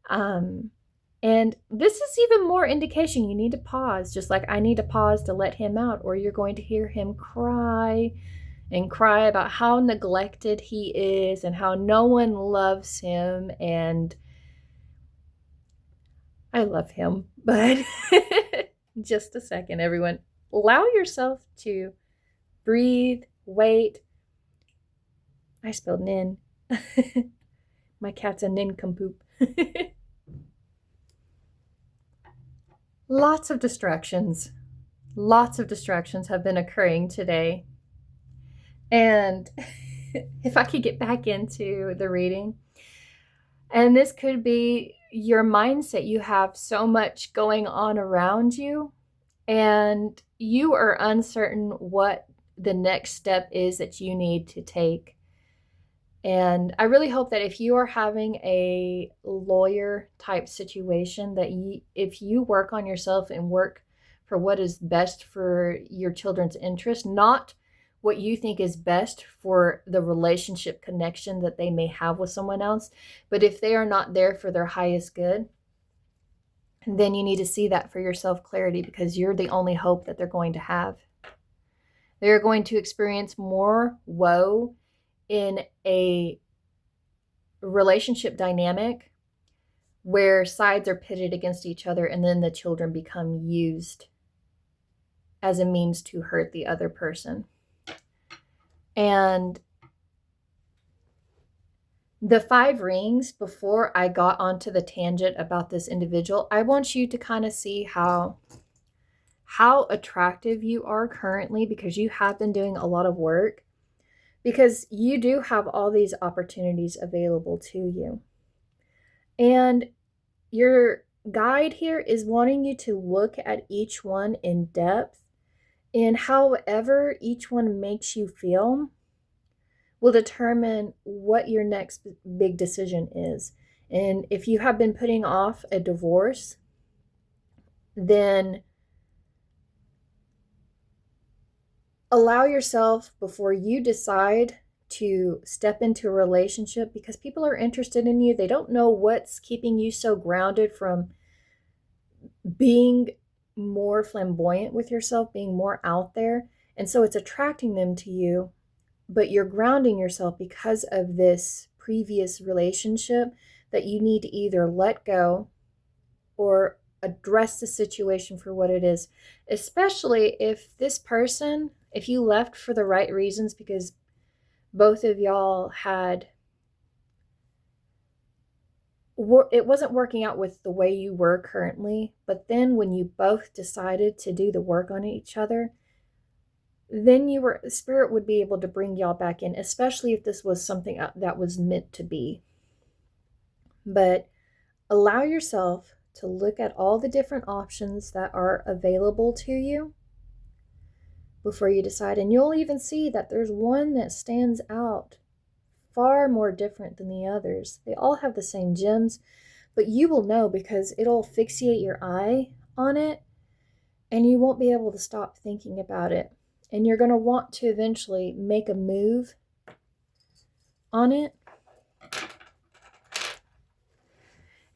And this is even more indication you need to pause, just like I need to pause to let him out, or you're going to hear him cry and cry about how neglected he is and how no one loves him. And I love him, but just a second, everyone. Allow yourself to breathe, wait. I spelled nin. My cat's a nincompoop. Lots of distractions. Lots of distractions have been occurring today. And if I could get back into the reading, and this could be your mindset. You have so much going on around you, and you are uncertain what the next step is that you need to take. And I really hope that if you are having a lawyer type situation, that if you work on yourself and work for what is best for your children's interest, not what you think is best for the relationship connection that they may have with someone else, but if they are not there for their highest good, then you need to see that for yourself clarity, because you're the only hope that they're going to have. They're going to experience more woe in a relationship dynamic where sides are pitted against each other, and then the children become used as a means to hurt the other person. And the 5 rings, before I got onto the tangent about this individual, I want you to kind of see how attractive you are currently, because you have been doing a lot of work, because you do have all these opportunities available to you. And your guide here is wanting you to look at each one in depth, and however each one makes you feel will determine what your next big decision is. And if you have been putting off a divorce, then allow yourself, before you decide to step into a relationship, because people are interested in you. They don't know what's keeping you so grounded from being more flamboyant with yourself, being more out there. And so it's attracting them to you, but you're grounding yourself because of this previous relationship that you need to either let go or address the situation for what it is. Especially if this person, if you left for the right reasons, because both of y'all had, it wasn't working out with the way you were currently, but then when you both decided to do the work on each other, then spirit would be able to bring y'all back in, especially if this was something that was meant to be. But allow yourself to look at all the different options that are available to you before you decide. And you'll even see that there's one that stands out far more different than the others. They all have the same gems, but you will know because it'll fixate your eye on it, and you won't be able to stop thinking about it. And you're going to want to eventually make a move on it.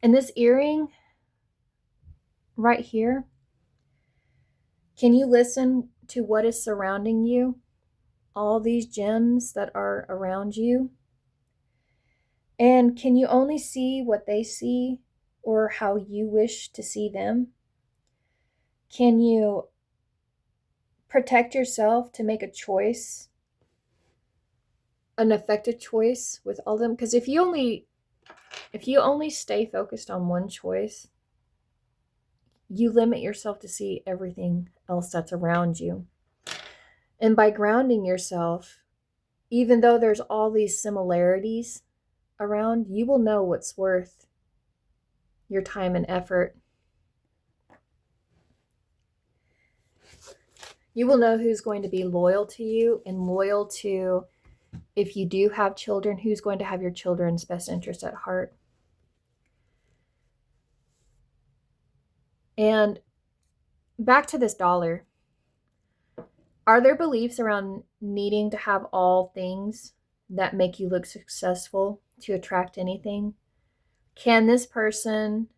And this earring right here, can you listen to what is surrounding you? All these gems that are around you? And can you only see what they see or how you wish to see them? Can you protect yourself to make a choice, an effective choice with all of them? Because if you only stay focused on one choice, you limit yourself to see everything else that's around you. And by grounding yourself, even though there's all these similarities around, you will know what's worth your time and effort. You will know who's going to be loyal to you and loyal to If you do have children, who's going to have your children's best interest at heart? And back to this dollar. Are there beliefs around needing to have all things that make you look successful to attract anything? Can this person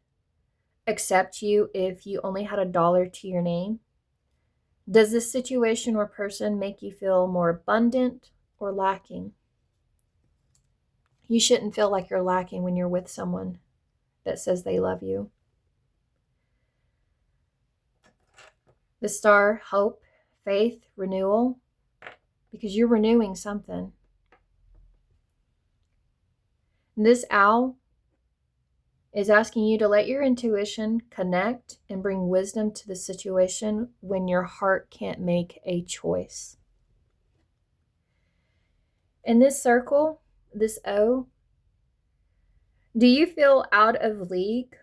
accept you if you only had $1 to your name? Does this situation or person make you feel more abundant or lacking? You shouldn't feel like you're lacking when you're with someone that says they love you. The star, hope, faith, renewal, because you're renewing something. This owl is asking you to let your intuition connect and bring wisdom to the situation when your heart can't make a choice. In this circle, this O, do you feel out of league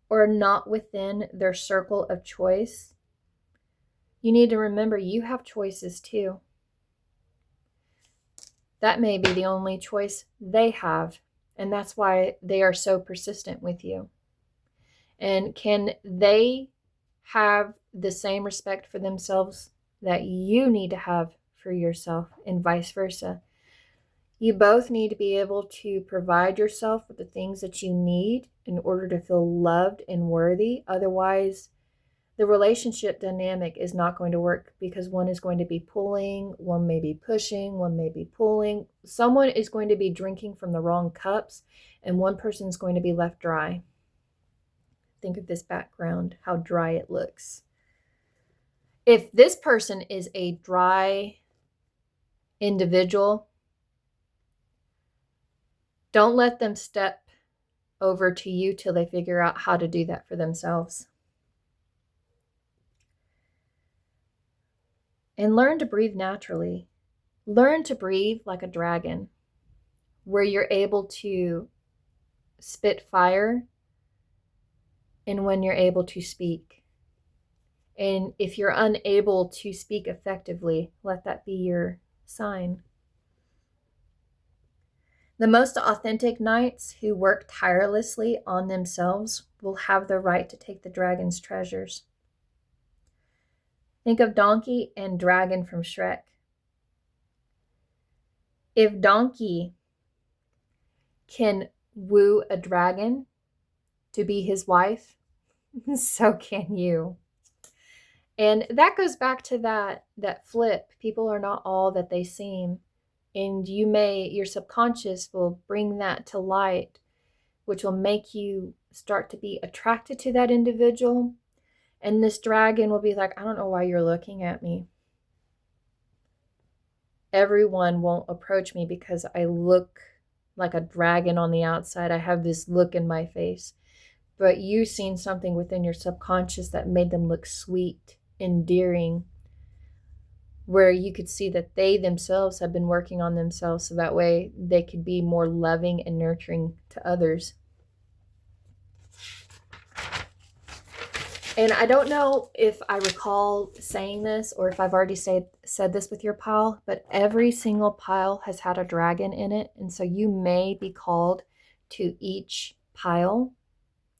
or not within their circle of choice? You need to remember you have choices too. That may be the only choice they have, and that's why they are so persistent with you. And can they have the same respect for themselves that you need to have for yourself, and vice versa? You both need to be able to provide yourself with the things that you need in order to feel loved and worthy. Otherwise, the relationship dynamic is not going to work, because one is going to be pulling, one may be pushing, one may be pulling. Someone is going to be drinking from the wrong cups, and one person is going to be left dry. Think of this background, how dry it looks. If this person is a dry individual, don't let them step over to you till they figure out how to do that for themselves. And learn to breathe naturally. Learn to breathe like a dragon, where you're able to spit fire and when you're able to speak. And if you're unable to speak effectively, let that be your sign. The most authentic knights who work tirelessly on themselves will have the right to take the dragon's treasures. Think of Donkey and Dragon from Shrek. If Donkey can woo a dragon to be his wife, so can you. And that goes back to that flip. People are not all that they seem. And your subconscious will bring that to light, which will make you start to be attracted to that individual. And this dragon will be like, I don't know why you're looking at me. Everyone won't approach me because I look like a dragon on the outside. I have this look in my face. But you've seen something within your subconscious that made them look sweet, endearing, where you could see that they themselves have been working on themselves so that way they could be more loving and nurturing to others. And I don't know if I recall saying this or if I've already said this with your pile, but every single pile has had a dragon in it. And so you may be called to each pile,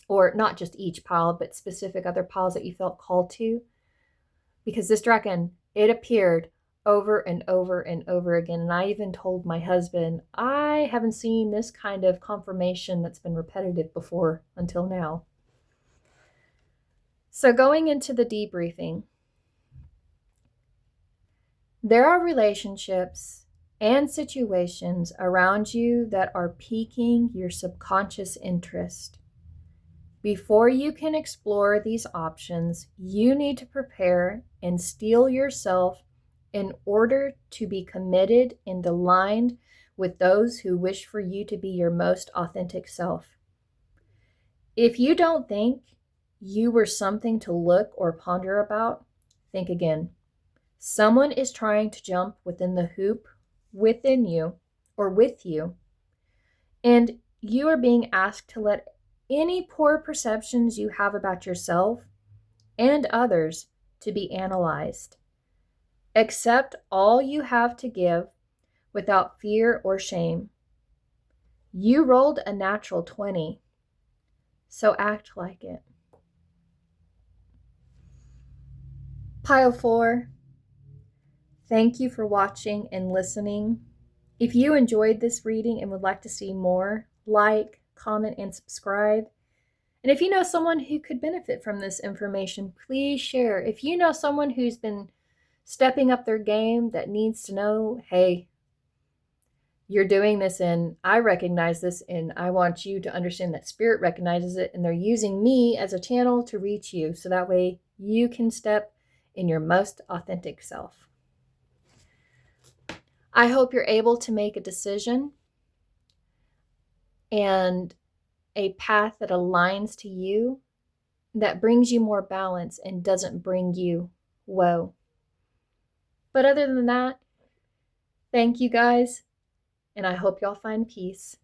or not just each pile, but specific other piles that you felt called to. Because this dragon, it appeared over and over and over again. And I even told my husband, I haven't seen this kind of confirmation that's been repetitive before until now. So going into the debriefing, there are relationships and situations around you that are piquing your subconscious interest. Before you can explore these options, you need to prepare and steel yourself in order to be committed and aligned with those who wish for you to be your most authentic self. If you don't think you were something to look or ponder about, think again. Someone is trying to jump within the hoop within you or with you, and you are being asked to let any poor perceptions you have about yourself and others to be analyzed. Accept all you have to give without fear or shame. You rolled a natural 20, so act like it. Pile 4, thank you for watching and listening. If you enjoyed this reading and would like to see more, like, comment, and subscribe. And if you know someone who could benefit from this information, please share. If you know someone who's been stepping up their game that needs to know, hey, you're doing this and I recognize this and I want you to understand that Spirit recognizes it and they're using me as a channel to reach you so that way you can step in your most authentic self. I hope you're able to make a decision and a path that aligns to you, that brings you more balance and doesn't bring you woe. But other than that, thank you guys, and I hope y'all find peace.